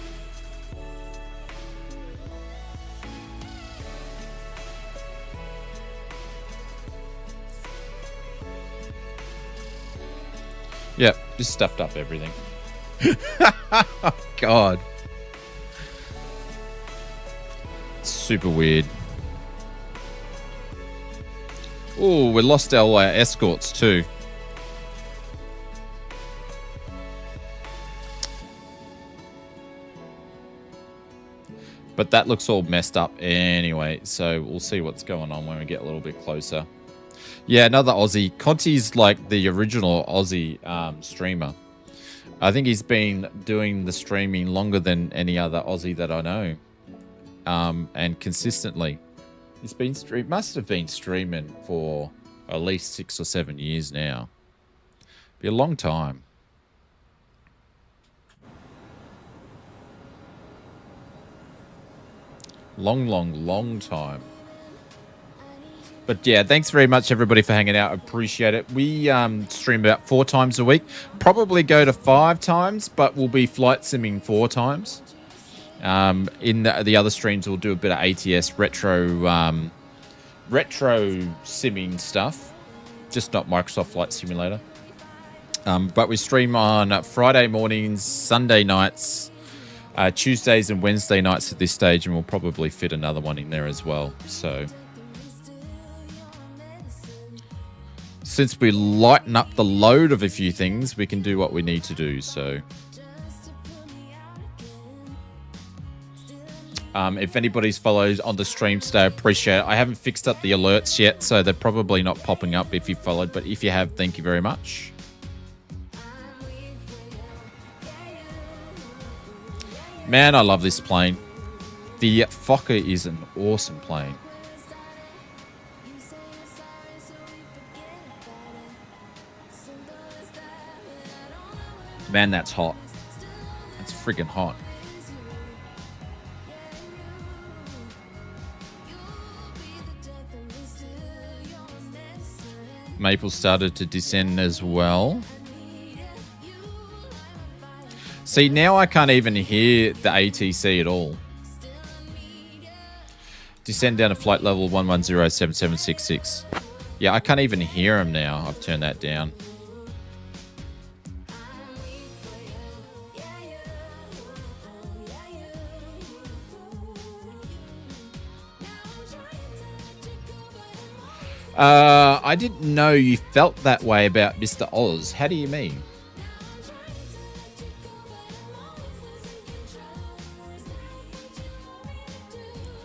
Yep, just stuffed up everything. God. Super weird. Oh, we lost our escorts too. But that looks all messed up anyway, so we'll see what's going on when we get a little bit closer. Yeah, another Aussie. Conti's like the original Aussie streamer. I think he's been doing the streaming longer than any other Aussie that I know. And consistently. He must have been streaming for at least 6 or 7 years now. Be a long time. Long time. But yeah, thanks very much everybody for hanging out. Appreciate it. We stream about 4 times a week. Probably go to 5 times, but we'll be flight simming 4 times. In the other streams, we'll do a bit of ATS retro simming stuff. Just not Microsoft Flight Simulator. But we stream on Friday mornings, Sunday nights, Tuesdays and Wednesday nights at this stage, and we'll probably fit another one in there as well. So since we lighten up the load of a few things, we can do what we need to do. So if anybody's followed on the stream today, I appreciate it. I haven't fixed up the alerts yet, so they're probably not popping up if you followed, but if you have, thank you very much. Man, I love this plane. The Fokker is an awesome plane. Man, that's hot. That's friggin' hot. Maple started to descend as well. See, now I can't even hear the ATC at all. Descend down to flight level 1107766. Yeah, I can't even hear him now. I've turned that down. I didn't know you felt that way about Mr. Oz. How do you mean?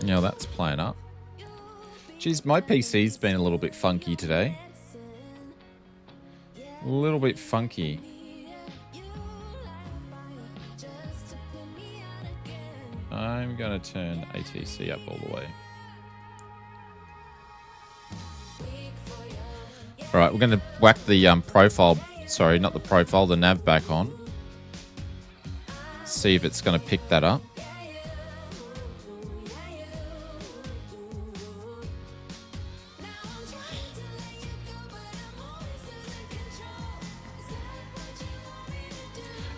Now that's playing up. Geez, my PC's been a little bit funky today. A little bit funky. I'm going to turn ATC up all the way. All right, we're going to whack the profile. Sorry, not the profile, the nav back on. See if it's going to pick that up.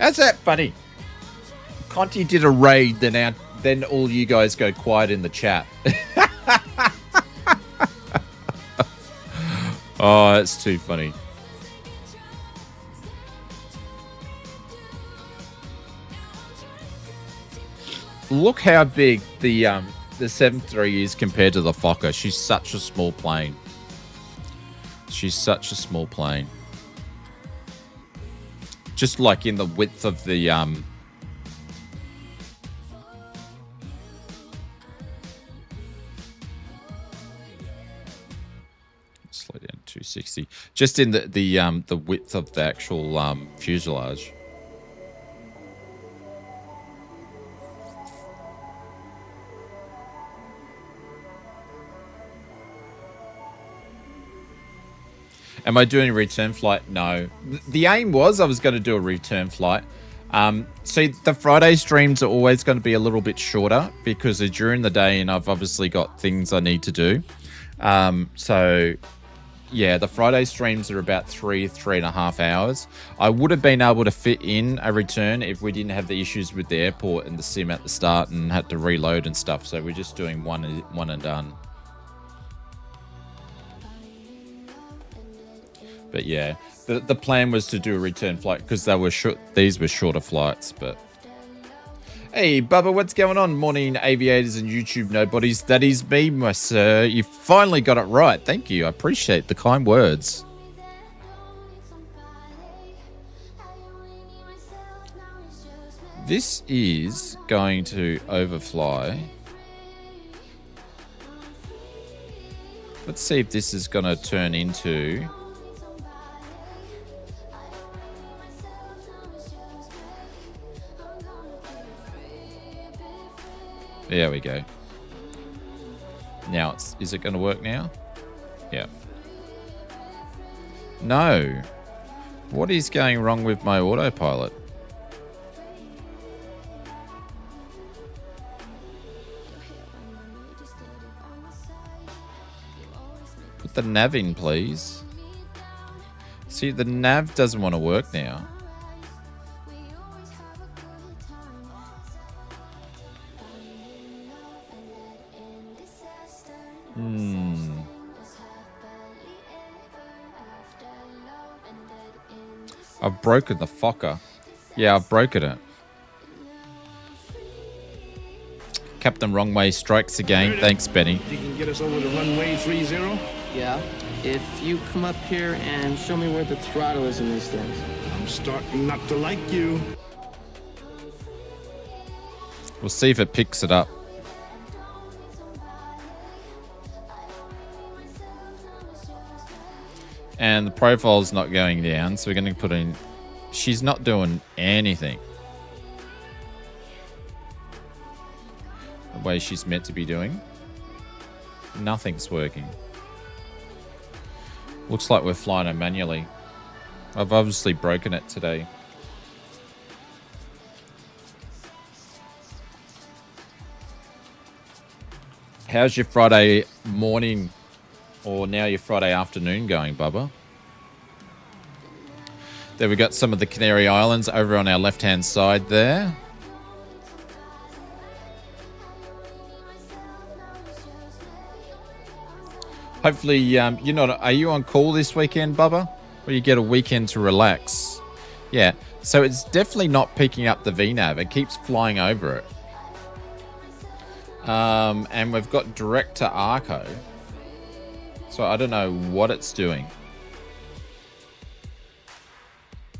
How's that funny? Conti did a raid, then all you guys go quiet in the chat. Oh, that's too funny. Look how big the 7.3 is compared to the Fokker. She's such a small plane. She's such a small plane. Just like in the width of the slow down to 260. Just in the width of the actual fuselage. Am I doing a return flight? No. The aim was I was going to do a return flight. So the Friday streams are always going to be a little bit shorter because they're during the day and I've obviously got things I need to do. So, yeah, the Friday streams are about 3.5 hours. I would have been able to fit in a return if we didn't have the issues with the airport and the sim at the start and had to reload and stuff. So we're just doing one and done. But yeah, the plan was to do a return flight because they were these were shorter flights. But hey, Bubba, what's going on? Morning, aviators and YouTube nobodies. That is me, my sir. You finally got it right. Thank you. I appreciate the kind words. This is going to overfly. Let's see if this is going to turn into... There we go. Now, is it going to work now? Yeah. No. What is going wrong with my autopilot? Put the nav in, please. See, the nav doesn't want to work now. I've broken the Fokker. Yeah, I've broken it. Captain Wrong Way strikes again. Thanks, Benny. You can get us over to runway 30? Yeah. If you come up here and show me where the throttle is in these things. I'm starting not to like you. We'll see if it picks it up. And the profile's not going down, so we're going to put in... She's not doing anything. The way she's meant to be doing. Nothing's working. Looks like we're flying her manually. I've obviously broken it today. How's your Friday morning or now your Friday afternoon going, Bubba? There we got some of the Canary Islands over on our left-hand side there. Hopefully, you're not... Are you on call this weekend, Bubba? Or you get a weekend to relax? Yeah, so it's definitely not picking up the VNAV. It keeps flying over it. And we've got direct to Arco. So I don't know what it's doing.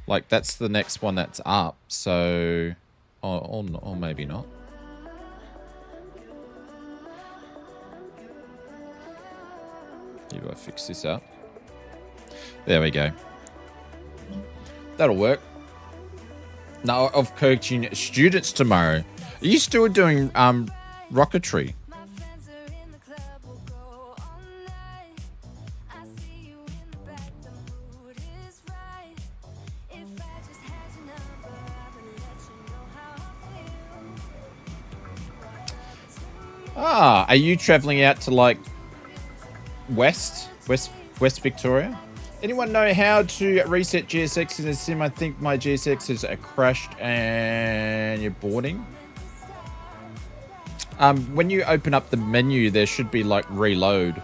Like, that's the next one that's up. So... Or maybe not. Maybe I fix this up. There we go. That'll work. No, of coaching students tomorrow. Are you still doing rocketry? Are you traveling out to like West Victoria? Anyone know how to reset GSX in a sim? I think my GSX is crashed and you're boarding. When you open up the menu, there should be like reload.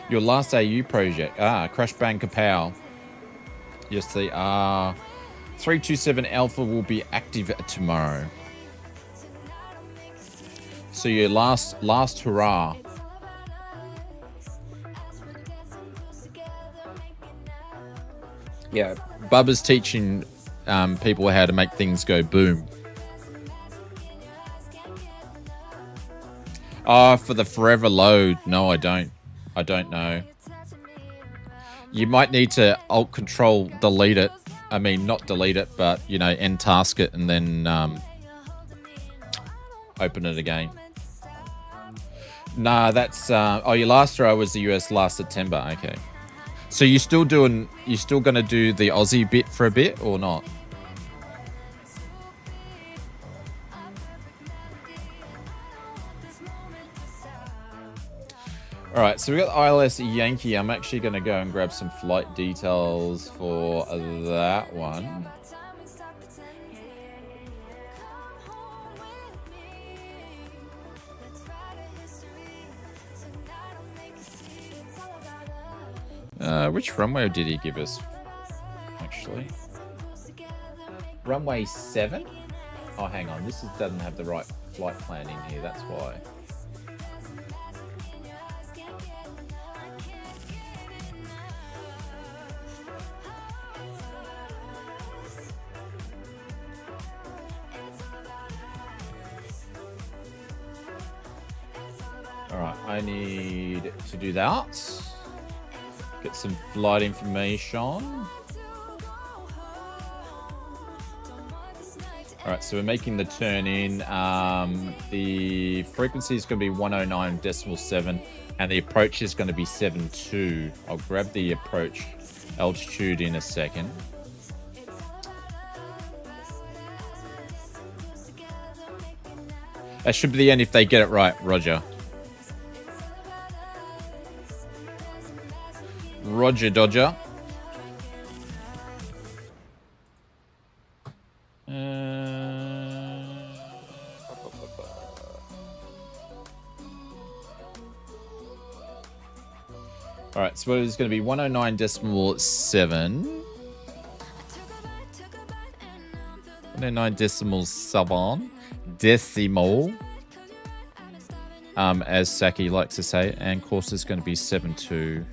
Your last AU project. Crash Bang Kapow. Yes, they are. 327 Alpha will be active tomorrow. So your last hurrah. Yeah, Bubba's teaching people how to make things go boom. Oh, for the forever load. No, I don't. I don't know. You might need to Alt Control delete it. I mean, not delete it, but, you know, end task it and then open it again. Nah, that's... oh, your last row was the US last September. Okay. So you still going to do the Aussie bit for a bit or not? All right, so we got ILS Yankee. I'm actually going to go and grab some flight details for that one. Which runway did he give us, actually? Runway 7? Oh, hang on. This doesn't have the right flight plan in here. That's why. Alright, I need to do that. Get some flight information. Alright, so we're making the turn in. The frequency is going to be 109.7 and the approach is going to be 72. I'll grab the approach altitude in a second. That should be the end if they get it right, Roger. Roger Dodger. All right, so it's going to be 109.7. 109.7 decimal. As Saki likes to say, and course is going to be 72.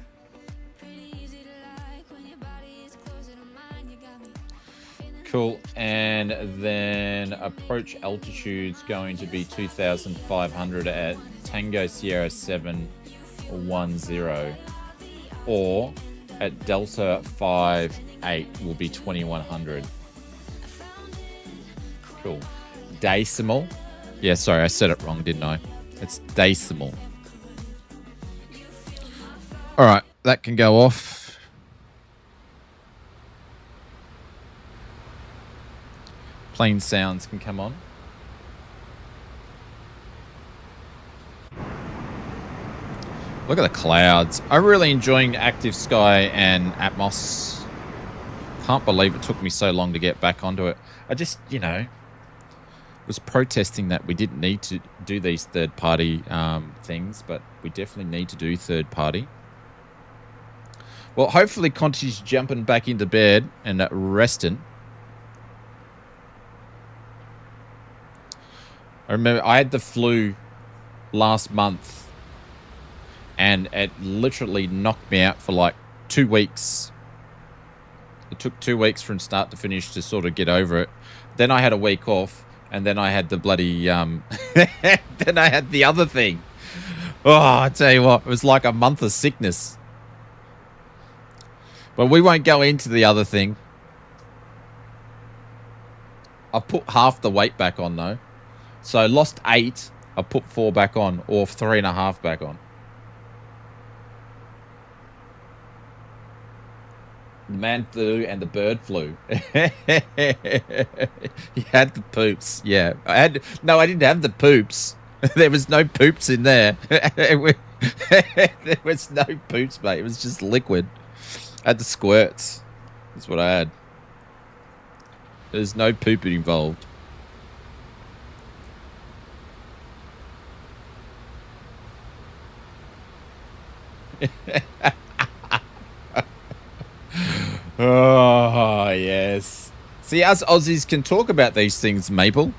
Cool, and then approach altitude's going to be 2,500 at Tango Sierra 710, or at Delta 58 will be 2,100. Cool. Decimal. Yeah, sorry, I said it wrong, didn't I? It's decimal. All right, that can go off. Plane sounds can come on. Look at the clouds. I'm really enjoying Active Sky and Atmos. Can't believe it took me so long to get back onto it. I just, you know, was protesting that we didn't need to do these third-party things, but we definitely need to do third-party. Well, hopefully Conti's jumping back into bed and resting. I remember I had the flu last month and it literally knocked me out for like 2 weeks. It took 2 weeks from start to finish to sort of get over it. Then I had a week off and then I had the bloody, then I had the other thing. Oh, I tell you what, it was like a month of sickness. But we won't go into the other thing. I put half the weight back on though. So I lost 8. I put 4 back on, or 3.5 back on. The man flu and the bird flu. You had the poops. Yeah. I didn't have the poops. There was no poops in there. There was no poops, mate. It was just liquid. I had the squirts. That's what I had. There's no pooping involved. Oh, yes. See, us Aussies can talk about these things, Maple.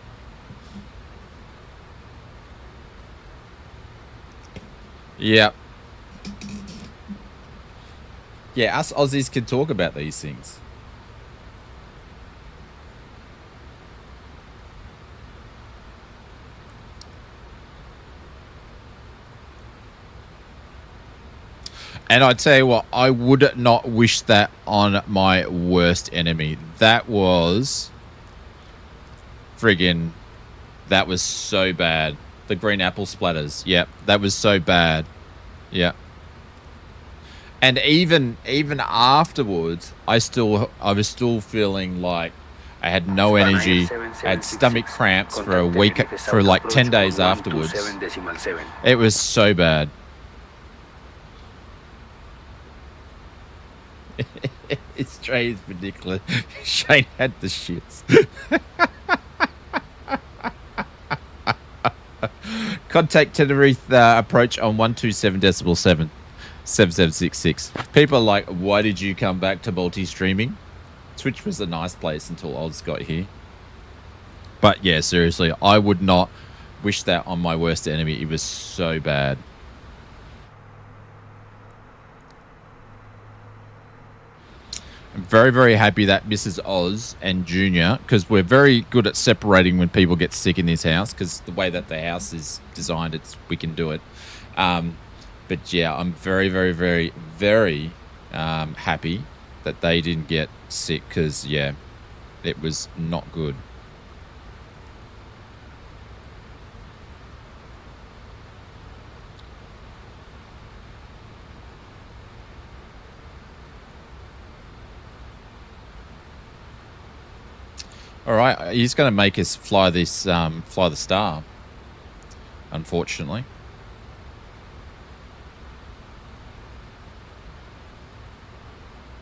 Yep. Yeah, us Aussies can talk about these things. And I tell you what, I would not wish that on my worst enemy. That was friggin', that was so bad. The green apple splatters. Yep, that was so bad. Yep. And even afterwards, I was still feeling like I had no energy. I had stomach cramps for a week, for like 10 days afterwards. It was so bad. It's strange, ridiculous. Shane had the shits. Contact Tenerife approach on 127.7 7766. People are like, why did you come back to multi-streaming? Twitch was a nice place until Oz got here. But yeah, seriously, I would not wish that on my worst enemy. It was so bad. I'm very, very happy that Mrs. Oz and Junior, because we're very good at separating when people get sick in this house, because the way that the house is designed, we can do it. But yeah, I'm very, very, very, very happy that they didn't get sick, because yeah, it was not good. All right, he's going to make us fly this, fly the Star, unfortunately.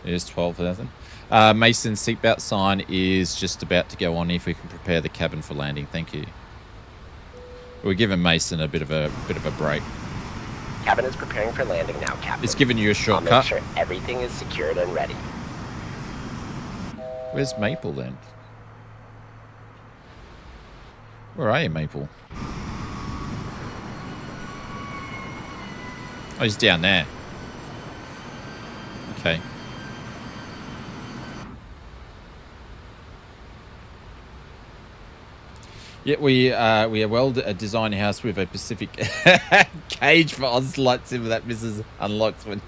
It is 12,000. Mason's seatbelt sign is just about to go on. If we can prepare the cabin for landing, thank you. We're giving Mason a bit of a break. Cabin is preparing for landing now, Captain. It's giving you a shortcut. I'll make sure everything is secured and ready. Where's Maple then? Where are you, Maple? Oh, he's down there. Okay. Yeah, we are well a design house with a Pacific cage for Oz-Light Simmer that Mrs. unlocks when.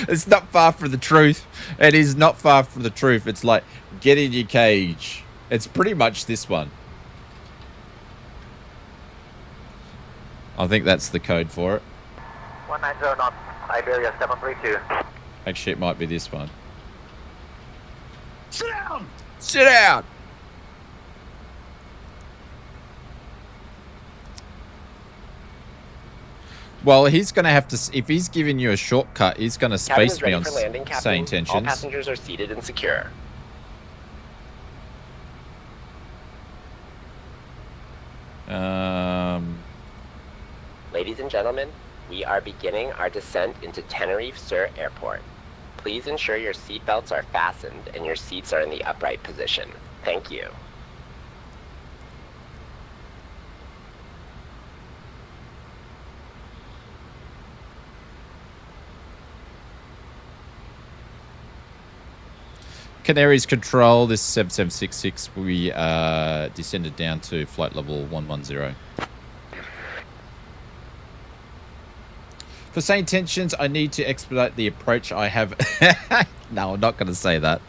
It's not far from the truth. It is not far from the truth. It's like, get in your cage. It's pretty much this one. I think that's the code for it. 190 knots, Iberia 732. Actually, it might be this one. Sit down! Sit down! Well, he's going to have to, if he's giving you a shortcut, he's going to space me on landing, say intentions. All passengers are seated and secure. Ladies and gentlemen, we are beginning our descent into Tenerife Sur Airport. Please ensure your seatbelts are fastened and your seats are in the upright position. Thank you. Canaries Control, this is 7766. We descended down to flight level 110. For same intentions, I need to expedite the approach. I have... No, I'm not going to say that.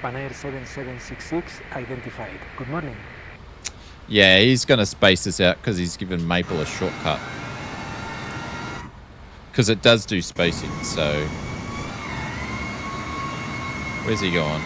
Spanair 7766 identified. Good morning. Yeah, he's going to space this out because he's given Maple a shortcut. Because it does do spacing, so... Where's he going?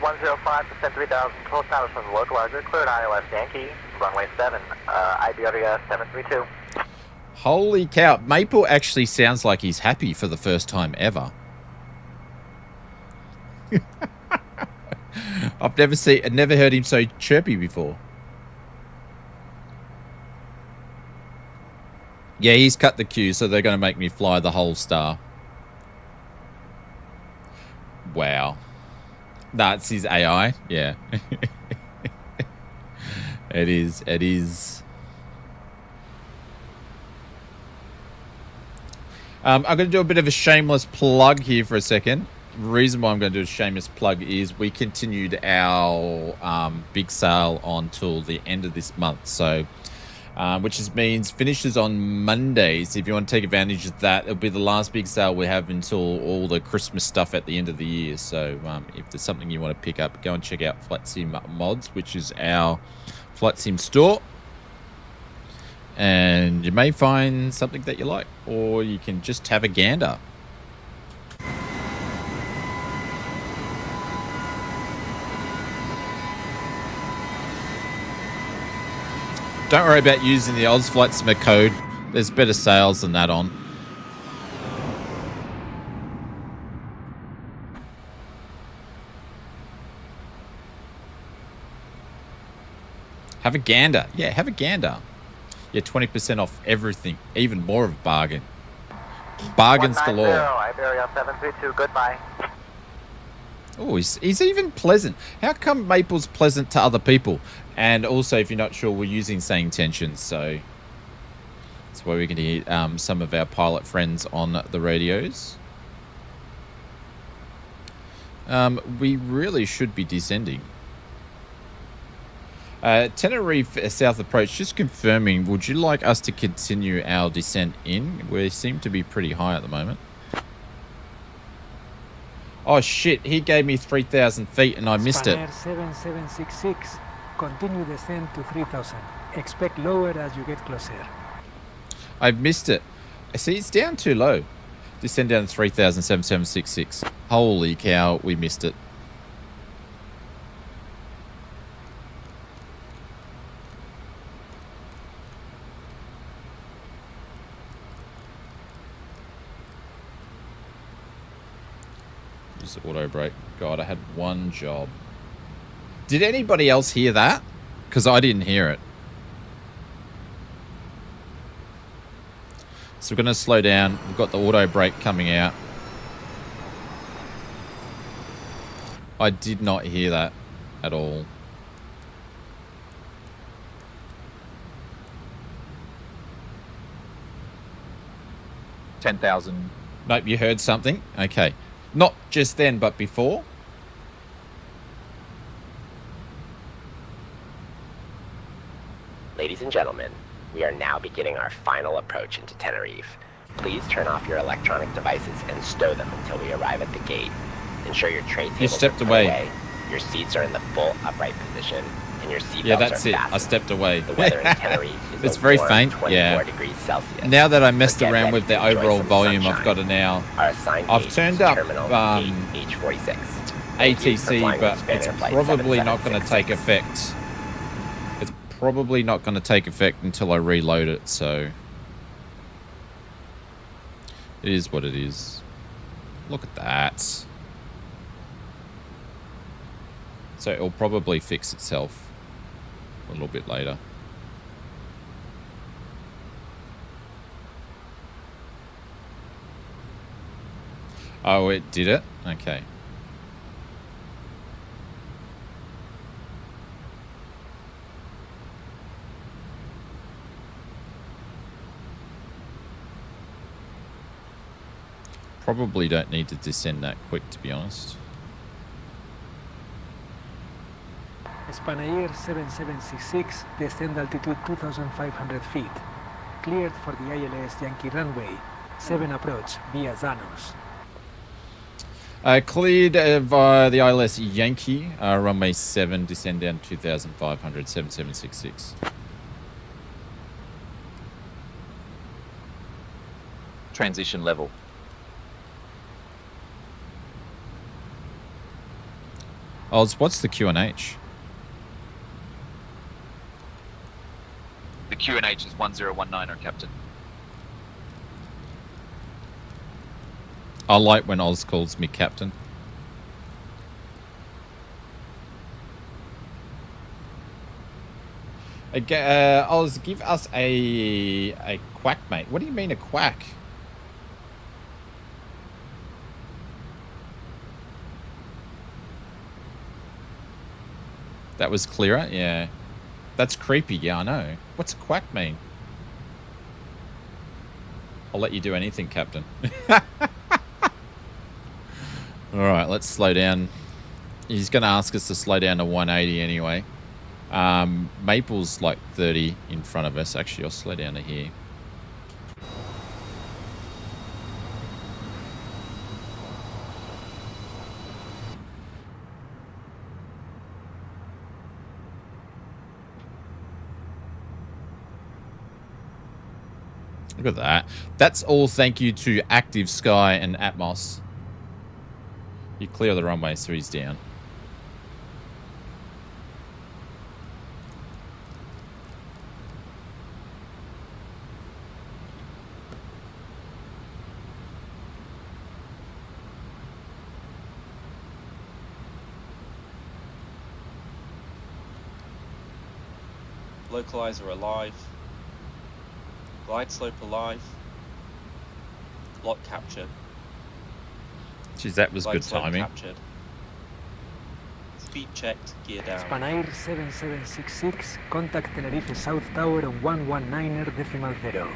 105, descend 3000, total establishment from the localizer, cleared ILS Yankee, runway 7, Iberia 732. Holy cow. Maple actually sounds like he's happy for the first time ever. I've never heard him so chirpy before. Yeah, he's cut the queue, so they're going to make me fly the whole star. Wow. That's his AI. Yeah. It is. It is. I'm going to do a bit of a shameless plug here for a second. The reason why I'm going to do a shameless plug is we continued our big sale until the end of this month. So, which means finishes on Monday. So if you want to take advantage of that, it'll be the last big sale we have until all the Christmas stuff at the end of the year. So if there's something you want to pick up, go and check out Flight Sim Mods, which is our Flight Sim store. And you may find something that you like, or you can just have a gander. Don't worry about using the Oz Flight Simmer code. There's better sales than that on. Have a gander. Yeah, have a gander. Yeah, 20% off everything. Even more of a bargain. Bargains galore. Iberia 732, goodbye. Oh, he's even pleasant. How come Maple's pleasant to other people? And also, if you're not sure, we're using saying tensions, so that's where we can hear some of our pilot friends on the radios. We really should be descending. Tenerife South approach, just confirming, would you like us to continue our descent in? We seem to be pretty high at the moment. Oh shit, he gave me 3,000 feet and I missed it. 7766, continue descent to 3,000. Expect lower as you get closer. I missed it. See, it's down too low. Descend down to 3,7766. Holy cow, we missed it. Auto brake. God, I had one job. Did anybody else hear that? Because I didn't hear it. So we're going to slow down. We've got the auto brake coming out. I did not hear that at all. $10,000. Nope, you heard something? Okay. Not just then, but before. Ladies and gentlemen, we are now beginning our final approach into Tenerife. Please turn off your electronic devices and stow them until we arrive at the gate. Ensure your tray tables You stepped are put away. Your seats are in the full upright position, and your seatbelts Yeah, that's are it. fastened. I stepped away. The weather in Tenerife is It's a very warm faint. 24 Yeah. degrees Celsius. Now that I messed So get around ready with the to enjoy overall some volume, sunshine. I've got it now. Our assigned I've gate turned is up Terminal ATC, H46. Thank you for but flying with it's Spanair Flight probably not going to 7766. take effect. It's probably not going to take effect until I reload it, so it is what it is. Look at that. So it'll probably fix itself a little bit later. Oh, it did it? Okay. Probably don't need to descend that quick, to be honest. Spanair 7766, descend altitude 2,500 feet. Cleared for the ILS Yankee runway. 7 approach via Zanos. Cleared via the ILS Yankee, runway 7, descend down 2,500, 7766. Transition level. Oz, what's the QNH? The QNH is 1019er, Captain. I like when Oz calls me Captain. Oz, give us a quack, mate. What do you mean a quack? That was clearer? Yeah. That's creepy. Yeah, I know. What's a quack mean? I'll let you do anything, Captain. Alright, let's slow down. He's going to ask us to slow down to 180 anyway. Maple's like 30 in front of us. Actually, I'll slow down to here. Look at that. That's all thank you to Active Sky and Atmos. You clear the runway, so he's down. Localizer alive. Glide slope alive. Lock captured. Jeez, that was Glide good slope timing. Captured. Speed checked, gear down. Spanair 7766, contact Tenerife South Tower on 119.0.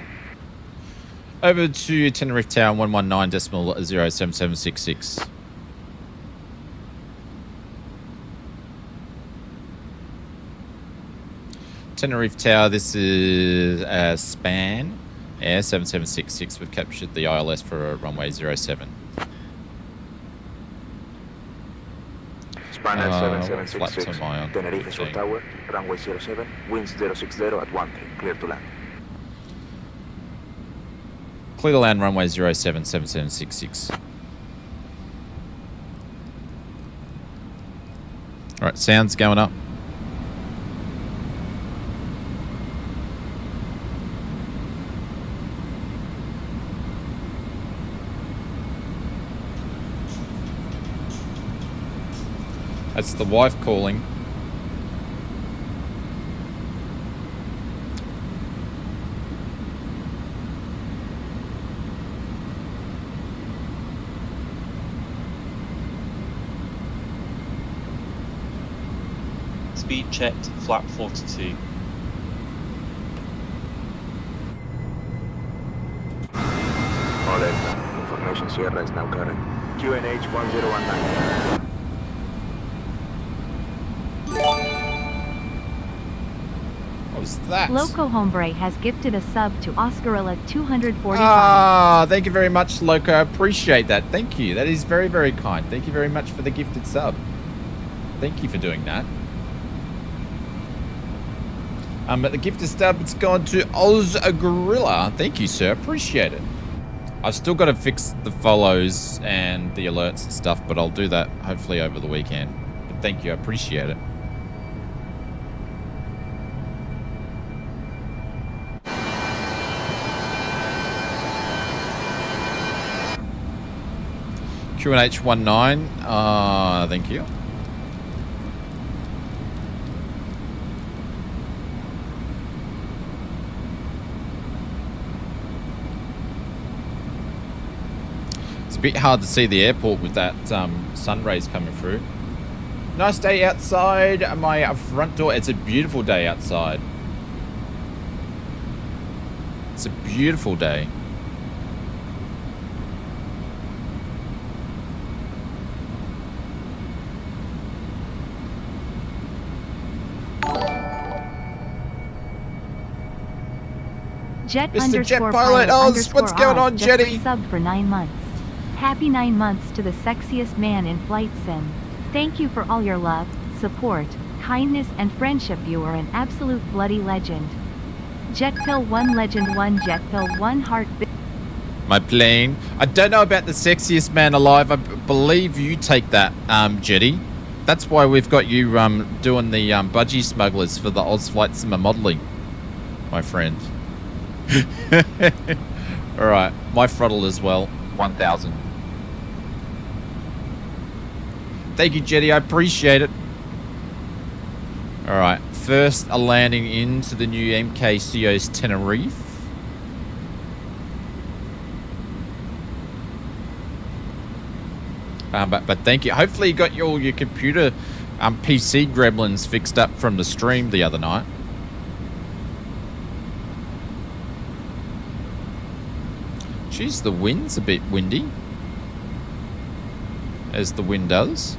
Over to Tenerife Tower 119.07766. Tenerife Tower, this is Span Air 7766. We've captured the ILS for runway 07. Span Air 7766, Tenerife South Tower, runway 07, winds 060 at 13, clear to land. Clear to land runway 07, 7766. Alright, sound's going up. That's the wife calling. Speed checked, flap 42. All aircraft, information Sierra is now current. QNH 1019. What was that? Loco Hombre has gifted a sub to Oscarilla 245. Ah, thank you very much, Loco. I appreciate that. Thank you. That is very, very kind. Thank you very much for the gifted sub. Thank you for doing that. But the gifted sub, it's gone to Oz Gorilla. Thank you, sir. Appreciate it. I've still got to fix the follows and the alerts and stuff, but I'll do that hopefully over the weekend. But thank you. I appreciate it. QNH 19. Thank you. It's a bit hard to see the airport with that sun rays coming through. Nice day outside my front door. It's a beautiful day outside. It's a beautiful day. Jet Mr. Jet underscore Pilot Oz, underscore what's going on, Oz just Jetty? Subbed for 9 months. Happy 9 months to the sexiest man in flight sim. Thank you for all your love, support, kindness and friendship. You are an absolute bloody legend. Jetpill 1 Legend 1 Jetpill 1 Heart. My plane. I don't know about the sexiest man alive. I believe you take that, Jetty. That's why we've got you doing the budgie smugglers for the Oz Flight Simmer modelling, my friend. All right, my throttle as well. 1,000. Thank you, Jetty. I appreciate it. All right, first a landing into the new MKCO's Tenerife. But thank you. Hopefully you got your computer PC gremlins fixed up from the stream the other night. Jeez, the wind's a bit windy, as the wind does.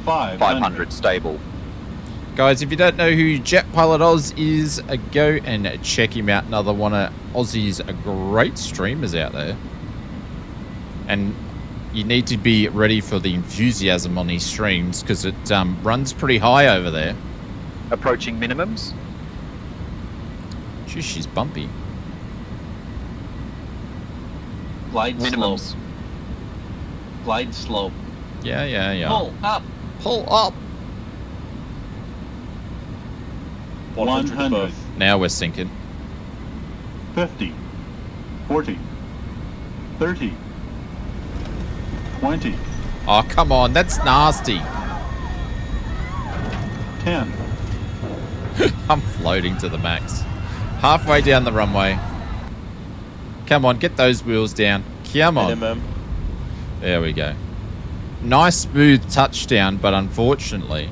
$500 stable. Guys, if you don't know who Jet Pilot Oz is, go and check him out. Another one of Aussie's great streamers out there. And you need to be ready for the enthusiasm on these streams, because it runs pretty high over there. Approaching minimums. Jeez, she's bumpy. Glide Minimums. slope. Glide slope. Yeah. Pull up. Pull up. 100 above. Now we're sinking. 50, 40, 30, 20, Oh, come on. That's nasty. 10. I'm floating to the max. Halfway down the runway. Come on, get those wheels down. Come on. Minimum. There we go. Nice smooth touchdown, but unfortunately,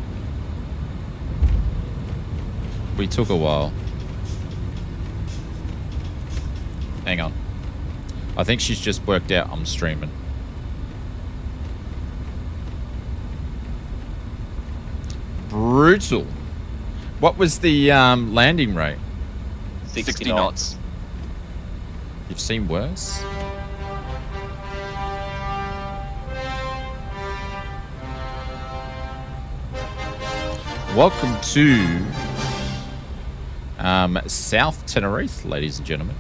we took a while. Hang on. I think she's just worked out I'm streaming. Brutal. What was the landing rate? 60 knots. You've seen worse? Welcome to South Tenerife, ladies and gentlemen.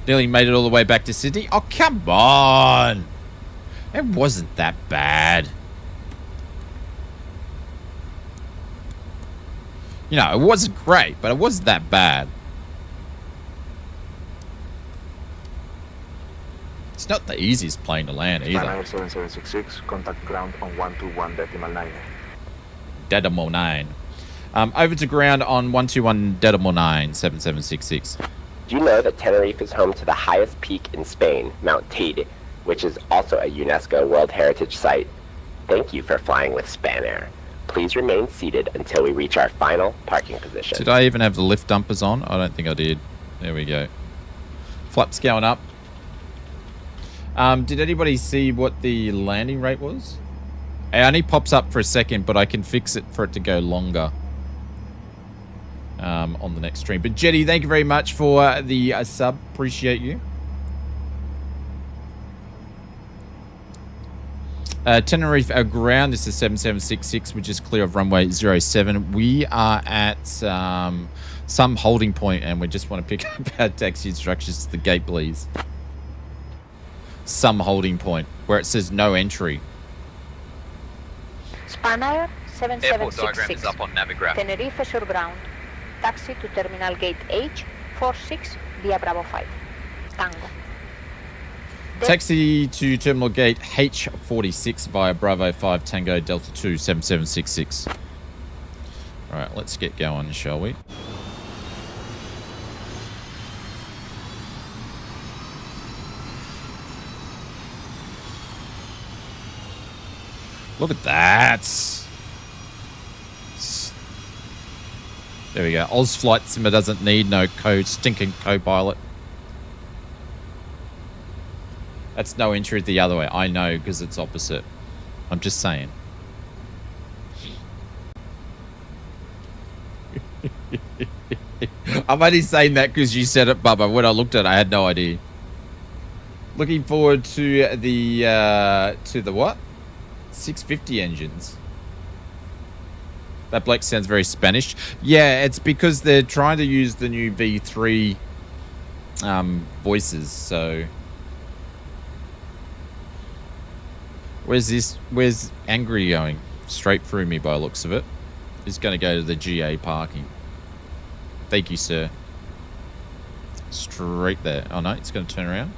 Nearly made it all the way back to Sydney. Oh, come on! It wasn't that bad. You know, it wasn't great, but it wasn't that bad. It's not the easiest plane to land either. Spanair 7766, contact ground on 121.9. Decimal 9. Over to ground on 121.9, 7766. Do you know that Tenerife is home to the highest peak in Spain, Mount Teide, which is also a UNESCO World Heritage Site? Thank you for flying with Spanair. Please remain seated until we reach our final parking position. Did I even have the lift dumpers on? I don't think I did. There we go. Flaps going up. Did anybody see what the landing rate was? It only pops up for a second, but I can fix it for it to go longer on the next stream. But Jetty, thank you very much for the sub. Appreciate you. Tenerife ground. This is 7766, which is clear of runway 07. We are at some holding point, and we just want to pick up our taxi instructions to the gate, please. Some holding point where it says no entry. Spanair Airport diagram 7766. is up on Navigraph. Tenerife sur ground. Taxi to terminal gate H46 via Bravo 5. Tango. Taxi to terminal gate H46 via Bravo 5 Tango Delta 2 7766. Alright, let's get going, shall we? Look at that. There we go. Oz Flight Simmer doesn't need no stinking co-pilot. That's no entry the other way. I know, because it's opposite. I'm just saying. I'm only saying that because you said it, Bubba. When I looked at it, I had no idea. Looking forward to the what? 650 engines. That bloke sounds very Spanish. Yeah, it's because they're trying to use the new V3 voices, so... Where's Angry going? Straight through me by the looks of it. He's going to go to the GA parking. Thank you, sir. Straight there. Oh, no, it's going to turn around.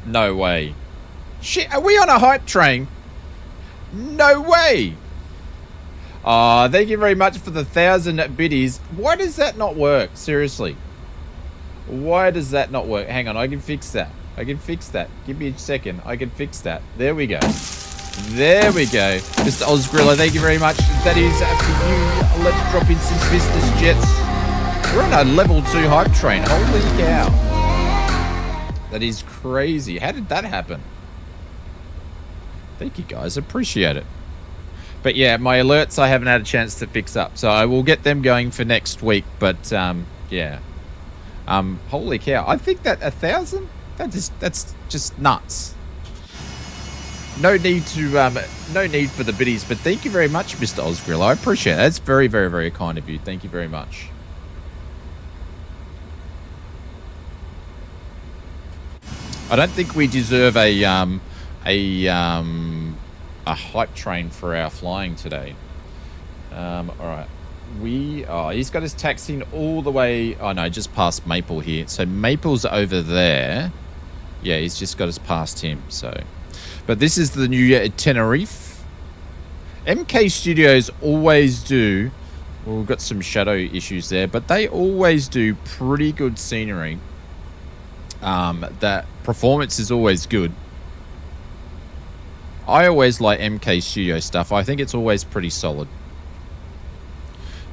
No way. Shit, are we on a hype train? No way. Ah, thank you very much for the 1,000 biddies. Why does that not work? Seriously. Why does that not work? Hang on, I can fix that. I can fix that. Give me a second. I can fix that. There we go. There we go. Mr. Ozgrillo, thank you very much. That is for you. Let's drop in some business jets. We're on a level 2 hype train. Holy cow. That is crazy. How did that happen? Thank you, guys. Appreciate it. But yeah, my alerts I haven't had a chance to fix up. So I will get them going for next week. But yeah. Holy cow. I think that 1,000? That's just nuts. No need for the biddies, but thank you very much, Mr. Ozgrill. I appreciate it. That's very, very, very kind of you. Thank you very much. I don't think we deserve a hype train for our flying today. All right. He's got his taxiing all the way. Oh no, just past Maple here. So Maple's over there. Yeah, he's just got us past him. So, but this is the new Tenerife. MK Studios always do. Well, we've got some shadow issues there, but they always do pretty good scenery. That performance is always good. I always like MK Studio stuff. I think it's always pretty solid.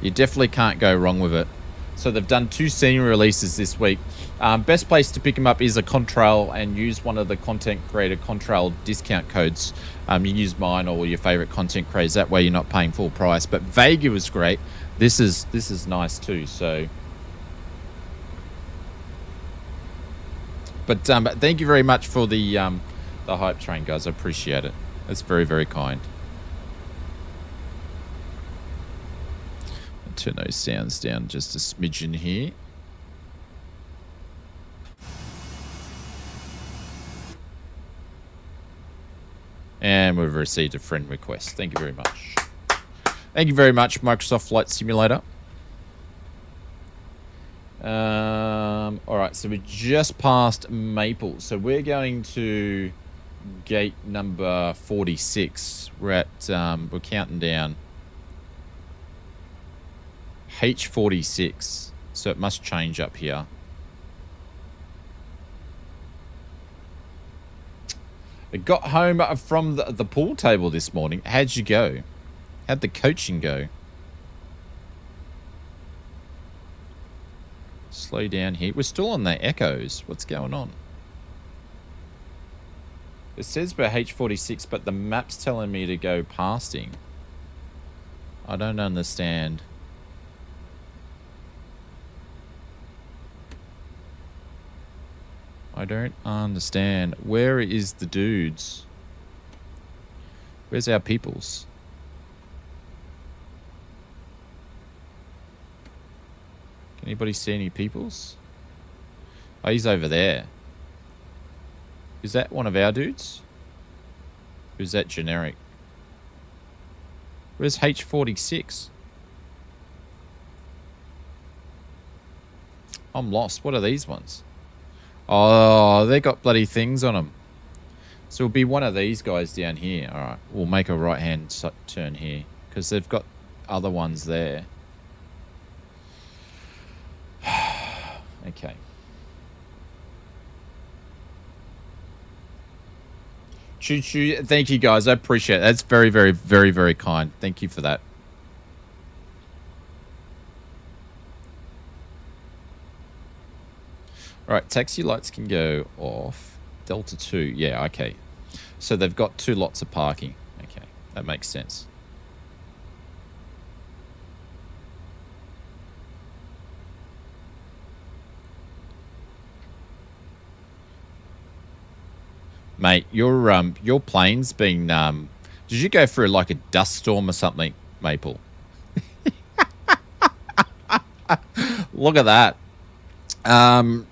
You definitely can't go wrong with it. So they've done 2 scenery releases this week. Best place to pick them up is a Contrail and use one of the content creator Contrail discount codes. You use mine or your favorite content creators. That way you're not paying full price. But Vega was great. This is nice too. So, but thank you very much for the hype train, guys. I appreciate it. That's very, very kind. I'll turn those sounds down just a smidgen here. And we've received a friend request. Thank you very much. Thank you very much, Microsoft Flight Simulator. All right, so we're just past Maple. So we're going to gate number 46. We're counting down. H46. So it must change up here. I got home from the pool table this morning. How'd you go? How'd the coaching go? Slow down here. We're still on the echoes. What's going on? It says we're H46, but the map's telling me to go pasting. I don't understand. I don't understand. Where is the dudes? Where's our peoples? Can anybody see any peoples? Oh, he's over there. Is that one of our dudes? Or is that generic? Where's H46? I'm lost. What are these ones? Oh, they got bloody things on them. So it'll be one of these guys down here. All right, we'll make a right-hand turn here because they've got other ones there. Okay. Choo choo. Thank you, guys. I appreciate it. That's very, very, very, very kind. Thank you for that. All right, taxi lights can go off. Delta 2. Yeah, okay. So they've got 2 lots of parking. Okay, that makes sense. Mate, your plane's been did you go through like a dust storm or something, Maple? Look at that.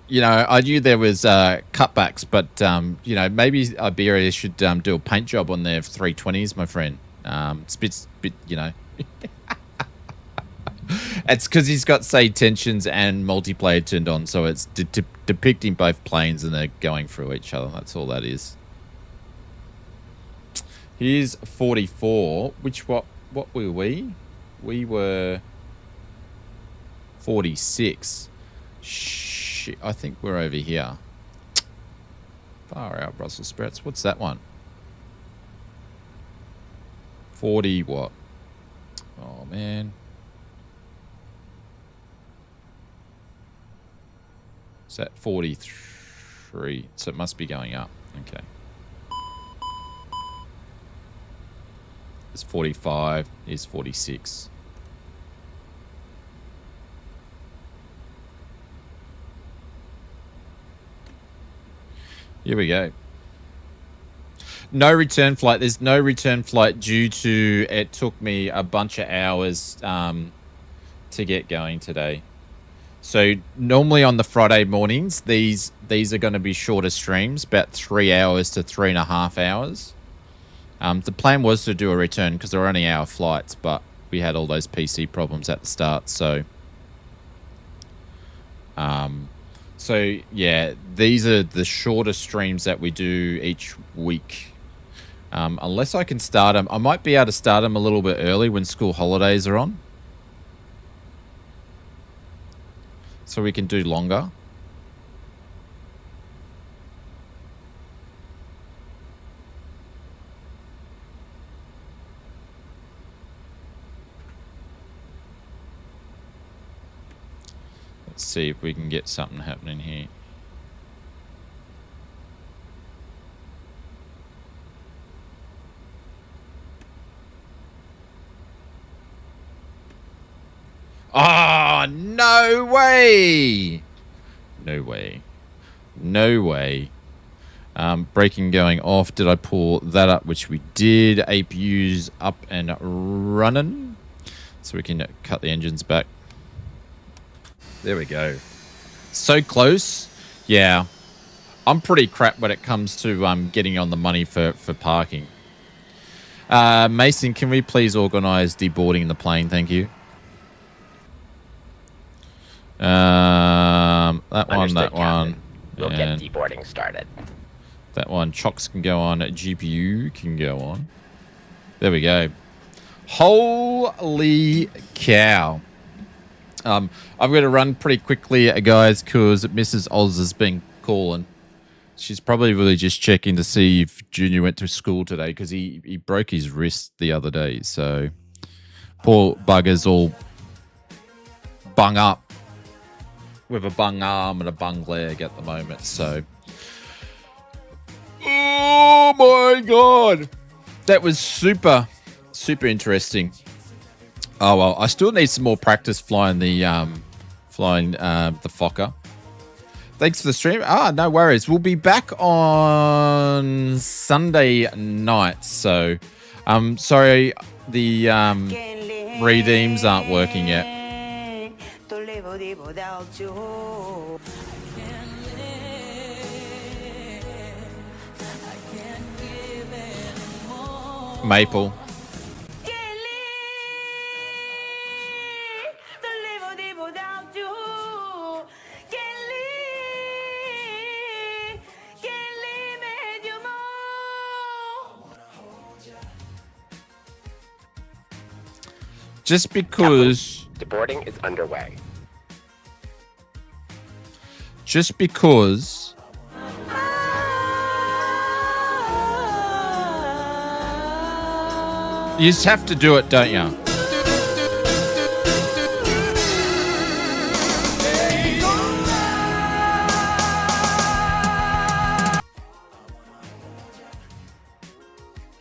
You know, I knew there was cutbacks, but you know, maybe Iberia should do a paint job on their 320s, my friend. It's a bit, you know. It's because he's got, say, tensions and multiplayer turned on, so it's depicting both planes and they're going through each other. That's all that is. Here's 44. What were we? We were 46. Shit, I think we're over here. Far out, Brussels sprouts. What's that one? 40 what? Oh, man. It's at 43, so it must be going up. Okay. It's 45. Here's 46. Here we go. No return flight. There's no return flight due to it took me a bunch of hours to get going today. So normally on the Friday mornings, these are going to be shorter streams, about 3 hours to 3.5 hours. The plan was to do a return because there were only hour flights, but we had all those PC problems at the start. So yeah, these are the shorter streams that we do each week. Unless I can start them, I might be able to start them a little bit early when school holidays are on. So we can do longer. Let's see if we can get something happening here. Oh, no way! No way. No way. Braking going off. Did I pull that up? Which we did. APU's up and running. So we can cut the engines back. There we go. So close. Yeah. I'm pretty crap when it comes to getting on the money for parking. Mason, can we please organise deboarding the plane? Thank you. That Understood, one. We'll get deboarding started. That one. Chocks can go on. GPU can go on. There we go. Holy cow. I'm going to run pretty quickly, guys, because Mrs. Oz has been calling. She's probably really just checking to see if Junior went to school today because he broke his wrist the other day. So poor bugger's all bung up with a bung arm and a bung leg at the moment. So, oh my God, that was super interesting. Oh well, I still need some more practice flying the Fokker. Thanks for the stream. No worries. We'll be back on Sunday night. So, sorry, the redeems aren't working yet. Maple. Just because... Deboarding is underway. Just because... You just have to do it, don't you?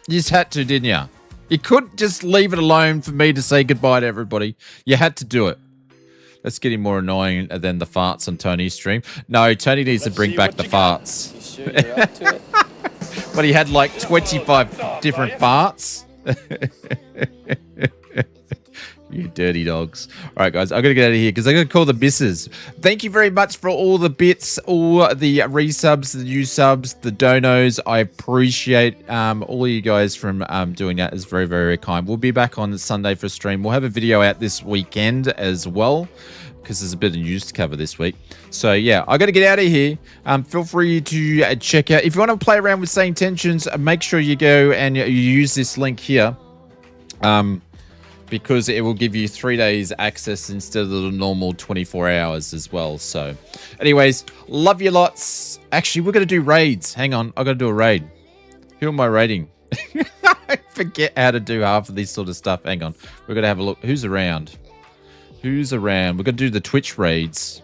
You just had to, didn't you? You couldn't just leave it alone for me to say goodbye to everybody. You had to do it. That's getting more annoying than the farts on Tony's stream. No, Tony needs to bring back the farts. You sure you're up to it? But he had like 25 different farts. You dirty dogs. All right, guys, I got to get out of here because I got to call the missus. Thank you very much for all the bits, all the resubs, the new subs, the donos. I appreciate all of you guys from doing that. It's very, very kind. We'll be back on Sunday for a stream. We'll have a video out this weekend as well because there's a bit of news to cover this week. So, yeah, I got to get out of here. Feel free to check out. If you want to play around with Sane Tensions, make sure you go and you use this link here. Because it will give you 3 days access instead of the normal 24 hours as well. So, anyways, love you lots. Actually, we're going to do raids. Hang on, I got to do a raid. Who am I raiding? I forget how to do half of this sort of stuff. Hang on, we're going to have a look. Who's around? Who's around? We're going to do the Twitch raids.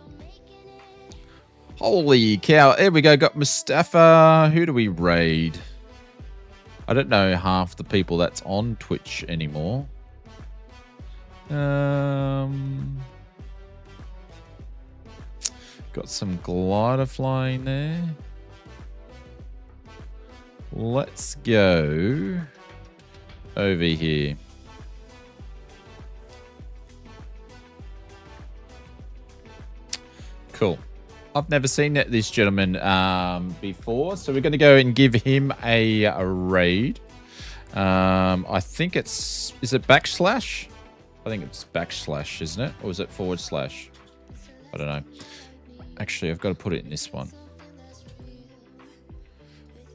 Holy cow. There we go. Got Mustafa. Who do we raid? I don't know half the people that's on Twitch anymore. Got some glider flying there. Let's go over here. Cool. I've never seen this gentleman before, so we're going to go and give him a raid. I think it's... Is it backslash? I think it's backslash, isn't it? Or is it forward slash? I don't know. Actually, I've got to put it in this one.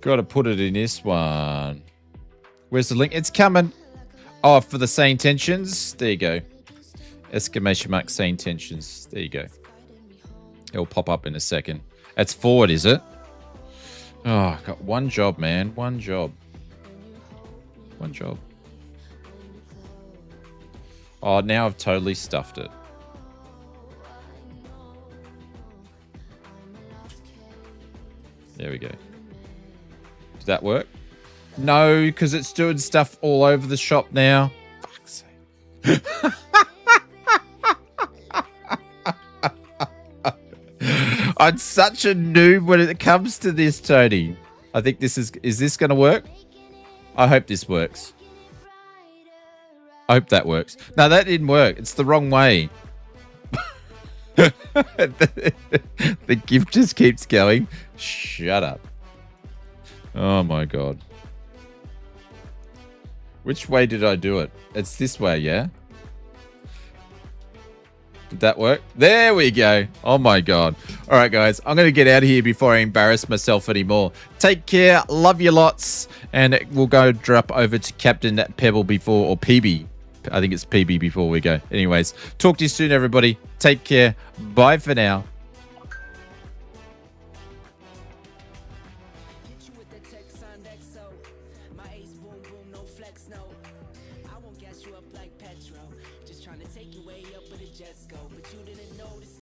Got to put it in this one. Where's the link? It's coming. Oh, for the Sane Tensions. There you go. Exclamation mark Sane Tensions. There you go. It'll pop up in a second. That's forward, is it? Oh, got one job, man. One job. One job. Oh, now I've totally stuffed it. There we go. Does that work? No, because it's doing stuff all over the shop now. Fuck's sake. I'm such a noob when it comes to this, Tony. I think this is this going to work? I hope this works. I hope that works. No, that didn't work. It's the wrong way. The gift just keeps going. Shut up. Oh my god. Which way did I do it? It's this way, yeah? Did that work? There we go. Oh my god. All right, guys. I'm going to get out of here before I embarrass myself anymore. Take care. Love you lots. And we'll go drop over to Captain Pebble before, or PB. I think it's PB before we go. Anyways, talk to you soon, everybody. Take care. Bye for now.